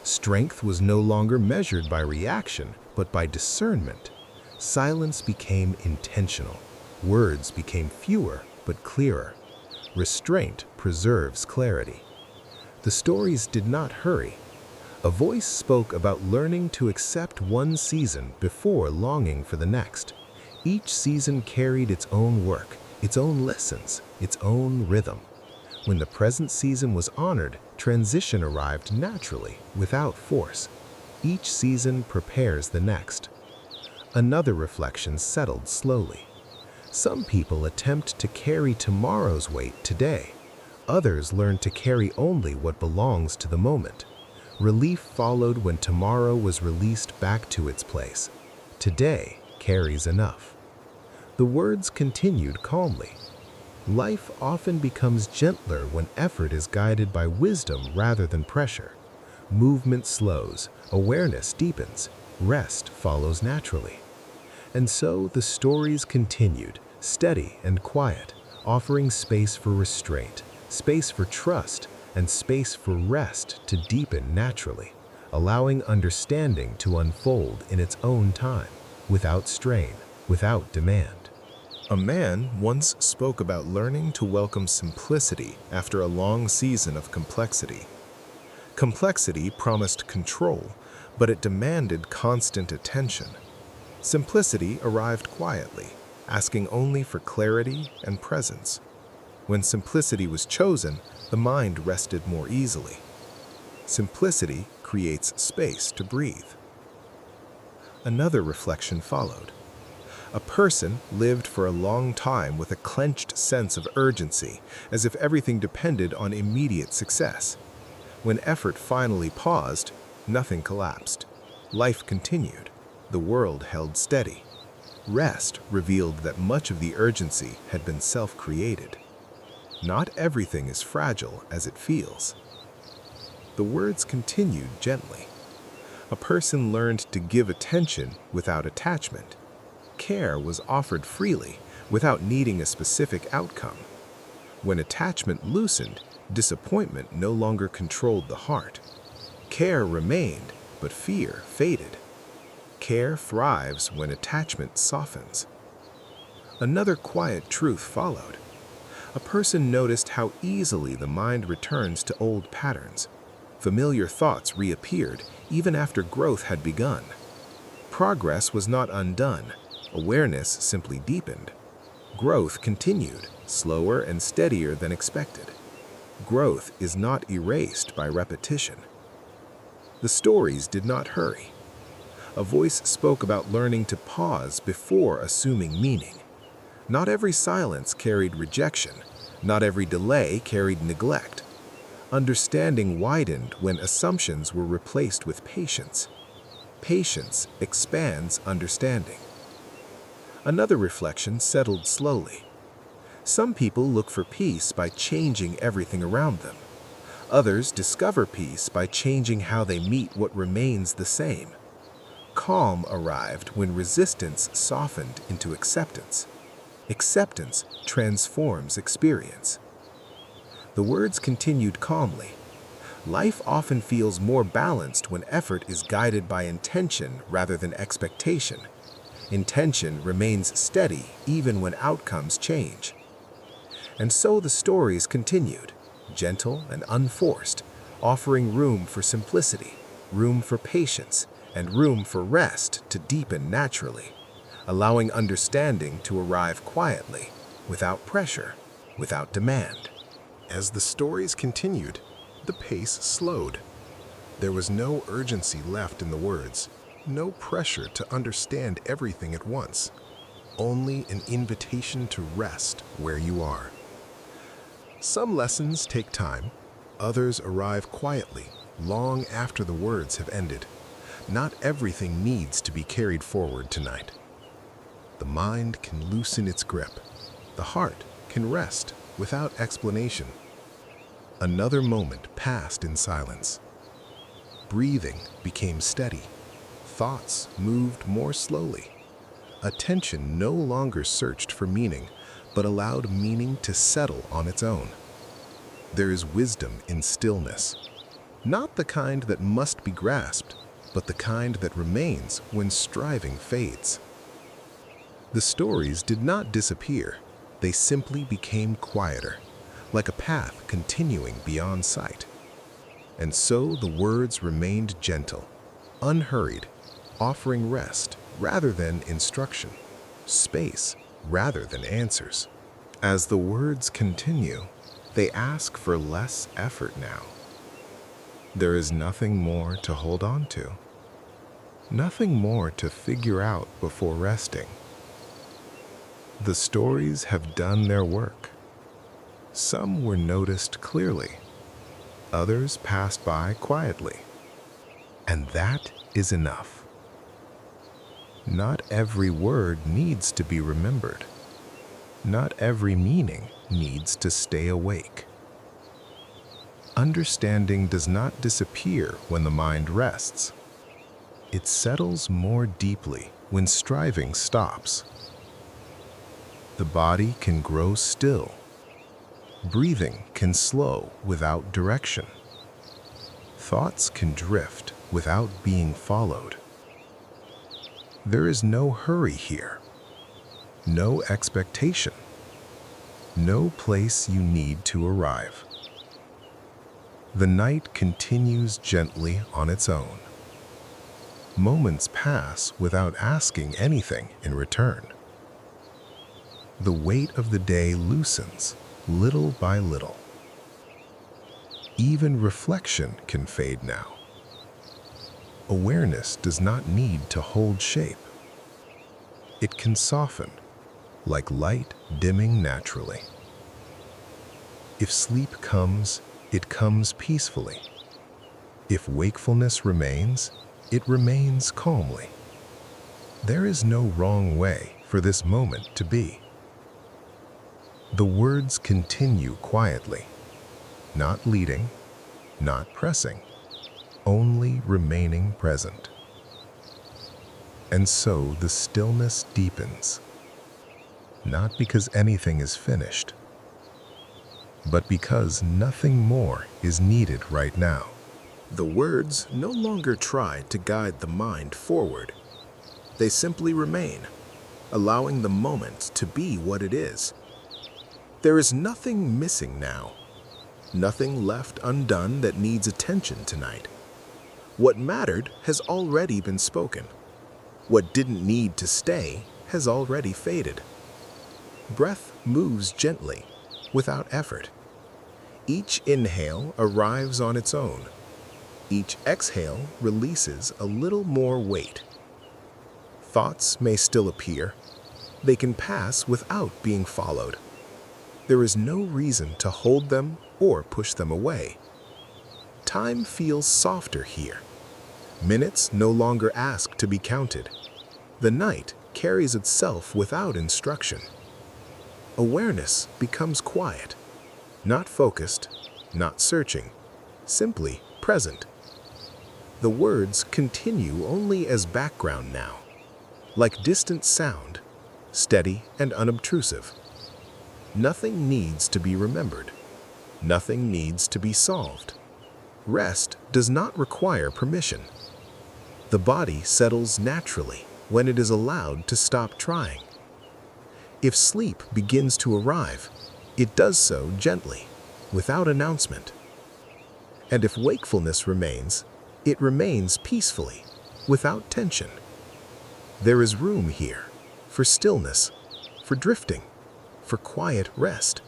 [SPEAKER 3] Strength was no longer measured by reaction, but by discernment. Silence became intentional. Words became fewer, but clearer. Restraint preserves clarity. The stories did not hurry. A voice spoke about learning to accept one season before longing for the next. Each season carried its own work, its own lessons, its own rhythm. When the present season was honored, transition arrived naturally, without force. Each season prepares the next. Another reflection settled slowly. Some people attempt to carry tomorrow's weight today. Others learn to carry only what belongs to the moment. Relief followed when tomorrow was released back to its place. Today carries enough. The words continued calmly. Life often becomes gentler when effort is guided by wisdom rather than pressure. Movement slows, awareness deepens, rest follows naturally. And so the stories continued, steady and quiet, offering space for restraint, space for trust, and space for rest to deepen naturally, allowing understanding to unfold in its own time, without strain, without demand. A man once spoke about learning to welcome simplicity after a long season of complexity. Complexity promised control, but it demanded constant attention. Simplicity arrived quietly, asking only for clarity and presence. When simplicity was chosen, the mind rested more easily. Simplicity creates space to breathe. Another reflection followed. A person lived for a long time with a clenched sense of urgency, as if everything depended on immediate success. When effort finally paused, nothing collapsed. Life continued. The world held steady. Rest revealed that much of the urgency had been self-created. Not everything is fragile as it feels. The words continued gently. A person learned to give attention without attachment. Care was offered freely, without needing a specific outcome. When attachment loosened, disappointment no longer controlled the heart. Care remained, but fear faded. Care thrives when attachment softens. Another quiet truth followed. A person noticed how easily the mind returns to old patterns. Familiar thoughts reappeared even after growth had begun. Progress was not undone. Awareness simply deepened. Growth continued, slower and steadier than expected. Growth is not erased by repetition. The stories did not hurry. A voice spoke about learning to pause before assuming meaning. Not every silence carried rejection. Not every delay carried neglect. Understanding widened when assumptions were replaced with patience. Patience expands understanding. Another reflection settled slowly. Some people look for peace by changing everything around them. Others discover peace by changing how they meet what remains the same. Calm arrived when resistance softened into acceptance. Acceptance transforms experience. The words continued calmly. Life often feels more balanced when effort is guided by intention rather than expectation. Intention remains steady even when outcomes change. And so the stories continued, gentle and unforced, offering room for simplicity, room for patience, and room for rest to deepen naturally, allowing understanding to arrive quietly, without pressure, without demand. As the stories continued, the pace slowed. There was no urgency left in the words, no pressure to understand everything at once, only an invitation to rest where you are. Some lessons take time, others arrive quietly, long after the words have ended. Not everything needs to be carried forward tonight. The mind can loosen its grip. The heart can rest without explanation. Another moment passed in silence. Breathing became steady. Thoughts moved more slowly. Attention no longer searched for meaning, but allowed meaning to settle on its own. There is wisdom in stillness, not the kind that must be grasped, but the kind that remains when striving fades. The stories did not disappear, they simply became quieter, like a path continuing beyond sight. And so the words remained gentle, unhurried, offering rest rather than instruction, space rather than answers. As the words continue, they ask for less effort now. There is nothing more to hold on to, nothing more to figure out before resting. The stories have done their work. Some were noticed clearly, others passed by quietly, and that is enough. Not every word needs to be remembered. Not every meaning needs to stay awake. Understanding does not disappear when the mind rests. It settles more deeply when striving stops. The body can grow still. Breathing can slow without direction. Thoughts can drift without being followed. There is no hurry here, no expectation, no place you need to arrive. The night continues gently on its own. Moments pass without asking anything in return. The weight of the day loosens little by little. Even reflection can fade now. Awareness does not need to hold shape. It can soften, like light dimming naturally. If sleep comes, it comes peacefully. If wakefulness remains, it remains calmly. There is no wrong way for this moment to be. The words continue quietly, not leading, not pressing, only remaining present. And so the stillness deepens, not because anything is finished, but because nothing more is needed right now. The words no longer try to guide the mind forward. They simply remain, allowing the moment to be what it is. There is nothing missing now, nothing left undone that needs attention tonight. What mattered has already been spoken. What didn't need to stay has already faded. Breath moves gently, without effort. Each inhale arrives on its own. Each exhale releases a little more weight. Thoughts may still appear. They can pass without being followed. There is no reason to hold them or push them away. Time feels softer here. Minutes no longer ask to be counted. The night carries itself without instruction. Awareness becomes quiet, not focused, not searching, simply present. The words continue only as background now, like distant sound, steady and unobtrusive. Nothing needs to be remembered. Nothing needs to be solved. Rest does not require permission. The body settles naturally, when it is allowed to stop trying. If sleep begins to arrive, it does so gently, without announcement. And if wakefulness remains, it remains peacefully, without tension. There is room here for stillness, for drifting, for quiet rest.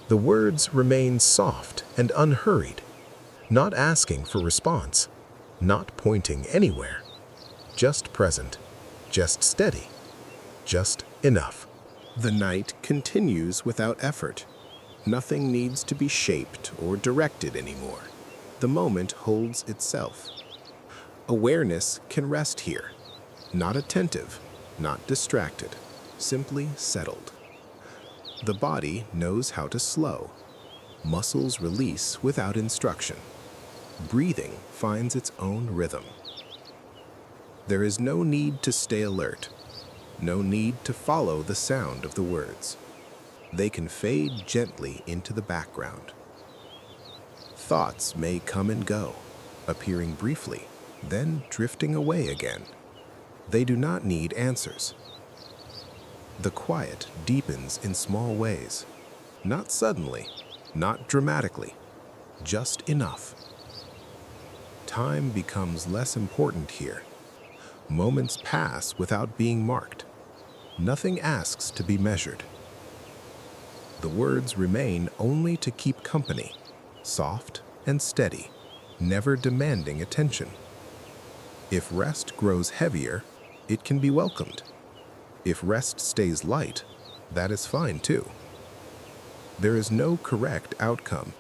[SPEAKER 3] The words remain soft and unhurried, not asking for response, not pointing anywhere, just present, just steady, just enough. The night continues without effort. Nothing needs to be shaped or directed anymore. The moment holds itself. Awareness can rest here, not attentive, not distracted, simply settled. The body knows how to slow. Muscles release without instruction. Breathing finds its own rhythm. There is no need to stay alert, no need to follow the sound of the words. They can fade gently into the background. Thoughts may come and go, appearing briefly, then drifting away again. They do not need answers. The quiet deepens in small ways, not suddenly, not dramatically, just enough. Time becomes less important here. Moments pass without being marked. Nothing asks to be measured. The words remain only to keep company, soft and steady, never demanding attention. If rest grows heavier, it can be welcomed. If rest stays light, that is fine too. There is no correct outcome,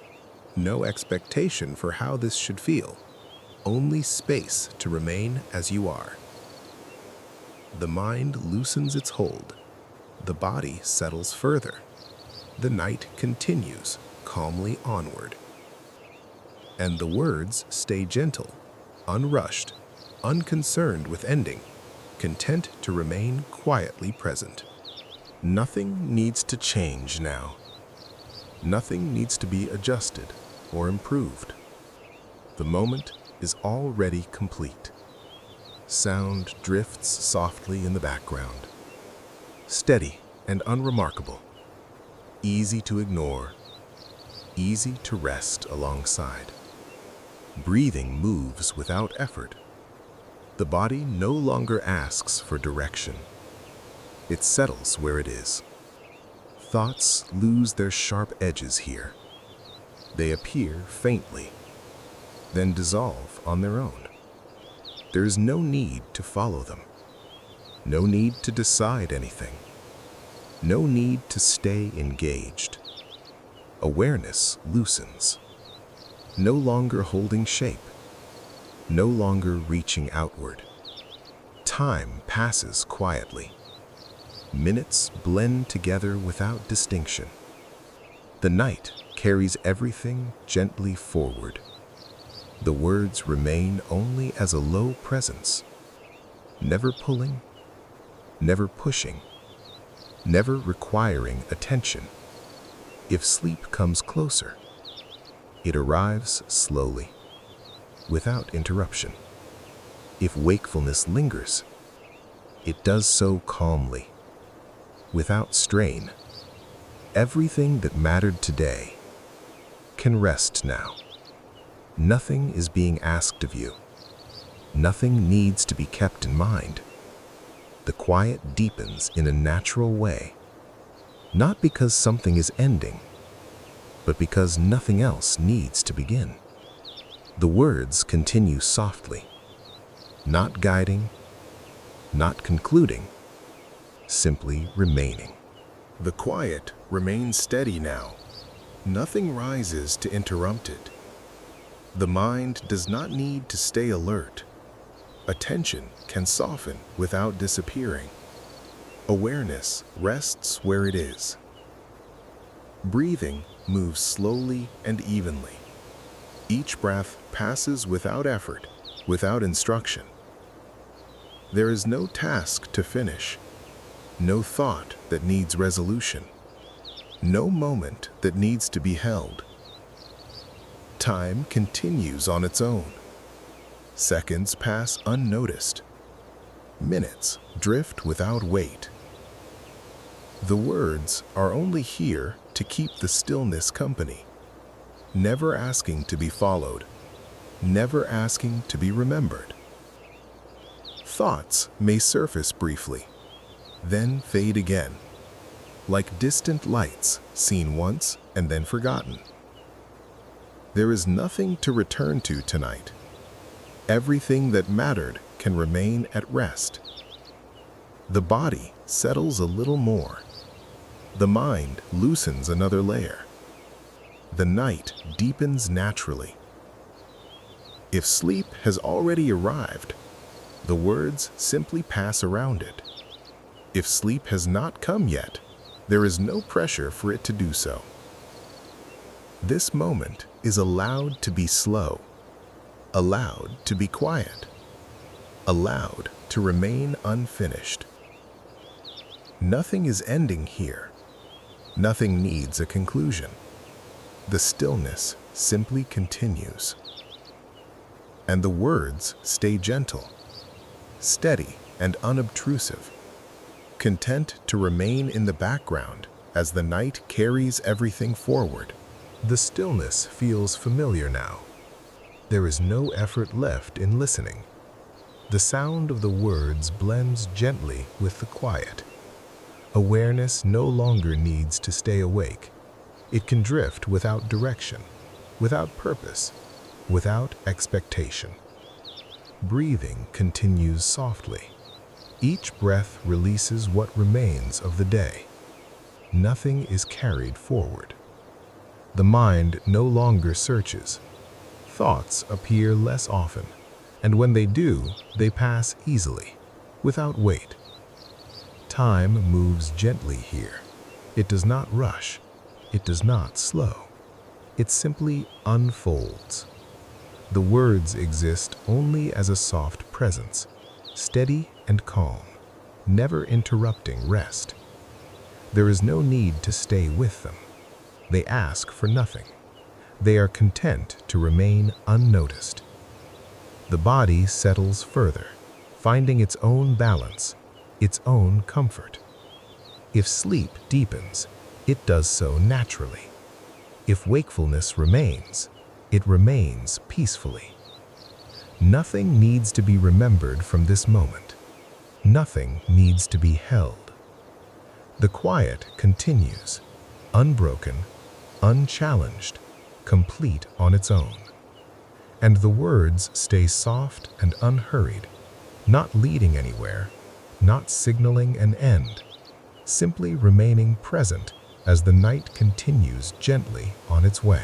[SPEAKER 3] no expectation for how this should feel, only space to remain as you are. The mind loosens its hold. The body settles further. The night continues calmly onward. And the words stay gentle, unrushed, unconcerned with ending, content to remain quietly present. Nothing needs to change now. Nothing needs to be adjusted or improved. The moment is already complete. Sound drifts softly in the background, steady and unremarkable, easy to ignore, easy to rest alongside. Breathing moves without effort. The body no longer asks for direction. It settles where it is. Thoughts lose their sharp edges here. They appear faintly, then dissolve on their own. There is no need to follow them, no need to decide anything, no need to stay engaged. Awareness loosens, no longer holding shape, no longer reaching outward. Time passes quietly. Minutes blend together without distinction. The night carries everything gently forward. The words remain only as a low presence, never pulling, never pushing, never requiring attention. If sleep comes closer, it arrives slowly, without interruption. If wakefulness lingers, it does so calmly, without strain. Everything that mattered today can rest now. Nothing is being asked of you. Nothing needs to be kept in mind. The quiet deepens in a natural way, not because something is ending, but because nothing else needs to begin. The words continue softly, not guiding, not concluding, simply remaining. The quiet remains steady now. Nothing rises to interrupt it. The mind does not need to stay alert. Attention can soften without disappearing. Awareness rests where it is. Breathing moves slowly and evenly. Each breath passes without effort, without instruction. There is no task to finish, no thought that needs resolution, no moment that needs to be held. Time continues on its own. Seconds pass unnoticed. Minutes drift without weight. The words are only here to keep the stillness company, never asking to be followed, never asking to be remembered. Thoughts may surface briefly, then fade again, like distant lights seen once and then forgotten. There is nothing to return to tonight. Everything that mattered can remain at rest. The body settles a little more. The mind loosens another layer. The night deepens naturally. If sleep has already arrived, the words simply pass around it. If sleep has not come yet, there is no pressure for it to do so. This moment is allowed to be slow, allowed to be quiet, allowed to remain unfinished. Nothing is ending here. Nothing needs a conclusion. The stillness simply continues. And the words stay gentle, steady and unobtrusive, content to remain in the background as the night carries everything forward. The stillness feels familiar now. There is no effort left in listening. The sound of the words blends gently with the quiet. Awareness no longer needs to stay awake. It can drift without direction, without purpose, without expectation. Breathing continues softly. Each breath releases what remains of the day. Nothing is carried forward. The mind no longer searches. Thoughts appear less often, and when they do, they pass easily, without weight. Time moves gently here. It does not rush. It does not slow. It simply unfolds. The words exist only as a soft presence, steady and calm, never interrupting rest. There is no need to stay with them. They ask for nothing. They are content to remain unnoticed. The body settles further, finding its own balance, its own comfort. If sleep deepens, it does so naturally. If wakefulness remains, it remains peacefully. Nothing needs to be remembered from this moment. Nothing needs to be held. The quiet continues, unbroken, unchallenged, complete on its own. And the words stay soft and unhurried, not leading anywhere, not signaling an end, simply remaining present as the night continues gently on its way.